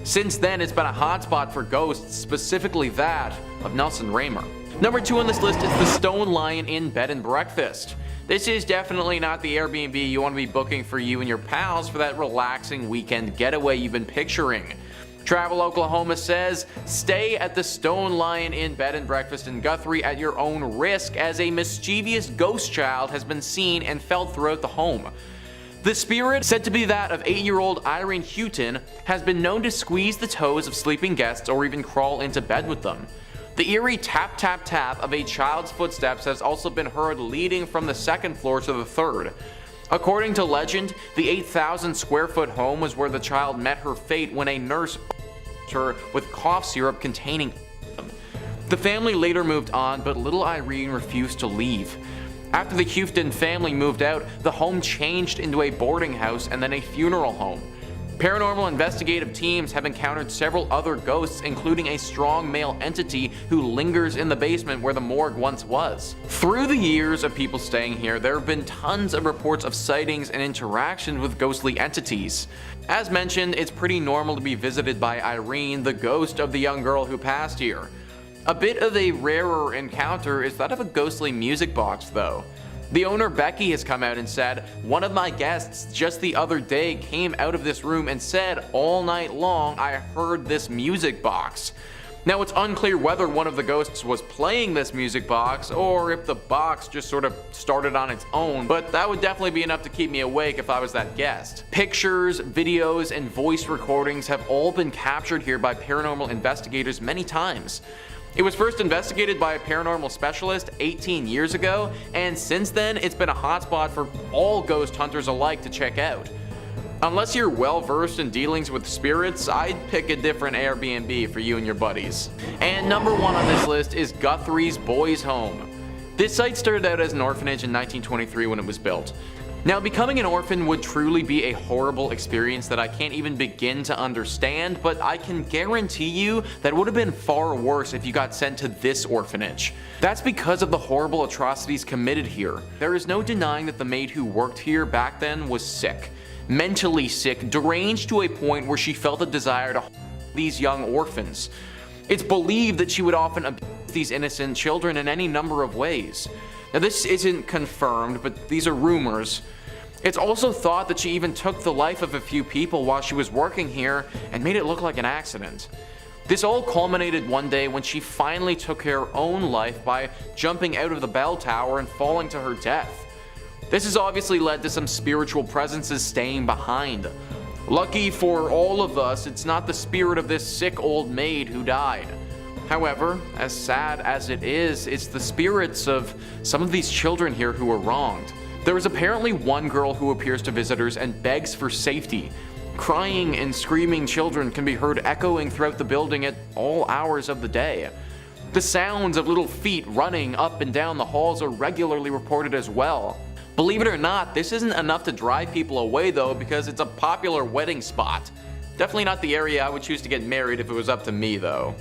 Since then, it's been a hotspot for ghosts, specifically that of Nelson Raymer. Number 2 on this list is the Stone Lion Inn Bed and Breakfast. This is definitely not the Airbnb you want to be booking for you and your pals for that relaxing weekend getaway you've been picturing. Travel Oklahoma says, stay at the Stone Lion Inn Bed and Breakfast in Guthrie at your own risk, as a mischievous ghost child has been seen and felt throughout the home. The spirit, said to be that of 8-year-old Irene Houghton, has been known to squeeze the toes of sleeping guests or even crawl into bed with them. The eerie tap tap tap of a child's footsteps has also been heard leading from the 2nd floor to the 3rd. According to legend, the 8,000 square foot home was where the child met her fate when a nurse her with cough syrup containing them. The family later moved on, but little Irene refused to leave. After the Houghton family moved out, the home changed into a boarding house and then a funeral home. Paranormal investigative teams have encountered several other ghosts, including a strong male entity who lingers in the basement where the morgue once was. Through the years of people staying here, there have been tons of reports of sightings and interactions with ghostly entities. As mentioned, it's pretty normal to be visited by Irene, the ghost of the young girl who passed here. A bit of a rarer encounter is that of a ghostly music box, though. The owner, Becky, has come out and said, one of my guests just the other day came out of this room and said, all night long I heard this music box. Now, it's unclear whether one of the ghosts was playing this music box or if the box just sort of started on its own, but that would definitely be enough to keep me awake if I was that guest. Pictures, videos, and voice recordings have all been captured here by paranormal investigators many times. It was first investigated by a paranormal specialist 18 years ago, and since then it's been a hotspot for all ghost hunters alike to check out. Unless you're well versed in dealings with spirits, I'd pick a different Airbnb for you and your buddies. And number 1 on this list is Guthrie's Boys Home. This site started out as an orphanage in 1923 when it was built. Now, becoming an orphan would truly be a horrible experience that I can't even begin to understand, but I can guarantee you that it would have been far worse if you got sent to this orphanage. That's because of the horrible atrocities committed here. There is no denying that the maid who worked here back then was sick. Mentally sick, deranged to a point where she felt a desire to these young orphans. It's believed that she would often abuse these innocent children in any number of ways. Now, this isn't confirmed, but these are rumors. It's also thought that she even took the life of a few people while she was working here and made it look like an accident. This all culminated one day when she finally took her own life by jumping out of the bell tower and falling to her death. This has obviously led to some spiritual presences staying behind. Lucky for all of us, it's not the spirit of this sick old maid who died. However, as sad as it is, it's the spirits of some of these children here who were wronged. There is apparently one girl who appears to visitors and begs for safety. Crying and screaming children can be heard echoing throughout the building at all hours of the day. The sounds of little feet running up and down the halls are regularly reported as well. Believe it or not, this isn't enough to drive people away though, because it's a popular wedding spot. Definitely not the area I would choose to get married if it was up to me though.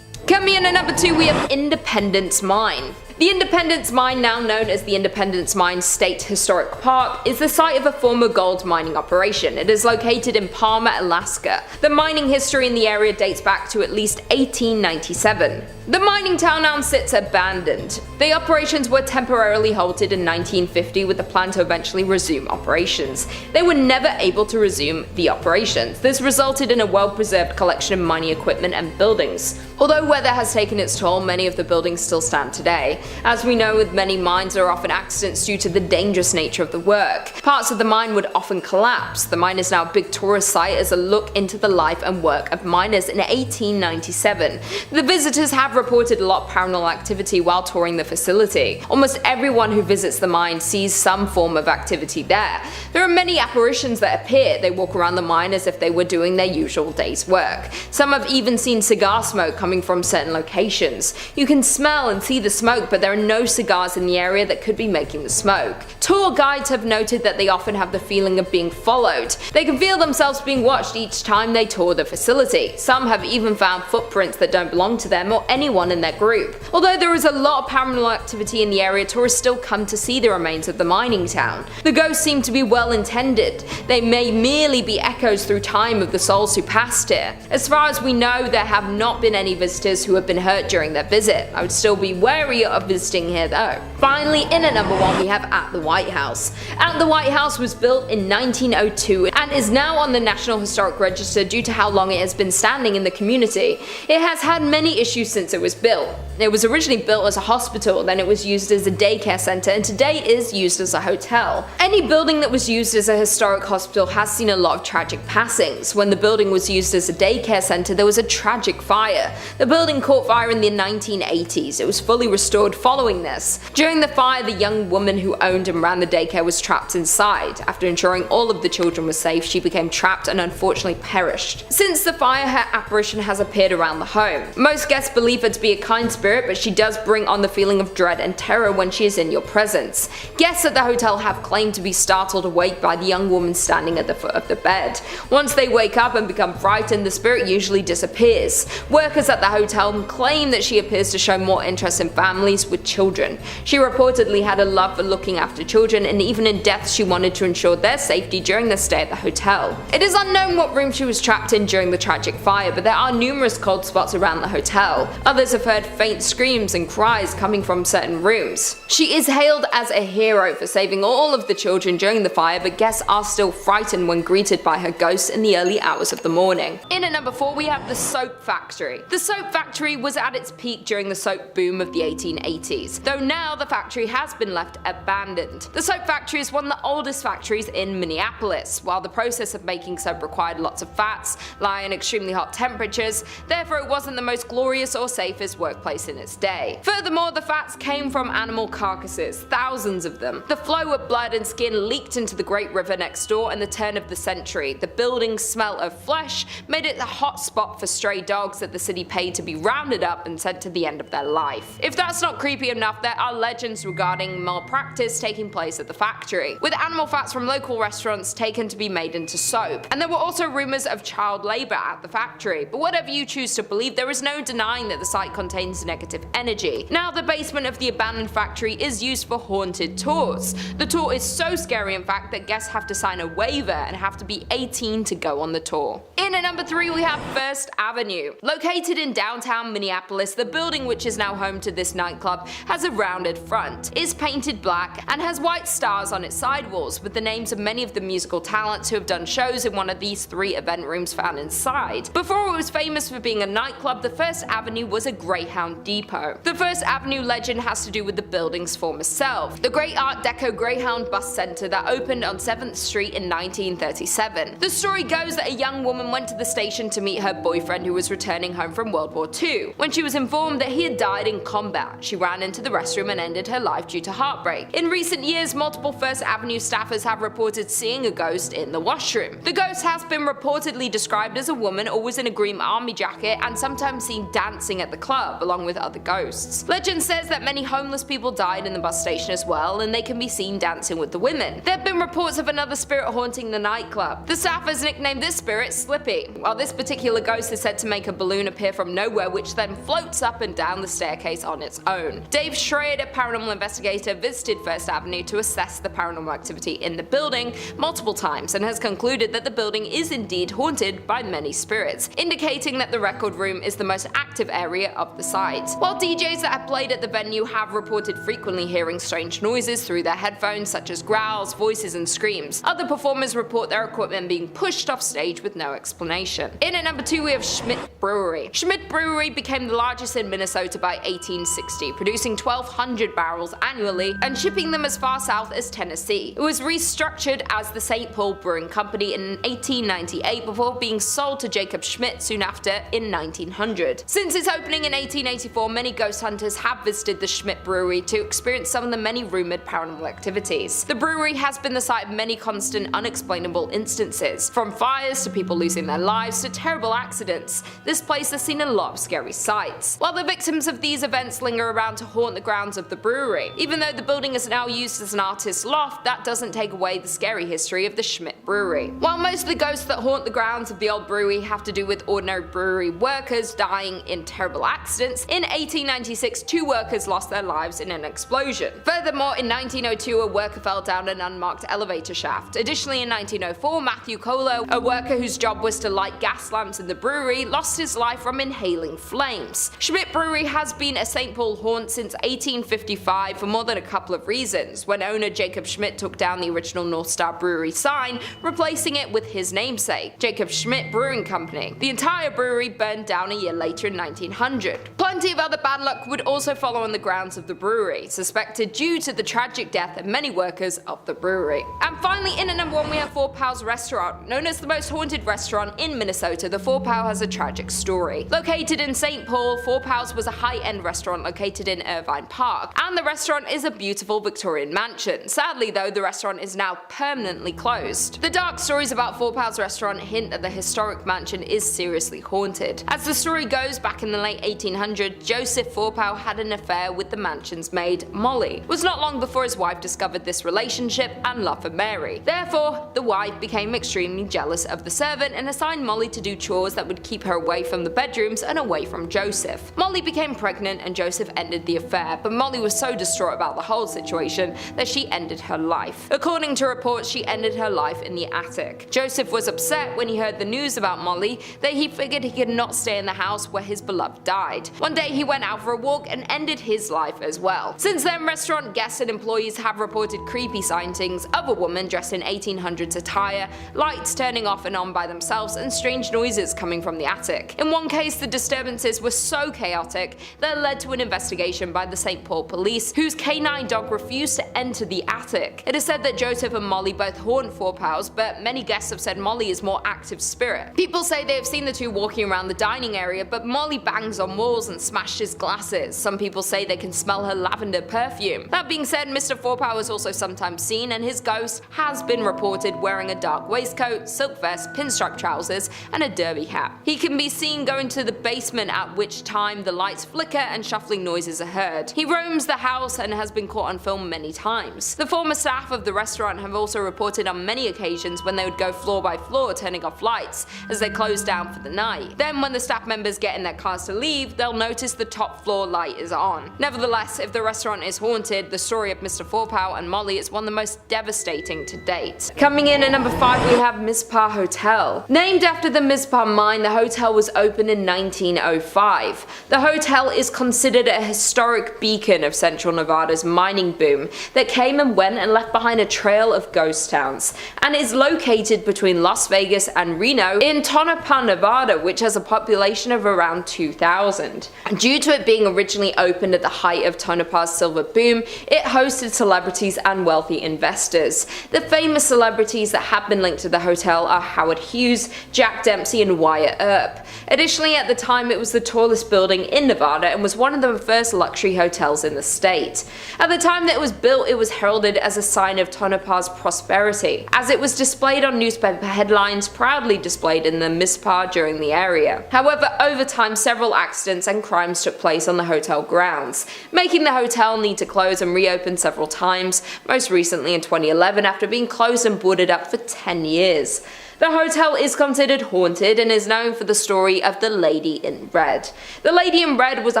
Coming in at number 2, we have Independence Mine. The Independence Mine, now known as the Independence Mine State Historic Park, is the site of a former gold mining operation. It is located in Palmer, Alaska. The mining history in the area dates back to at least 1897. The mining town now sits abandoned. The operations were temporarily halted in 1950 with the plan to eventually resume operations. They were never able to resume the operations. This resulted in a well-preserved collection of mining equipment and buildings. Although weather has taken its toll, many of the buildings still stand today. As we know, with many mines, there are often accidents due to the dangerous nature of the work. Parts of the mine would often collapse. The mine is now a big tourist site as a look into the life and work of miners in 1897. The visitors have reported a lot of paranormal activity while touring the facility. Almost everyone who visits the mine sees some form of activity there. There are many apparitions that appear. They walk around the mine as if they were doing their usual day's work. Some have even seen cigar smoke coming from certain locations. You can smell and see the smoke, but there are no cigars in the area that could be making the smoke. Tour guides have noted that they often have the feeling of being followed. They can feel themselves being watched each time they tour the facility. Some have even found footprints that don't belong to them or anyone in their group. Although there is a lot of paranormal activity in the area, tourists still come to see the remains of the mining town. The ghosts seem to be well intended. They may merely be echoes through time of the souls who passed here. As far as we know, there have not been any visitors who have been hurt during their visit. I would still be wary of visiting here though. Finally, in at number 1, we have At the White House. At the White House was built in 1902 and is now on the National Historic Register due to how long it has been standing in the community. It has had many issues since it was built. It was originally built as a hospital, then it was used as a daycare center, and today is used as a hotel. Any building that was used as a historic hospital has seen a lot of tragic passings. When the building was used as a daycare center, there was a tragic fire. The building caught fire in the 1980s. It was fully restored following this. During the fire, the young woman who owned and ran the daycare was trapped inside. After ensuring all of the children were safe, she became trapped and unfortunately perished. Since the fire, her apparition has appeared around the home. Most guests believe her to be a kind spirit, but she does bring on the feeling of dread and terror when she is in your presence. Guests at the hotel have claimed to be startled awake by the young woman standing at the foot of the bed. Once they wake up and become frightened, the spirit usually disappears. Workers at the hotel claim that she appears to show more interest in families with children. She reportedly had a love for looking after children, and even in death she wanted to ensure their safety during their stay at the hotel. It is unknown what room she was trapped in during the tragic fire, but there are numerous cold spots around the hotel. Others have heard faint screams and cries coming from certain rooms. She is hailed as a hero for saving all of the children during the fire, but guests are still frightened when greeted by her ghost in the early hours of the morning. In at number 4, we have the Soap Factory. The Soap Factory was at its peak during the soap boom of the 1880s, though now the factory has been left abandoned. The Soap Factory is one of the oldest factories in Minneapolis. While the process of making soap required lots of fats, lie in extremely hot temperatures, therefore it wasn't the most glorious or safest workplace in its day. Furthermore, the fats came from animal carcasses, thousands of them. The flow of blood and skin leaked into the Great River next door in the turn of the century. The building's smell of flesh made it a hot spot for stray dogs that the city paid to be rounded up and sent to the end of their life. If that's not not creepy enough, there are legends regarding malpractice taking place at the factory, with animal fats from local restaurants taken to be made into soap. And there were also rumors of child labor at the factory, but whatever you choose to believe, there is no denying that the site contains negative energy. Now, the basement of the abandoned factory is used for haunted tours. The tour is so scary, in fact, that guests have to sign a waiver and have to be 18 to go on the tour. In at number 3, we have First Avenue. Located in downtown Minneapolis, the building, which is now home to this nightclub, has a rounded front, is painted black, and has white stars on its sidewalls with the names of many of the musical talents who have done shows in one of these 3 event rooms found inside. Before it was famous for being a nightclub, the First Avenue was a Greyhound depot. The First Avenue legend has to do with the building's former self, the Great Art Deco Greyhound Bus Center that opened on 7th Street in 1937. The story goes that a young woman went to the station to meet her boyfriend who was returning home from World War II. When she was informed that he had died in combat, she ran into the restroom and ended her life due to heartbreak. In recent years, multiple First Avenue staffers have reported seeing a ghost in the washroom. The ghost has been reportedly described as a woman always in a green army jacket and sometimes seen dancing at the club along with other ghosts. Legend says that many homeless people died in the bus station as well, and they can be seen dancing with the women. There have been reports of another spirit haunting the nightclub. The staffers nicknamed this spirit Slippy, while this particular ghost is said to make a balloon appear from nowhere which then floats up and down the staircase on its own. Dave Schrader, paranormal investigator, visited First Avenue to assess the paranormal activity in the building multiple times and has concluded that the building is indeed haunted by many spirits, indicating that the record room is the most active area of the site. While DJs that have played at the venue have reported frequently hearing strange noises through their headphones, such as growls, voices, and screams, other performers report their equipment being pushed off stage with no explanation. In at number 2, we have Schmidt Brewery. Schmidt Brewery became the largest in Minnesota by 1860, producing 1,200 barrels annually and shipping them as far south as Tennessee. It was restructured as the St. Paul Brewing Company in 1898 before being sold to Jacob Schmidt soon after in 1900. Since its opening in 1884, many ghost hunters have visited the Schmidt Brewery to experience some of the many rumored paranormal activities. The brewery has been the site of many constant unexplainable instances, from fires to people losing their lives to terrible accidents. This place has seen a lot of scary sights. While the victims of these events linger around to haunt the grounds of the brewery, even though the building is now used as an artist's loft, that doesn't take away the scary history of the Schmidt Brewery. While most of the ghosts that haunt the grounds of the old brewery have to do with ordinary brewery workers dying in terrible accidents, in 1896 2 workers lost their lives in an explosion. Furthermore, in 1902 a worker fell down an unmarked elevator shaft. Additionally, in 1904 Matthew Colo, a worker whose job was to light gas lamps in the brewery, lost his life from inhaling flames. Schmidt Brewery has been a St. Paul haunt since 1855 for more than a couple of reasons, when owner Jacob Schmidt took down the original North Star Brewery sign, replacing it with his namesake, Jacob Schmidt Brewing Company. The entire brewery burned down a year later in 1900. Plenty of other bad luck would also follow on the grounds of the brewery, suspected due to the tragic death of many workers of the brewery. And finally, in at number 1 we have Four Pals Restaurant. Known as the most haunted restaurant in Minnesota, the Four Pal has a tragic story. Located in St. Paul, Four Pals was a high-end restaurant located in Irvine Park, and the restaurant is a beautiful Victorian mansion. Sadly though, the restaurant is now permanently closed. The dark stories about Four Pals Restaurant hint that the historic mansion is seriously haunted. As the story goes, back in the late 1800s, Joseph Four Pal had an affair with the mansion's maid, Molly. It was not long before his wife discovered this relationship and love for Mary. Therefore, the wife became extremely jealous of the servant and assigned Molly to do chores that would keep her away from the bedrooms and away from Joseph. Molly became pregnant and Joseph ended the affair, but Molly was so distraught about the whole situation that she ended her life. According to reports, she ended her life in the attic. Joseph was upset when he heard the news about Molly that he figured he could not stay in the house where his beloved died. One day he went out for a walk and ended his life as well. Since then, restaurant guests and employees have reported creepy sightings of a woman dressed in 1800s attire, lights turning off and on by themselves, and strange noises coming from the attic. In one case, the disturbances were so chaotic that led to an investigation by the St. Paul police, whose canine dog refused to enter the attic. It is said that Joseph and Molly both haunt Four Pals, but many guests have said Molly is more active spirit. People say they have seen the two walking around the dining area, but Molly bangs on walls and smashes glasses. Some people say they can smell her lavender perfume. That being said, Mr. Four Pal is also sometimes seen, and his ghost has been reported wearing a dark waistcoat, silk vest, pinstripe trousers, and a derby hat. He can be seen going to the basement, at which time the lights flicker and shuffling noises noises are heard. He roams the house and has been caught on film many times. The former staff of the restaurant have also reported on many occasions when they would go floor by floor turning off lights as they closed down for the night. Then when the staff members get in their cars to leave, they'll notice the top floor light is on. Nevertheless, if the restaurant is haunted, the story of Mr. Fourpow and Molly is one of the most devastating to date. Coming in at number 5 we have Mizpah Hotel. Named after the Mizpah mine, the hotel was opened in 1905. The hotel is considered a historic beacon of Central Nevada's mining boom that came and went and left behind a trail of ghost towns, and is located between Las Vegas and Reno in Tonopah, Nevada, which has a population of around 2,000. Due to it being originally opened at the height of Tonopah's silver boom, it hosted celebrities and wealthy investors. The famous celebrities that have been linked to the hotel are Howard Hughes, Jack Dempsey, and Wyatt Earp. Additionally, at the time it was the tallest building in Nevada and was one of the first luxury hotels in the state. At the time that it was built, it was heralded as a sign of Tonopah's prosperity, as it was displayed on newspaper headlines, proudly displayed in the Mizpah during the area. However, over time several accidents and crimes took place on the hotel grounds, making the hotel need to close and reopen several times, most recently in 2011 after being closed and boarded up for 10 years. The hotel is considered haunted and is known for the story of the Lady in Red. The Lady in Red was a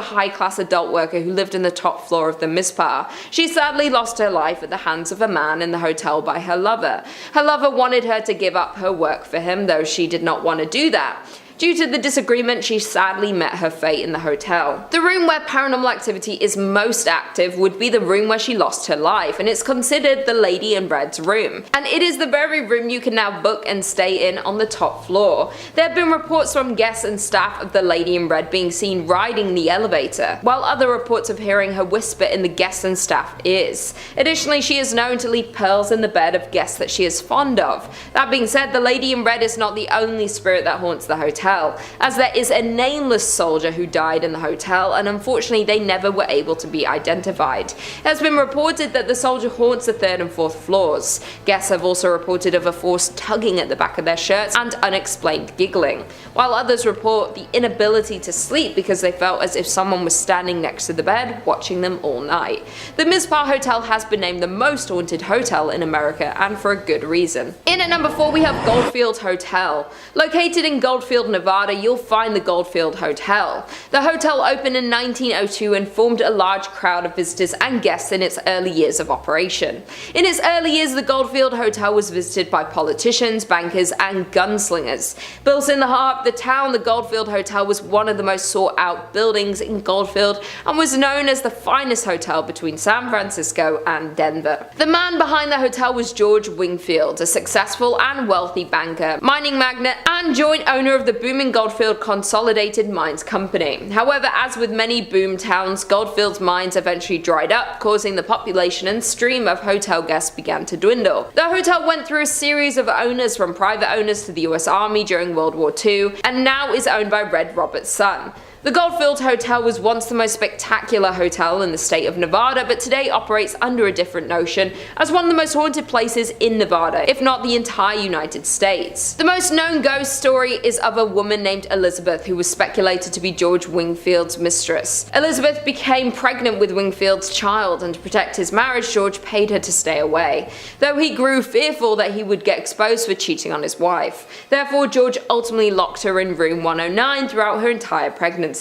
high-class adult worker who lived in the top floor of the Mizpah. She sadly lost her life at the hands of a man in the hotel by her lover. Her lover wanted her to give up her work for him, though she did not want to do that. Due to the disagreement, she sadly met her fate in the hotel. The room where paranormal activity is most active would be the room where she lost her life, and it's considered the Lady in Red's room. And it is the very room you can now book and stay in on the top floor. There have been reports from guests and staff of the Lady in Red being seen riding the elevator, while other reports of hearing her whisper in the guests and staff ears. Additionally, she is known to leave pearls in the bed of guests that she is fond of. That being said, the Lady in Red is not the only spirit that haunts the hotel, as there is a nameless soldier who died in the hotel, and unfortunately they never were able to be identified. It has been reported that the soldier haunts the 3rd and 4th floors. Guests have also reported of a force tugging at the back of their shirts and unexplained giggling, while others report the inability to sleep because they felt as if someone was standing next to the bed watching them all night. The Mizpah Hotel has been named the most haunted hotel in America, and for a good reason. In at number 4 we have Goldfield Hotel. Located in Goldfield, Nevada, you'll find the Goldfield Hotel. The hotel opened in 1902 and formed a large crowd of visitors and guests in its early years of operation. In its early years, the Goldfield Hotel was visited by politicians, bankers, and gunslingers. Built in the heart of the town, the Goldfield Hotel was one of the most sought out buildings in Goldfield and was known as the finest hotel between San Francisco and Denver. The man behind the hotel was George Wingfield, a successful and wealthy banker, mining magnate, and joint owner of the booming Goldfield Consolidated Mines Company. However, as with many boom towns, Goldfield's mines eventually dried up, causing the population and stream of hotel guests began to dwindle. The hotel went through a series of owners, from private owners to the US Army during World War II, and now is owned by Red Robert's son. The Goldfield Hotel was once the most spectacular hotel in the state of Nevada, but today operates under a different notion as one of the most haunted places in Nevada, if not the entire United States. The most known ghost story is of a woman named Elizabeth, who was speculated to be George Wingfield's mistress. Elizabeth became pregnant with Wingfield's child, and to protect his marriage, George paid her to stay away, though he grew fearful that he would get exposed for cheating on his wife. Therefore, George ultimately locked her in room 109 throughout her entire pregnancy.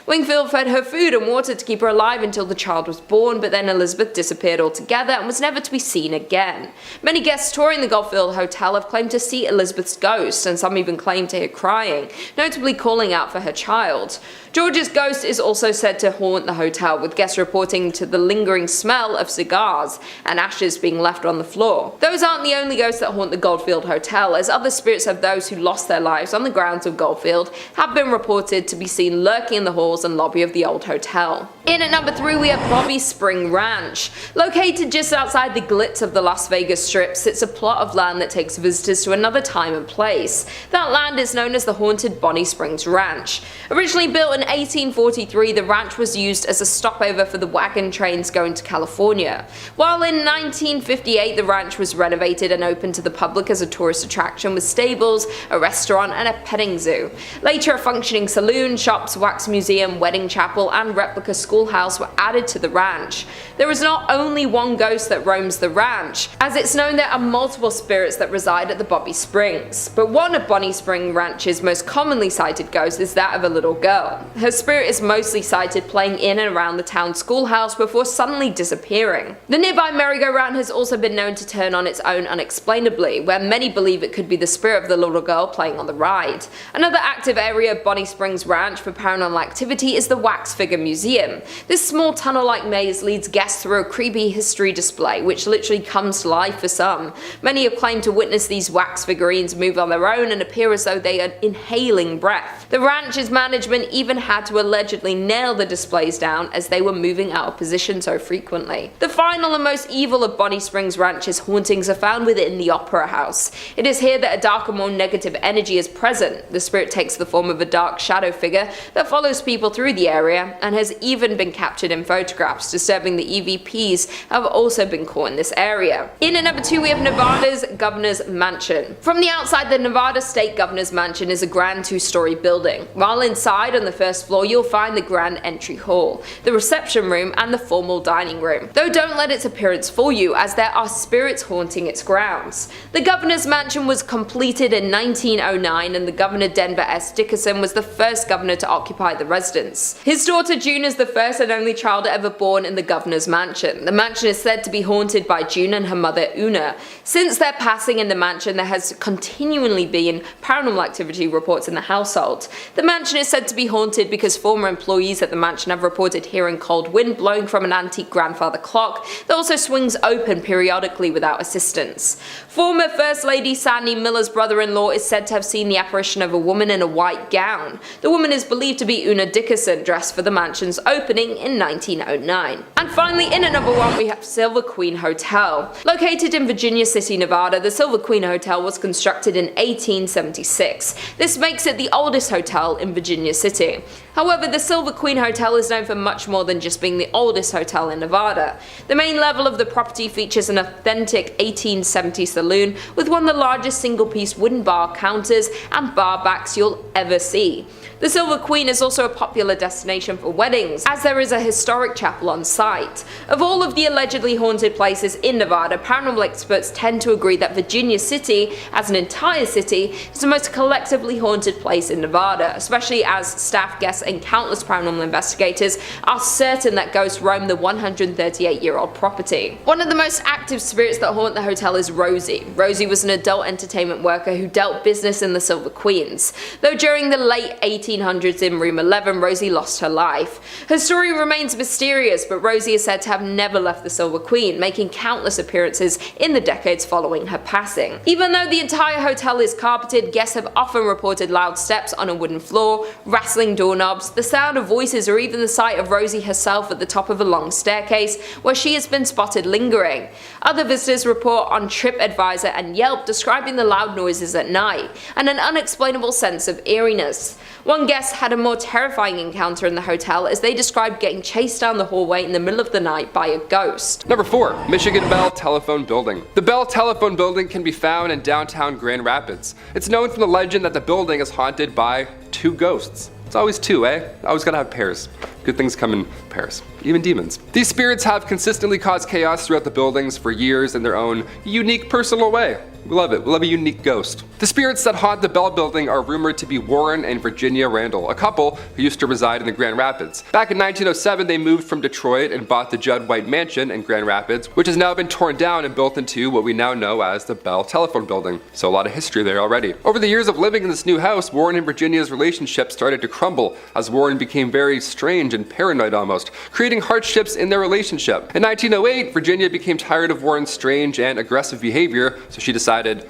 Wingfield fed her food and water to keep her alive until the child was born, but then Elizabeth disappeared altogether and was never to be seen again. Many guests touring the Goldfield Hotel have claimed to see Elizabeth's ghost, and some even claim to hear crying, notably calling out for her child. George's ghost is also said to haunt the hotel, with guests reporting to the lingering smell of cigars and ashes being left on the floor. Those aren't the only ghosts that haunt the Goldfield Hotel, as other spirits of those who lost their lives on the grounds of Goldfield have been reported to be seen lurking in the halls and lobby of the old hotel. In at number 3 we have Bobby Spring Ranch. Located just outside the glitz of the Las Vegas Strip sits a plot of land that takes visitors to another time and place. That land is known as the haunted Bonnie Springs Ranch. Originally built in 1843, the ranch was used as a stopover for the wagon trains going to California. While in 1958 the ranch was renovated and opened to the public as a tourist attraction with stables, a restaurant, and a petting zoo. Later a functioning saloon, shops, wax museum, wedding chapel, and replica school schoolhouse were added to the ranch. There is not only one ghost that roams the ranch, as it's known there are multiple spirits that reside at the Bobby Springs. But one of Bonnie Spring Ranch's most commonly cited ghosts is that of a little girl. Her spirit is mostly sighted playing in and around the town schoolhouse before suddenly disappearing. The nearby merry-go-round has also been known to turn on its own unexplainably, where many believe it could be the spirit of the little girl playing on the ride. Another active area of Bonnie Springs Ranch for paranormal activity is the Wax Figure Museum. This small tunnel-like maze leads guests through a creepy history display, which literally comes to life for some. Many have claimed to witness these wax figurines move on their own and appear as though they are inhaling breath. The ranch's management even had to allegedly nail the displays down as they were moving out of position so frequently. The final and most evil of Bonnie Springs Ranch's hauntings are found within the Opera House. It is here that a darker, more negative energy is present. The spirit takes the form of a dark shadow figure that follows people through the area and has even been captured in photographs, disturbing the EVPs have also been caught in this area. In at number 2 we have Nevada's Governor's Mansion. From the outside, the Nevada State Governor's Mansion is a grand 2-story building, while inside on the first floor you'll find the grand entry hall, the reception room and the formal dining room. Though don't let its appearance fool you, as there are spirits haunting its grounds. The Governor's Mansion was completed in 1909 and the Governor Denver S. Dickerson was the first governor to occupy the residence. His daughter June is the first and only child ever born in the Governor's Mansion. The mansion is said to be haunted by June and her mother Una. Since their passing in the mansion, there has continually been paranormal activity reports in the household. The mansion is said to be haunted because former employees at the mansion have reported hearing cold wind blowing from an antique grandfather clock that also swings open periodically without assistance. Former First Lady Sandy Miller's brother-in-law is said to have seen the apparition of a woman in a white gown. The woman is believed to be Una Dickerson, dressed for the mansion's opening in 1909. And finally, in at number 1 we have Silver Queen Hotel. Located in Virginia City, Nevada, the Silver Queen Hotel was constructed in 1876. This makes it the oldest hotel in Virginia City. However, the Silver Queen Hotel is known for much more than just being the oldest hotel in Nevada. The main level of the property features an authentic 1870 saloon with one of the largest single-piece wooden bar counters and bar backs you'll ever see. The Silver Queen is also a popular destination for weddings, as there is a historic chapel on site. Of all of the allegedly haunted places in Nevada, paranormal experts tend to agree that Virginia City, as an entire city, is the most collectively haunted place in Nevada, especially as staff, guests, and countless paranormal investigators are certain that ghosts roam the 138-year-old property. One of the most active spirits that haunt the hotel is Rosie. Rosie was an adult entertainment worker who dealt business in the Silver Queens. Though during the late 1800s in room 11, Rosie lost her life. Her story remains mysterious, but Rosie is said to have never left the Silver Queen, making countless appearances in the decades following her passing. Even though the entire hotel is carpeted, guests have often reported loud steps on a wooden floor, rattling doorknobs, the sound of voices, or even the sight of Rosie herself at the top of a long staircase where she has been spotted lingering. Other visitors report on TripAdvisor and Yelp describing the loud noises at night and an unexplainable sense of eeriness. One guest had a more terrifying encounter in the hotel as they described getting chased down the hallway in the middle of the night by a ghost. Number 4. Michigan Bell Telephone Building. The Bell Telephone Building can be found in downtown Grand Rapids. It's known from the legend that the building is haunted by 2 ghosts. It's always 2, eh? Always gotta have pairs. Good things come in pairs. Even demons. These spirits have consistently caused chaos throughout the buildings for years in their own unique personal way. We love it. We love a unique ghost. The spirits that haunt the Bell Building are rumored to be Warren and Virginia Randall, a couple who used to reside in the Grand Rapids. Back in 1907, they moved from Detroit and bought the Judd White Mansion in Grand Rapids, which has now been torn down and built into what we now know as the Bell Telephone Building. So a lot of history there already. Over the years of living in this new house, Warren and Virginia's relationship started to crumble as Warren became very strange and paranoid almost, creating hardships in their relationship. In 1908, Virginia became tired of Warren's strange and aggressive behavior, so she decided,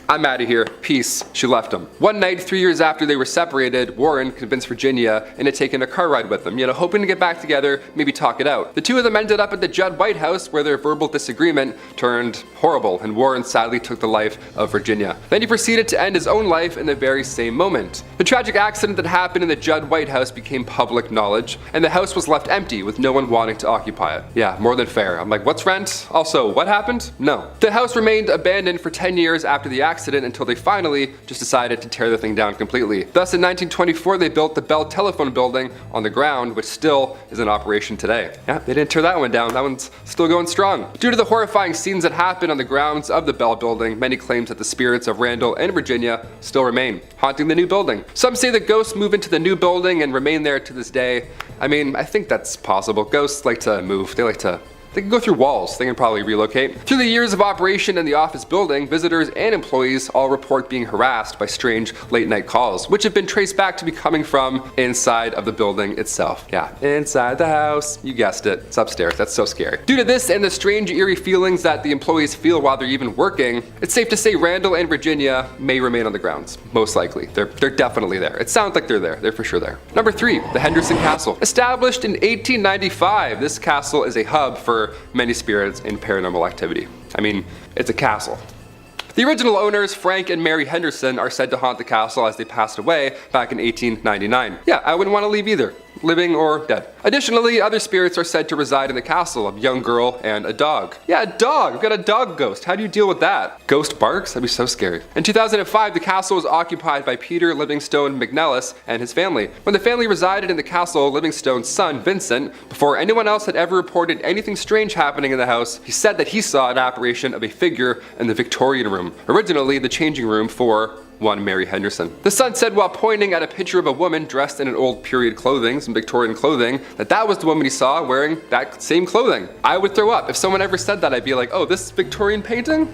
I'm out of here, peace. She left him. One night, 3 years after they were separated, Warren convinced Virginia into taking a car ride with them, hoping to get back together, maybe talk it out. The two of them ended up at the Judd White House, where their verbal disagreement turned horrible, and Warren sadly took the life of Virginia. Then he proceeded to end his own life in the very same moment. The tragic accident that happened in the Judd White House became public knowledge, and the house was left empty with no one wanting to occupy it. Yeah, more than fair. I'm like, what's rent? Also, what happened? No. The house remained abandoned for 10 years after the accident, accident until they finally just decided to tear the thing down completely. Thus in 1924 they built the Bell Telephone Building on the ground, which still is in operation today. Yeah, they didn't tear that one down, that one's still going strong. Due to the horrifying scenes that happened on the grounds of the Bell Building, many claim that the spirits of Randall and Virginia still remain, haunting the new building. Some say that ghosts move into the new building and remain there to this day. I mean, I think that's possible. Ghosts like to move, they can go through walls, they can probably relocate. Through the years of operation in the office building, visitors and employees all report being harassed by strange late night calls, which have been traced back to be coming from inside of the building itself. Yeah, inside the house, you guessed it, it's upstairs, that's so scary. Due to this and the strange eerie feelings that the employees feel while they're even working, it's safe to say Randall and Virginia may remain on the grounds, most likely. They're definitely there. It sounds like they're for sure there. Number 3, the Henderson Castle. Established in 1895, this castle is a hub for many spirits and paranormal activity. I mean, it's a castle. The original owners, Frank and Mary Henderson, are said to haunt the castle as they passed away back in 1899. Yeah, I wouldn't want to leave either, living or dead. Additionally, other spirits are said to reside in the castle, a young girl and a dog. Yeah, a dog! We've got a dog ghost. How do you deal with that? Ghost barks? That'd be so scary. In 2005, the castle was occupied by Peter Livingstone McNellis and his family. When the family resided in the castle, Livingstone's son, Vincent, before anyone else had ever reported anything strange happening in the house, he said that he saw an apparition of a figure in the Victorian room, originally the changing room for one Mary Henderson. The son said while pointing at a picture of a woman dressed in an old period clothing, some Victorian clothing, that was the woman he saw wearing that same clothing. I would throw up. If someone ever said that, I'd be like, oh, this Victorian painting?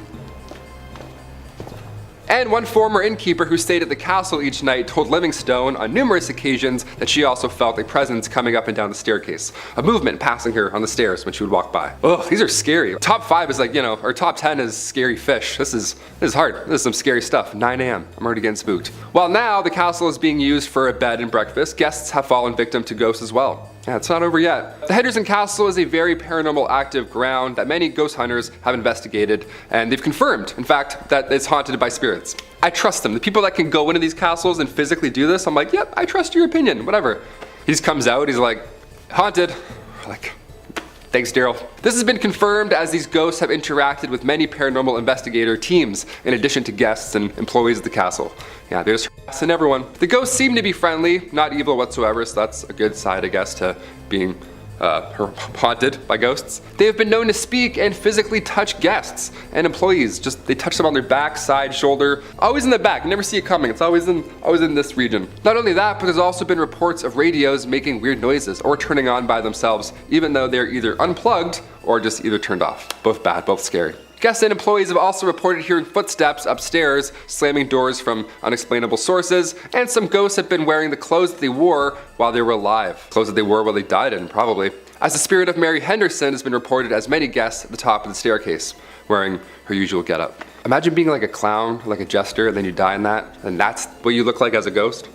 And one former innkeeper who stayed at the castle each night told Livingstone on numerous occasions that she also felt a presence coming up and down the staircase, a movement passing her on the stairs when she would walk by. Ugh, these are scary. Top 5 is like, or top 10 is scary fish. This is hard. This is some scary stuff. 9 a.m. I'm already getting spooked. While now the castle is being used for a bed and breakfast, guests have fallen victim to ghosts as well. Yeah, it's not over yet. The Henderson Castle is a very paranormal active ground that many ghost hunters have investigated, and they've confirmed, in fact, that it's haunted by spirits. I trust them. The people that can go into these castles and physically do this, I'm like, yep, I trust your opinion, whatever. He just comes out, he's like, haunted. We're like, thanks, Daryl. This has been confirmed as these ghosts have interacted with many paranormal investigator teams, in addition to guests and employees of the castle. Yeah, they're just harassing everyone. The ghosts seem to be friendly, not evil whatsoever, so that's a good side, I guess, to being haunted by ghosts. They have been known to speak and physically touch guests and employees. They touch them on their back, side, shoulder, always in the back. You never see it coming. It's always in this region. Not only that, but there's also been reports of radios making weird noises or turning on by themselves, even though they're either unplugged or just either turned off. Both bad, both scary. Guests and employees have also reported hearing footsteps upstairs, slamming doors from unexplainable sources, and some ghosts have been wearing the clothes that they wore while they were alive. Clothes that they wore while they died in, probably. As the spirit of Mary Henderson has been reported as many guests at the top of the staircase, wearing her usual getup. Imagine being like a clown, like a jester, and then you die in that, and that's what you look like as a ghost.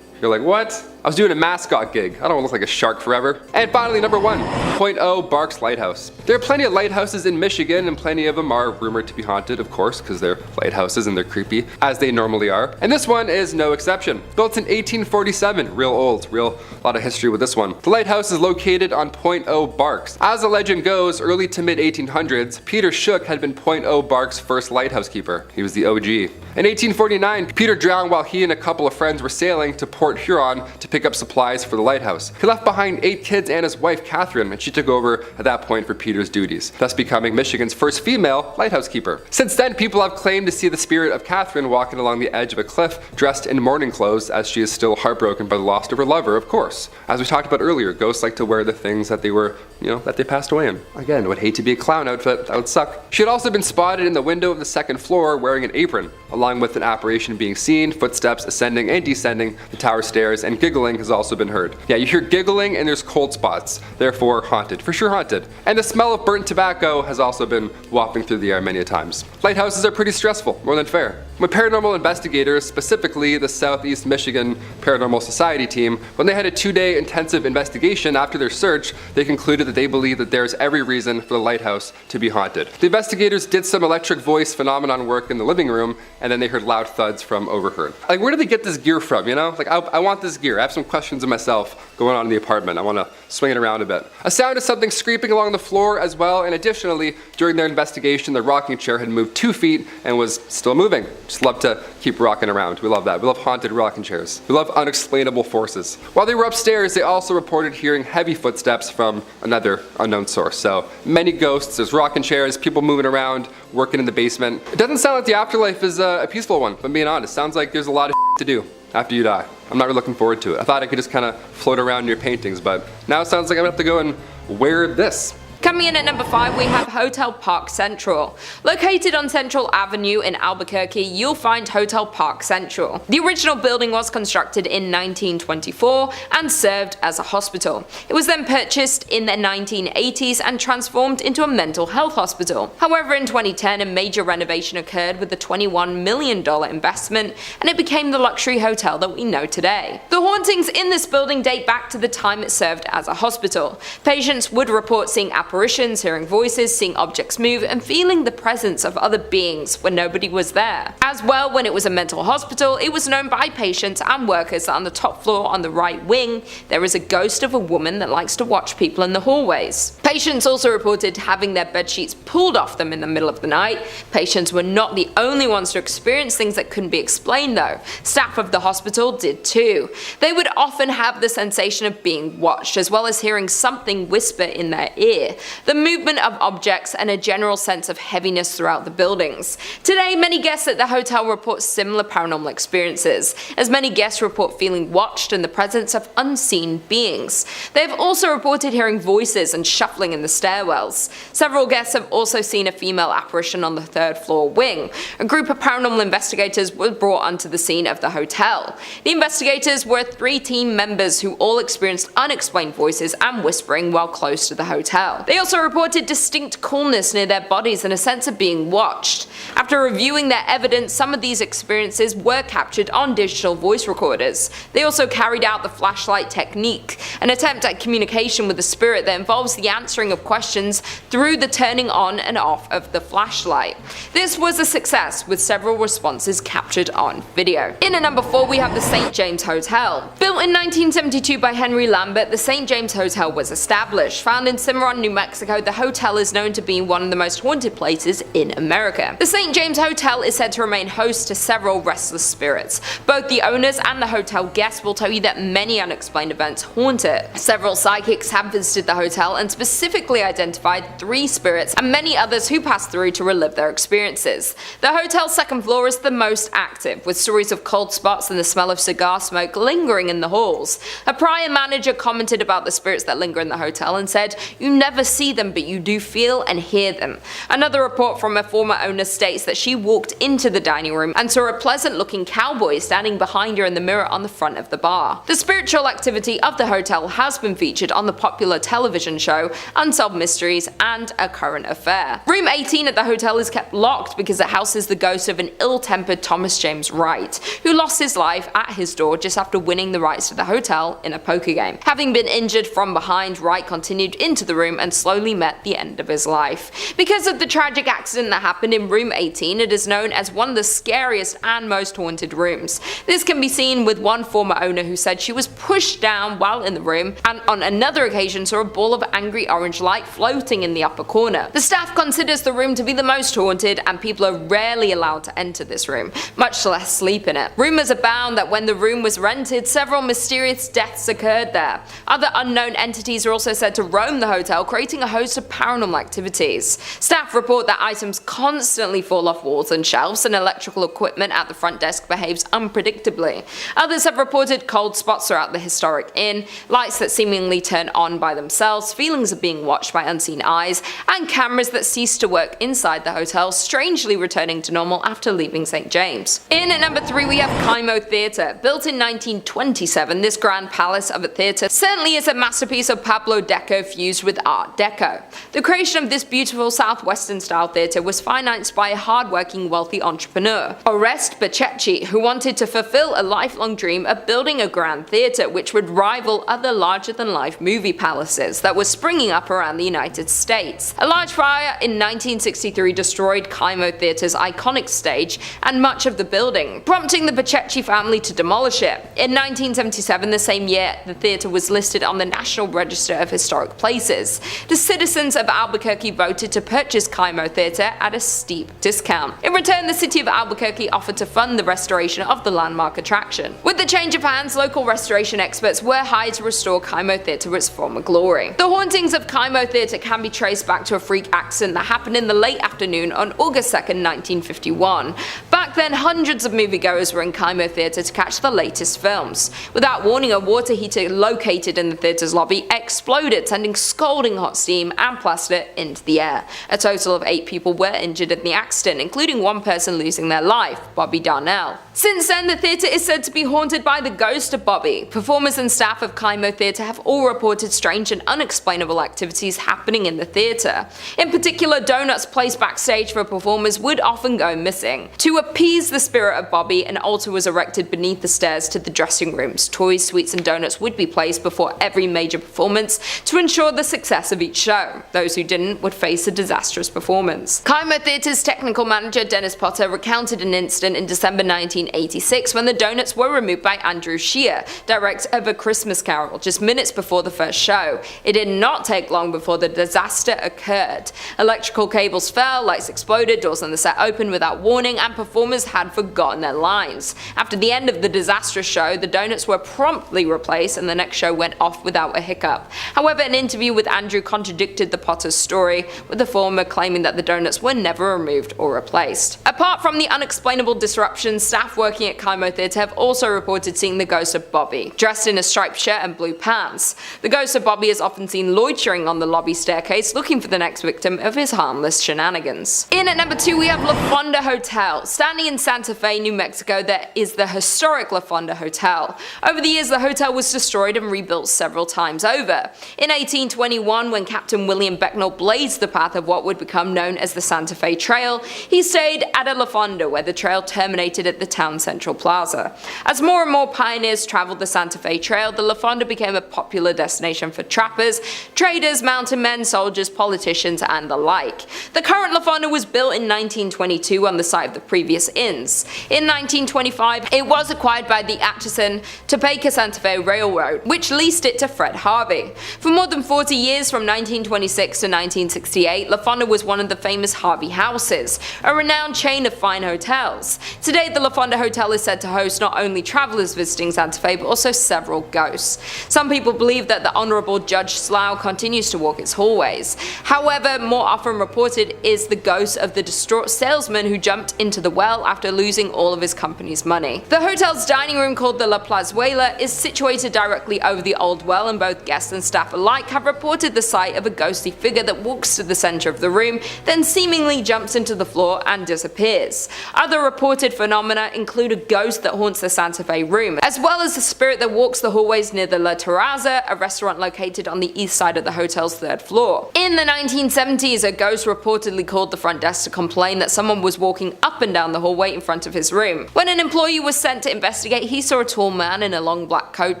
You're like, what? I was doing a mascot gig. I don't want to look like a shark forever. And finally, number 1, Point O Barks Lighthouse. There are plenty of lighthouses in Michigan, and plenty of them are rumored to be haunted, of course, because they're lighthouses and they're creepy, as they normally are. And this one is no exception. Built in 1847, real old, lot of history with this one. The lighthouse is located on Point O Barks. As the legend goes, early to mid 1800s, Peter Shook had been Point O Barks' first lighthouse keeper. He was the OG. In 1849, Peter drowned while he and a couple of friends were sailing to Port Huron to pick up supplies for the lighthouse. He left behind 8 kids and his wife Catherine, and she took over at that point for Peter's duties, thus becoming Michigan's first female lighthouse keeper. Since then, people have claimed to see the spirit of Catherine walking along the edge of a cliff dressed in mourning clothes, as she is still heartbroken by the loss of her lover, of course. As we talked about earlier, ghosts like to wear the things that they were, that they passed away in. Again, would hate to be a clown outfit, that would suck. She had also been spotted in the window of the 2nd floor wearing an apron, along with an apparition being seen, footsteps ascending and descending the tower stairs, and giggling has also been heard. Yeah, you hear giggling and there's cold spots, therefore haunted, for sure haunted. And the smell of burnt tobacco has also been wafting through the air many a times. Lighthouses are pretty stressful, more than fair. When paranormal investigators, specifically the Southeast Michigan Paranormal Society team, when they had a 2-day intensive investigation after their search, they concluded that they believe that there is every reason for the lighthouse to be haunted. The investigators did some electric voice phenomenon work in the living room, and then they heard loud thuds from overheard. Like, where did they get this gear from, Like, I want this gear. I have some questions of myself going on in the apartment. I want to swing it around a bit. A sound of something scraping along the floor as well, and additionally, during their investigation, the rocking chair had moved 2 feet and was still moving. Just love to keep rocking around. We love that. We love haunted rocking chairs. We love unexplainable forces. While they were upstairs, they also reported hearing heavy footsteps from another unknown source. So many ghosts, there's rocking chairs, people moving around, working in the basement. It doesn't sound like the afterlife is a peaceful one, if I'm being honest. Sounds like there's a lot of to do after you die. I'm not really looking forward to it. I thought I could just kind of float around in your paintings, but now it sounds like I'm gonna have to go and wear this. Coming in at number 5, we have Hotel Park Central. Located on Central Avenue in Albuquerque, you'll find Hotel Park Central. The original building was constructed in 1924 and served as a hospital. It was then purchased in the 1980s and transformed into a mental health hospital. However, in 2010, a major renovation occurred with a $21 million investment, and it became the luxury hotel that we know today. The hauntings in this building date back to the time it served as a hospital. Patients would report seeing apparitions, hearing voices, seeing objects move, and feeling the presence of other beings when nobody was there. As well, when it was a mental hospital, it was known by patients and workers that on the top floor on the right wing, there is a ghost of a woman that likes to watch people in the hallways. Patients also reported having their bedsheets pulled off them in the middle of the night. Patients were not the only ones to experience things that couldn't be explained though. Staff of the hospital did too. They would often have the sensation of being watched, as well as hearing something whisper in their ear, the movement of objects, and a general sense of heaviness throughout the buildings. Today, many guests at the hotel report similar paranormal experiences, as many guests report feeling watched and the presence of unseen beings. They have also reported hearing voices and shuffling in the stairwells. Several guests have also seen a female apparition on the 3rd floor wing. A group of paranormal investigators were brought onto the scene of the hotel. The investigators were 3 team members who all experienced unexplained voices and whispering while close to the hotel. They also reported distinct coolness near their bodies and a sense of being watched. After reviewing their evidence, some of these experiences were captured on digital voice recorders. They also carried out the flashlight technique, an attempt at communication with the spirit that involves the answering of questions through the turning on and off of the flashlight. This was a success, with several responses captured on video. In at number 4, we have the St. James Hotel. Built in 1972 by Henry Lambert, the St. James Hotel was established. Found in Cimarron, New Mexico, the hotel is known to be one of the most haunted places in America. The St. James Hotel is said to remain host to several restless spirits. Both the owners and the hotel guests will tell you that many unexplained events haunt it. Several psychics have visited the hotel and specifically identified 3 spirits and many others who passed through to relive their experiences. The hotel's 2nd floor is the most active, with stories of cold spots and the smell of cigar smoke lingering in the halls. A prior manager commented about the spirits that linger in the hotel and said, "You never see them, but you do feel and hear them." Another report from a former owner states that she walked into the dining room and saw a pleasant looking cowboy standing behind her in the mirror on the front of the bar. The spiritual activity of the hotel has been featured on the popular television show Unsolved Mysteries and A Current Affair. Room 18 at the hotel is kept locked because it houses the ghost of an ill-tempered Thomas James Wright, who lost his life at his door just after winning the rights to the hotel in a poker game. Having been injured from behind, Wright continued into the room and slowly met the end of his life. Because of the tragic accident that happened in room 18, it is known as one of the scariest and most haunted rooms. This can be seen with one former owner who said she was pushed down while in the room, and on another occasion saw a ball of angry orange light floating in the upper corner. The staff considers the room to be the most haunted, and people are rarely allowed to enter this room, much less sleep in it. Rumors abound that when the room was rented, several mysterious deaths occurred there. Other unknown entities are also said to roam the hotel, creating a host of paranormal activities. Staff report that items constantly fall off walls and shelves, and electrical equipment at the front desk behaves unpredictably. Others have reported cold spots throughout the historic inn, lights that seemingly turn on by themselves, feelings of being watched by unseen eyes, and cameras that cease to work inside the hotel, strangely returning to normal after leaving St. James. In at number 3, we have Kimo Theater. Built in 1927, this grand palace of a theater certainly is a masterpiece of Pablo Deco fused with Art Deco. The creation of this beautiful southwestern style theater was financed by a hardworking wealthy entrepreneur, Orest Bacecchi, who wanted to fulfill a lifelong dream of building a grand theater which would rival other larger-than-life movie palaces that were springing springing up around the United States. A large fire in 1963 destroyed Kimo Theater's iconic stage and much of the building, prompting the Pachechi family to demolish it. In 1977, the same year, the theater was listed on the National Register of Historic Places. The citizens of Albuquerque voted to purchase Kimo Theater at a steep discount. In return, the city of Albuquerque offered to fund the restoration of the landmark attraction. With the change of hands, local restoration experts were hired to restore Kimo Theater to its former glory. The hauntings of Kimo Theater can be traced back to a freak accident that happened in the late afternoon on August 2nd, 1951. Back then, hundreds of moviegoers were in Kimo Theater to catch the latest films. Without warning, a water heater located in the theater's lobby exploded, sending scalding hot steam and plaster into the air. A total of 8 people were injured in the accident, including one person losing their life, Bobby Darnell. Since then, the theater is said to be haunted by the ghost of Bobby. Performers and staff of Kimo Theater have all reported strange and unexplainable activities happening in the theater. In particular, donuts placed backstage for performers would often go missing. To appease the spirit of Bobby, an altar was erected beneath the stairs to the dressing rooms. Toys, sweets, and donuts would be placed before every major performance to ensure the success of each show. Those who didn't would face a disastrous performance. Kimo Theater's technical manager Dennis Potter recounted an incident in December 1986 when the donuts were removed by Andrew Shear, director of A Christmas Carol, just minutes before the first show. It did not take long before the disaster occurred. Electrical cables fell, lights exploded, doors on the set opened without warning, and performers had forgotten their lines. After the end of the disastrous show, the donuts were promptly replaced and the next show went off without a hiccup. However, an interview with Andrew contradicted the Potter's story, with the former claiming that the donuts were never removed or replaced. Apart from the unexplainable disruptions, staff working at Kimo Theater have also reported seeing the ghost of Bobby, dressed in a striped shirt and blue pants. The ghost of Bobby is often seen loitering on the lobby staircase, looking for the next victim of his harmless shenanigans. In at number 2, we have La Fonda Hotel. Standing in Santa Fe, New Mexico, there is the historic La Fonda Hotel. Over the years, the hotel was destroyed and rebuilt several times over. In 1821, when Captain William Becknell blazed the path of what would become known as the Santa Fe Trail, he stayed at a La Fonda where the trail terminated at the town central plaza. As more and more pioneers traveled the Santa Fe Trail, the La Fonda became a popular destination for trappers, traders, mountain men, soldiers, politicians, and the like. The current La Fonda was built in 1922 on the site of the previous inns. In 1925, it was acquired by the Atchison, Topeka Santa Fe Railroad, which leased it to Fred Harvey. For more than 40 years, from 1926 to 1968, La Fonda was one of the famous Harvey houses, a renowned chain of fine hotels. Today, the La Fonda Hotel is said to host not only travelers visiting Santa Fe, but also several ghosts. Some people believe that the Honorable Judge Slough continues to walk its hallways. However, more often reported is the ghost of the distraught salesman who jumped into the well after losing all of his company's money. The hotel's dining room, called the La Plazuela, is situated directly over the old well, and both guests and staff alike have reported the sight of a ghostly figure that walks to the center of the room, then seemingly jumps into the floor and disappears. Other reported phenomena include a ghost that haunts the Santa Fe room, as well as a spirit that walks the hallways near the La Terraza, a restaurant located on the east side of the hotel's 3rd floor. In the 1970s, a ghost reportedly called the front desk to complain that someone was walking up and down the hallway in front of his room. When an employee was sent to investigate, he saw a tall man in a long black coat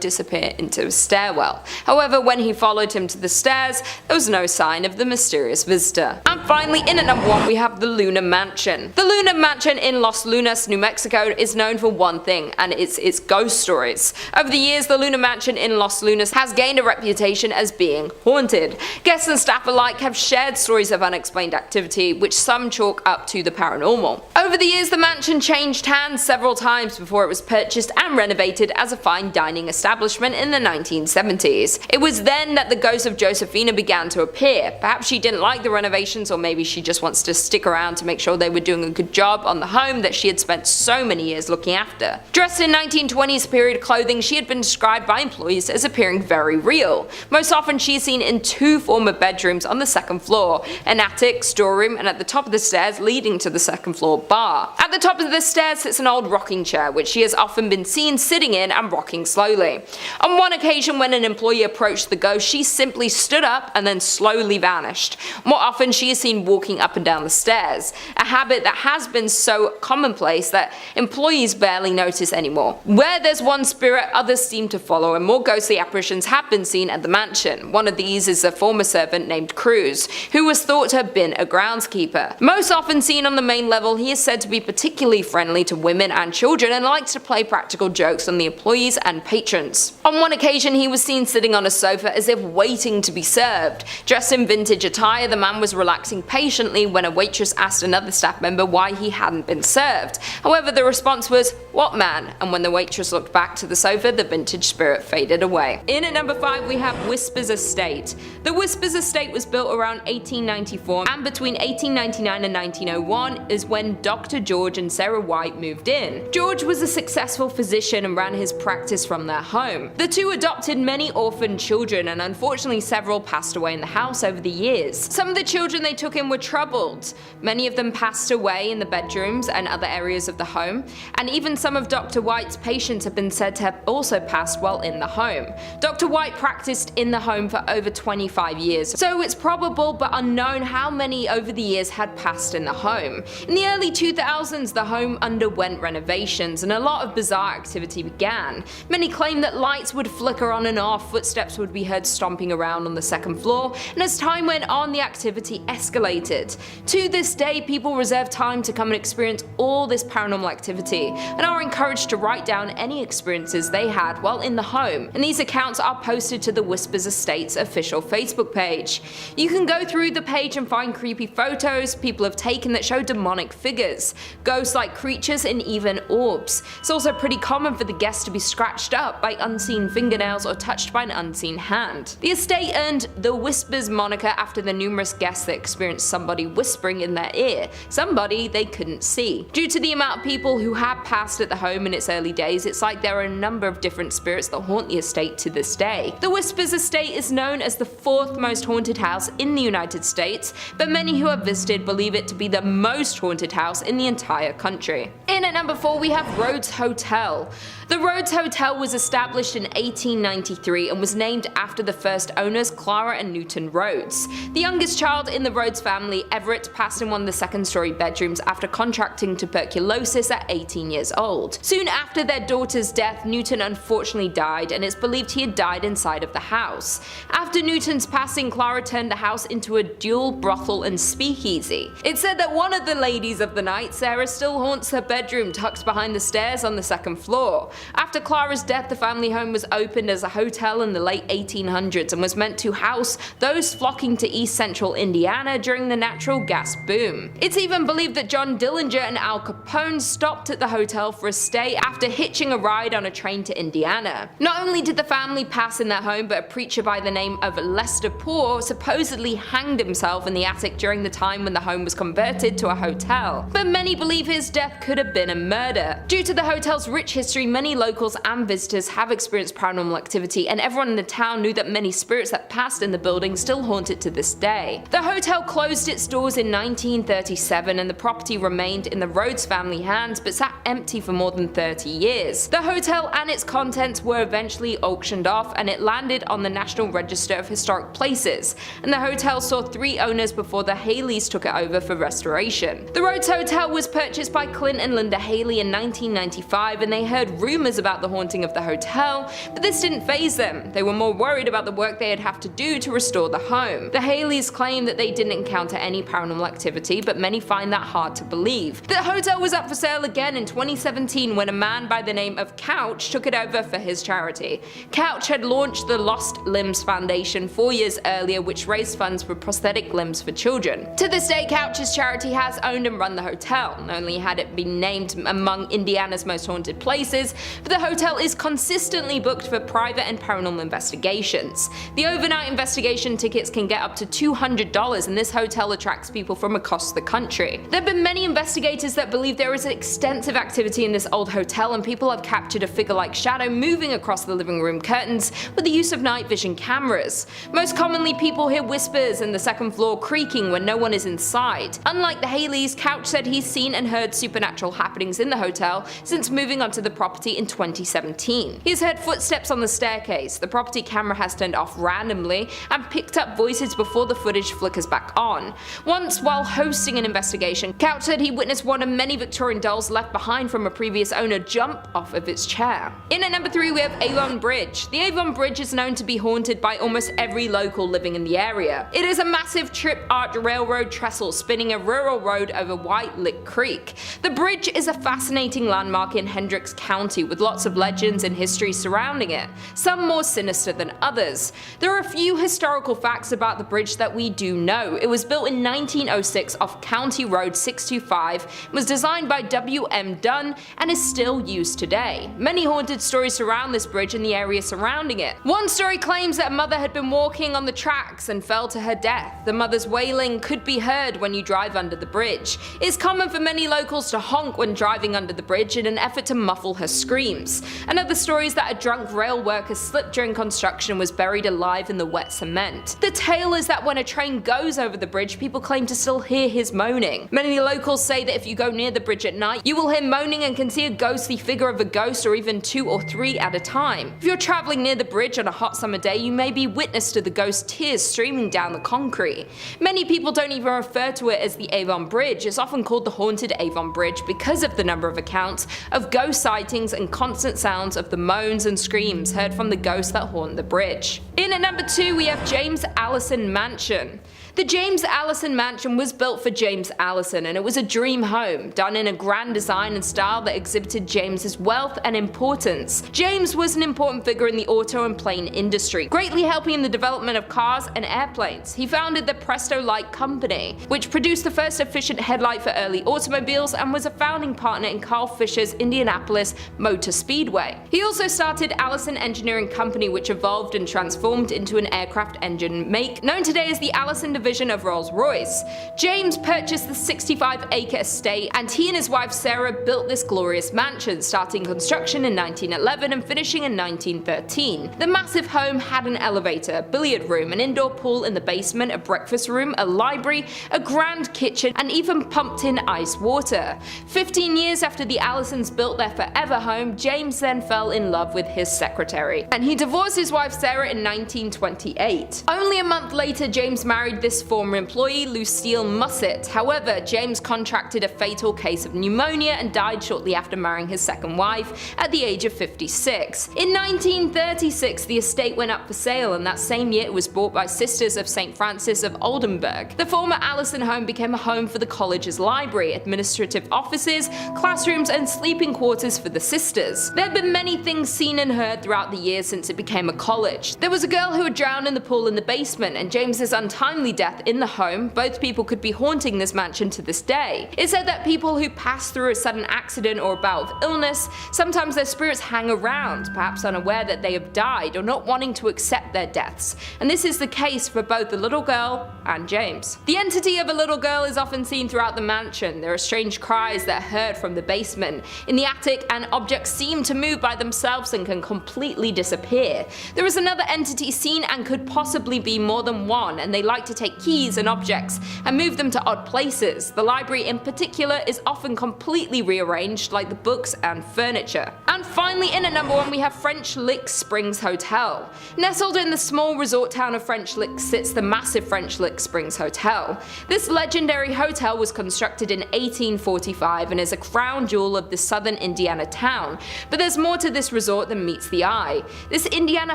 disappear into a stairwell. However, when he followed him to the stairs, there was no sign of the mysterious visitor. And finally, in at number 1, we have the Luna Mansion. The Luna Mansion in Los Lunas, New Mexico is known for one thing, and it's its ghost stories. Over the years, the Luna Mansion in Los Lunas has gained a reputation as being haunted. Guests and staff alike have shared stories of unexplained activity, which some chalk up to the paranormal. Over the years, the mansion changed hands several times before it was purchased and renovated as a fine dining establishment in the 1970s. It was then that the ghost of Josephina began to appear. Perhaps she didn't like the renovations, or maybe she just wants to stick around to make sure they were doing a good job on the home that she had spent so many years looking after. Dressed in 1920s period clothing, she had been described by employees as appearing very real. Most often she is seen in 2 former bedrooms on the 2nd floor, an attic, storeroom, and at the top of the stairs leading to the 2nd floor bar. At the top of the stairs sits an old rocking chair, which she has often been seen sitting in and rocking slowly. On one occasion when an employee approached the ghost, she simply stood up and then slowly vanished. More often she is seen walking up and down the stairs, a habit that has been so commonplace that employees barely notice anymore. Where there's one spirit, others seem to follow, and more ghostly apparitions have been seen at the mansion. One of these is a former servant named Cruz, who was thought to have been a groundskeeper. Most often seen on the main level, he is said to be particularly friendly to women and children and likes to play practical jokes on the employees and patrons. On one occasion he was seen sitting on a sofa as if waiting to be served. Dressed in vintage attire, the man was relaxing patiently when a waitress asked another staff member why he hadn't been served. However, the response was, "What man?" and when the waitress looked back to the sofa, the vintage spirit faded away. In at number 5 we have Whispers Estate. The Whispers Estate was built around 1894, and between 1899 and 1901 is when Dr. George and Sarah White moved in. George was a successful physician and ran his practice from their home. The two adopted many orphaned children, and unfortunately several passed away in the house over the years. Some of the children they took in were troubled. Many of them passed away in the bedrooms and other areas of the home, and even some of Dr. White's patients have been said to have also passed while in the home. Dr. White practiced in the home for over 25 years, so it's probable but unknown how many over the years had passed in the home. In the early 2000s, the home underwent renovations and a lot of bizarre activity began. Many claim that lights would flicker on and off, footsteps would be heard stomping around on the second floor, and as time went on the activity escalated. To this day, people reserve time to come and experience all this paranormal activity and are encouraged to write down any experiences they had while in the home, and these accounts are posted to the Whispers Estate's official Facebook page. You can go through the page and find creepy photos people have taken that show demonic figures, ghost-like creatures, and even orbs. It's also pretty common for the guests to be scratched up by unseen fingernails or touched by an unseen hand. The estate earned the Whispers moniker after the numerous guests that experienced somebody whispering in their ear, somebody they couldn't see. Due to the amount of people who have passed at the home in its early days, it's like there are a number of different spirits that haunt the estate to this day. The Whispers Estate is known as the 4th most haunted house in the United States, but many who have visited believe it to be the most haunted house in the entire country. In at number 4 we have Rhodes Hotel. The Rhodes Hotel was established in 1893 and was named after the first owners, Clara and Newton Rhodes. The youngest child in the Rhodes family, Everett, passed in one of the second-story bedrooms after contracting tuberculosis at 18 years old. Soon after their daughter's death, Newton unfortunately died, and it's believed he had died inside of the house. After Newton's passing, Clara turned the house into a dual brothel and speakeasy. It's said that one of the ladies of the night, Sarah, still haunts her bedroom tucked behind the stairs on the second floor. After Clara's death, the family home was opened as a hotel in the late 1800s and was meant to house those flocking to East Central Indiana during the natural gas boom. It's even believed that John Dillinger and Al Capone stopped at the hotel for a stay after hitching a ride on a train to Indiana. Not only did the family pass in their home, but a preacher by the name of Lester Poor supposedly hanged himself in the attic during the time when the home was converted to a hotel. But many believe his death could have been a murder. Due to the hotel's rich history, many locals and visitors have experienced paranormal activity, and everyone in the town knew that many spirits that passed in the building still haunt it to this day. The hotel closed its doors in 1937 and the property remained in the Rhodes family hands but sat empty for more than 30 years. The hotel and its contents were eventually auctioned off and it landed on the National Register of Historic Places, and the hotel saw 3 owners before the Haleys took it over for restoration. The Rhodes Hotel was purchased by Clint and Linda Haley in 1995, and they heard rumors about the haunting of the hotel, but this didn't faze them. They were more worried about the work they'd have to do to restore the home. The Haleys claim that they didn't encounter any paranormal activity, but many find that hard to believe. The hotel was up for sale again in 2017 when a man by the name of Couch took it over for his charity. Couch had launched the Lost Limbs Foundation 4 years earlier, which raised funds for prosthetic limbs for children. To this day, Couch's charity has owned and run the hotel. Not only had it been named among Indiana's most haunted places, but the hotel is consistently booked for private and paranormal investigations. The overnight investigation tickets can get up to $200, and this hotel attracts people from across the country. There have been many investigators that believe there is extensive activity in this old hotel, and people have captured a figure-like shadow moving across the living room curtains with the use of night vision cameras. Most commonly, people hear whispers and the second floor creaking when no one is inside. Unlike the Haleys, Couch said he's seen and heard supernatural happenings in the hotel since moving onto the property in 2017. He's heard footsteps on the staircase, the property camera has turned off randomly, and picked up voices before the footage flickers back on. Once, while hosting an investigation, Couch said he witnessed one of many Victorian dolls left behind from a previous owner jump off of its chair. In at number 3 we have Avon Bridge. The Avon Bridge is known to be haunted by almost every local living in the area. It is a massive trip-arch railroad trestle spinning a rural road over White Lick Creek. The bridge is a fascinating landmark in Hendricks County with lots of legends and history surrounding it, some more sinister than others. There are a few historical facts about the bridge that we do know. It was built in 1906 off County Road 625, was designed by W.M. Dunn, and is still used today. Many haunted stories surround this bridge and the area surrounding it. One story claims that a mother had been walking on the tracks and fell to her death. The mother's wailing could be heard when you drive under the bridge. It's common for many locals to honk when driving under the bridge in an effort to muffle her screams. Another story is that a drunk rail worker slipped during construction and was buried alive in the wet cement. The tale is that when a train goes over the bridge, people claim to still hear his moaning. Many locals say that if you go near the bridge at night, you will hear moaning and can see a ghostly figure of a ghost, or even 2 or 3 at a time. If you're traveling near the bridge on a hot summer day, you may be witness to the ghost tears streaming down the concrete. Many people don't even refer to it as the Avon Bridge. It's often called the Haunted Avon Bridge because of the number of accounts of ghost sightings and constant sounds of the moans and screams heard from the ghosts that haunt the bridge. In at number 2 we have James Allison Mansion. The James Allison Mansion was built for James Allison, and it was a dream home, done in a grand design and style that exhibited James's wealth and importance. James was an important figure in the auto and plane industry, greatly helping in the development of cars and airplanes. He founded the Presto Light Company, which produced the first efficient headlight for early automobiles, and was a founding partner in Carl Fisher's Indianapolis Motor Speedway. He also started Allison Engineering Company, which evolved and transformed into an aircraft engine make known today as the Allison Division of Rolls-Royce. James purchased the 65-acre estate, and he and his wife Sarah built this glorious mansion, starting construction in 1911 and finishing in 1913. The massive home had an elevator, billiard room, an indoor pool in the basement, a breakfast room, a library, a grand kitchen, and even pumped-in ice water. 15 years after the Allisons built their forever home, James then fell in love with his secretary, and he divorced his wife Sarah in 1928. Only a month later, James married this former employee, Lucille Musset. However, James contracted a fatal case of pneumonia and died shortly after marrying his second wife at the age of 56. In 1936, the estate went up for sale, and that same year it was bought by Sisters of St. Francis of Oldenburg. The former Allison home became a home for the college's library, administrative offices, classrooms, and sleeping quarters for the sisters. There have been many things seen and heard throughout the years since it became a college. There was a girl who had drowned in the pool in the basement, and James's untimely death in the home. Both people could be haunting this mansion to this day. It's said that people who pass through a sudden accident or a bout of illness, sometimes their spirits hang around, perhaps unaware that they have died or not wanting to accept their deaths. And this is the case for both the little girl and James. The entity of a little girl is often seen throughout the mansion. There are strange cries that are heard from the basement, in the attic, and objects seem to move by themselves and can completely disappear. There is another entity seen and could possibly be more than one, and they like to take keys and objects and move them to odd places. The library in particular is often completely rearranged, like the books and furniture. And finally, in at number 1 we have French Lick Springs Hotel. Nestled in the small resort town of French Lick sits the massive French Lick Springs Hotel. This legendary hotel was constructed in 1845 and is a crown jewel of the southern Indiana town. But there's more to this resort than meets the eye. This Indiana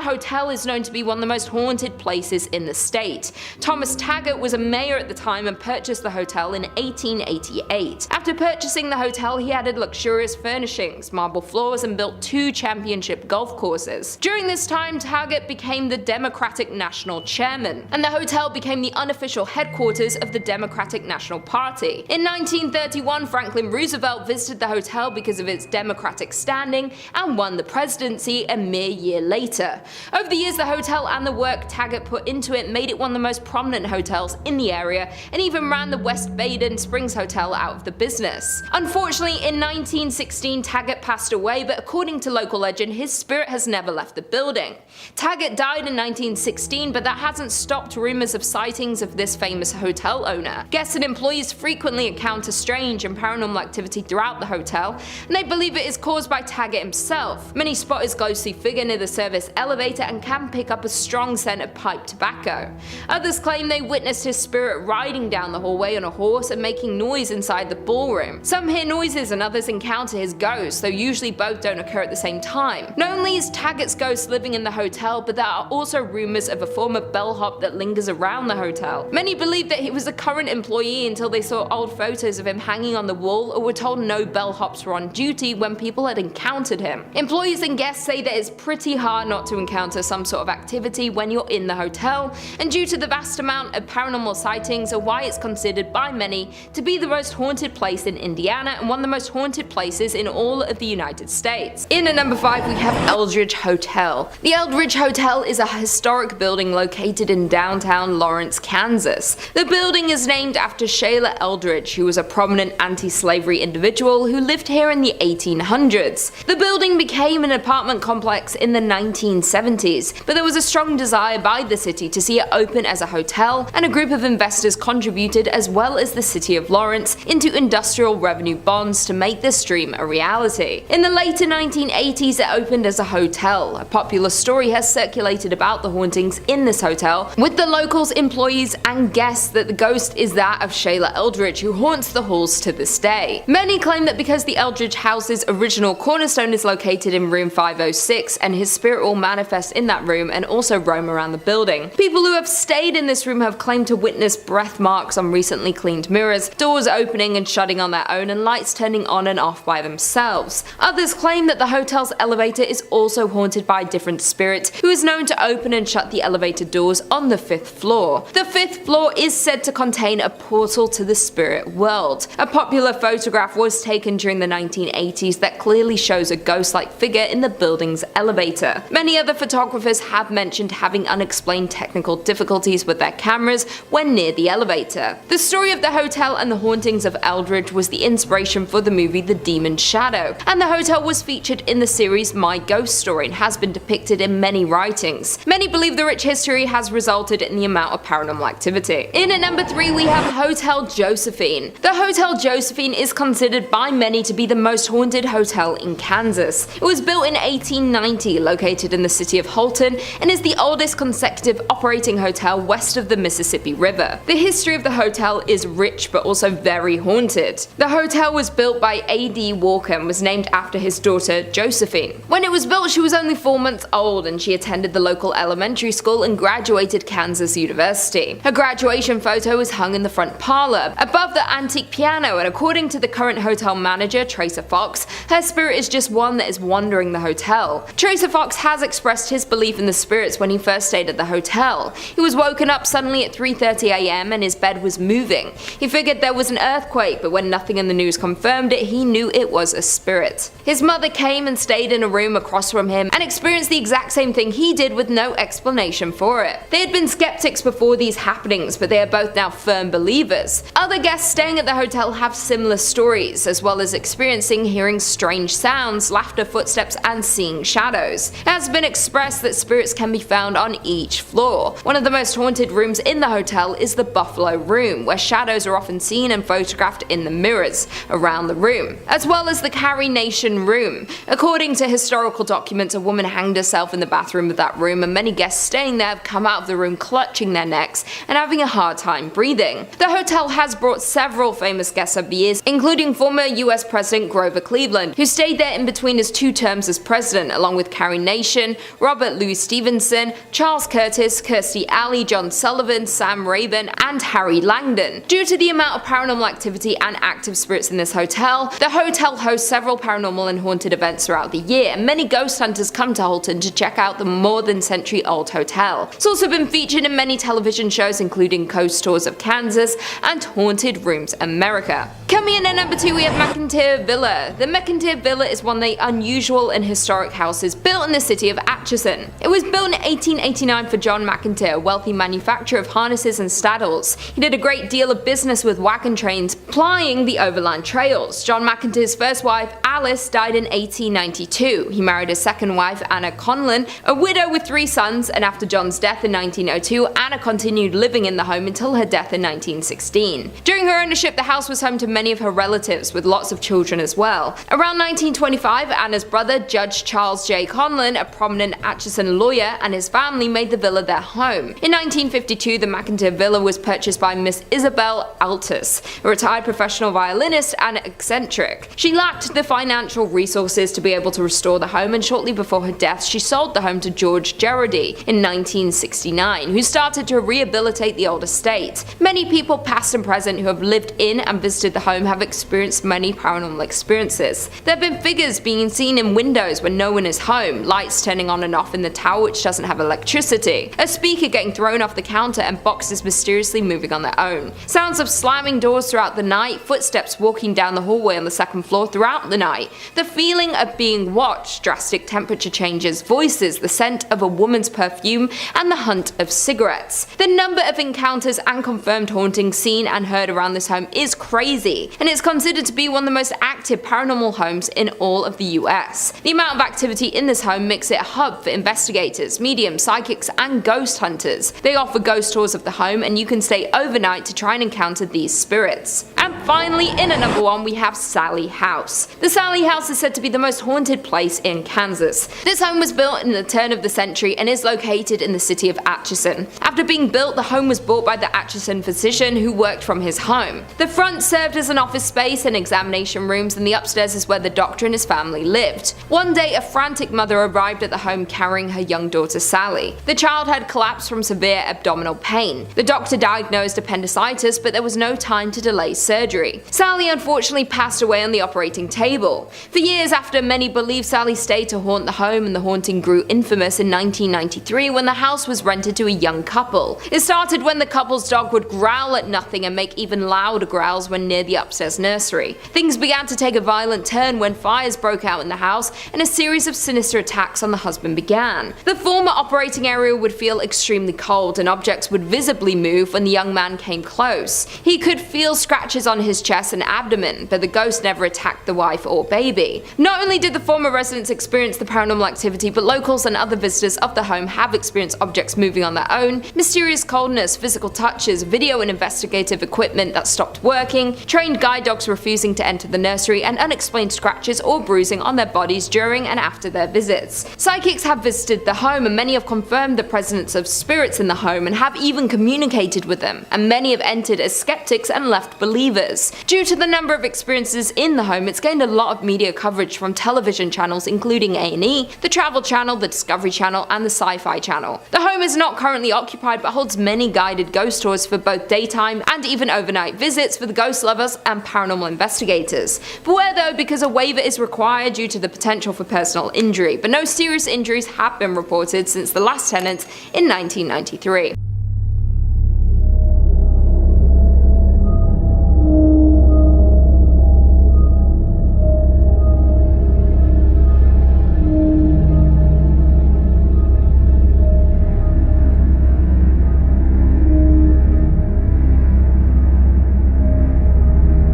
hotel is known to be one of the most haunted places in the state. Thomas Taggart was a mayor at the time and purchased the hotel in 1888. After purchasing the hotel, he added luxurious furnishings, marble floors, and built 2 championship golf courses. During this time, Taggart became the Democratic National Chairman, and the hotel became the unofficial headquarters of the Democratic National Party. In 1931, Franklin Roosevelt visited the hotel because of its Democratic standing and won the presidency a mere year later. Over the years, the hotel and the work Taggart put into it made it one of the most prominent hotels in the area, and even ran the West Baden Springs Hotel out of the business. Unfortunately, in 1916, Taggart passed away, but according to local legend, his spirit has never left the building. Taggart died in 1916, but that hasn't stopped rumors of sightings of this famous hotel owner. Guests and employees frequently encounter strange and paranormal activity throughout the hotel, and they believe it is caused by Taggart himself. Many spot his ghostly figure near the service elevator and can pick up a strong scent of pipe tobacco. Others claim they witnessed his spirit riding down the hallway on a horse and making noise inside the ballroom. Some hear noises and others encounter his ghost, though usually both don't occur at the same time. Not only is Taggart's ghost living in the hotel, but there are also rumors of a former bellhop that lingers around the hotel. Many believe that he was a current employee until they saw old photos of him hanging on the wall or were told no bellhops were on duty when people had encountered him. Employees and guests say that it's pretty hard not to encounter some sort of activity when you're in the hotel, and due to the vast amount of paranormal sightings are why it's considered by many to be the most haunted place in Indiana and one of the most haunted places in all of the United States. In at number 5 we have Eldridge Hotel. The Eldridge Hotel is a historic building located in downtown Lawrence, Kansas. The building is named after Sheila Eldridge, who was a prominent anti-slavery individual who lived here in the 1800s. The building became an apartment complex in the 1970s, but there was a strong desire by the city to see it open as a hotel, and a group of investors contributed, as well as the city of Lawrence, into industrial revenue bonds to make this dream a reality. In the later 1980s it opened as a hotel. A popular story has circulated about the hauntings in this hotel, with the locals, employees and guests that the ghost is that of Sheila Eldridge, who haunts the halls to this day. Many claim that because the Eldridge house's original cornerstone is located in room 506 and his spirit will manifest in that room and also roam around the building. People who have stayed in this room have claimed to witness breath marks on recently cleaned mirrors, doors opening and shutting on their own and lights turning on and off by themselves. Others claim that the hotel's elevator is also haunted by a different spirit who is known to open and shut the elevator doors on the 5th floor. The 5th floor is said to contain a portal to the spirit world. A popular photograph was taken during the 1980s that clearly shows a ghost-like figure in the building's elevator. Many other photographers have mentioned having unexplained technical difficulties with their cameras when near the elevator. The story of the hotel and the hauntings of Eldridge was the inspiration for the movie The Demon's Shadow, and the hotel was featured in the series My Ghost Story and has been depicted in many writings. Many believe the rich history has resulted in the amount of paranormal activity. In at number 3 we have Hotel Josephine. The Hotel Josephine is considered by many to be the most haunted hotel in Kansas. It was built in 1890, located in the city of Holton, and is the oldest consecutive operating hotel west of the Mississippi River. The history of the hotel is rich but also very haunted. The hotel was built by A.D. Walker and was named after his daughter Josephine. When it was built she was only 4 months old and she attended the local elementary school and graduated Kansas University. Her graduation photo is hung in the front parlor, above the antique piano, and according to the current hotel manager, Tracer Fox, her spirit is just one that is wandering the hotel. Tracer Fox has expressed his belief in the spirits when he first stayed at the hotel. He was woken up suddenly at 3:30 AM and his bed was moving. He figured there was an earthquake, but when nothing in the news confirmed it, he knew it was a spirit. His mother came and stayed in a room across from him and experienced the exact same thing he did with no explanation for it. They had been skeptics before these happenings, but they are both now firm believers. Other guests staying at the hotel have similar stories, as well as experiencing hearing strange sounds, laughter, footsteps, and seeing shadows. It has been expressed that spirits can be found on each floor. One of the most haunted rooms in the hotel is the Buffalo Room, where shadows are often seen and photographed in the mirrors around the room, as well as the Carrie Nation Room. According to historical documents, a woman hanged herself in the bathroom of that room, and many guests staying there have come out of the room clutching their necks and having a hard time breathing. The hotel has brought several famous guests over the years, including former US President Grover Cleveland, who stayed there in between his 2 terms as president, along with Carrie Nation, Robert Louis Stevenson, Charles Curtis, Kirstie Alley, John Sullivan, Sam Rayburn, and Harry Langdon. Due to the amount of paranormal activity and active spirits in this hotel, the hotel hosts several paranormal and haunted events throughout the year, and many ghost hunters come to Holton to check out the more than century-old hotel. It's also been featured in many television shows, including Ghost Tours of Kansas and Haunted Rooms America. Coming in at number 2 we have McInteer Villa. The McInteer Villa is one of the unusual and historic houses built in the city of Atchison. It was built in 1889 for John McInteer, a wealthy manufacturer of harnesses and saddles. He did a great deal of business with wagon trains plying the overland trails. John McInteer's first wife, Alice, died in 1892. He married his second wife, Anna Conlon, a widow with 3 sons, and after John's death in 1902, Anna continued living in the home until her death in 1916. During her ownership, the house was home to many of her relatives, with lots of children as well. Around 1925, Anna's brother, Judge Charles J. Conlon, a prominent Atchison lawyer, and his family made the villa their home. In 1952, the McInteer Villa was purchased by Miss Isabel Altus, a retired professional violinist and eccentric. She lacked the financial resources to be able to restore the home, and shortly before her death, she sold the home to George Gerardi in 1969, who started to rehabilitate the old estate. Many people, past and present, who have lived in and visited the home have experienced many paranormal experiences. There have been figures being seen in windows when no one is home, lights turning on and off in the tower which doesn't have electricity, a speaker getting thrown off the counter, and boxes mysteriously moving on their own. Sounds of slamming doors throughout the night, footsteps walking down the hallway on the second floor throughout the night, the feeling of being watched, drastic temperature changes, voices, the scent of a woman's perfume, and the hunt of cigarettes. The number of encounters and confirmed hauntings seen and heard around this home is crazy, and it's considered to be one of the most active paranormal homes in all of the US. The amount of activity in this home makes it a hub for investigators, mediums, psychics, and ghost hunters. They offer ghost tours of the home, and you can stay overnight to try and encounter these spirits. And finally, in at number 1, we have Sallie House. The Sallie House is said to be the most haunted place in Kansas. This home was built in the turn of the century and is located in the city of Atchison. After being built, the home was bought by the Atchison physician who worked from his home. The front served as an office space and examination rooms, and the upstairs is where the doctor and his family lived. One day, a frantic mother arrived at the home carrying her young daughter Sallie. The child had collapsed from severe abdominal pain. The doctor diagnosed appendicitis, but there was no time to delay surgery. Sallie unfortunately passed away on the operating table. For years after, many believe Sallie stayed to haunt the home, and the haunting grew infamous in 1993 when the house was rented to a young couple. It started when the couple's dog would growl at nothing and make even louder growls when near the upstairs nursery. Things began to take a violent turn when fires broke out in the house and a series of sinister attacks on the husband began. The former operating area would feel extremely cold, and objects would visibly move when the young man came close. He could feel scratches on his chest and abdomen, but the ghost never attacked the wife or baby. Not only did the former residents experience the paranormal activity, but locals and other visitors of the home have experienced objects moving on their own, mysterious coldness, physical touches, video and investigative equipment that stopped working, trained guide dogs refusing to enter the nursery, and unexplained scratches or bruising on their bodies during and after their visits. Psychics have visited the home, and many have confirmed the presence of spirits in the home and have even communicated with them, and many have entered as skeptics and left believers. Due to the number of experiences in the home, it's gained a lot of media coverage from television channels including A&E, the Travel Channel, the Discovery Channel, and the Sci-Fi Channel. The home is not currently occupied but holds many guided ghost tours for both daytime and even overnight visits for the ghost lovers and paranormal investigators. Beware though, because a waiver is required due to the potential for personal injury, but no serious injuries have been reported since the last tenant in 1993.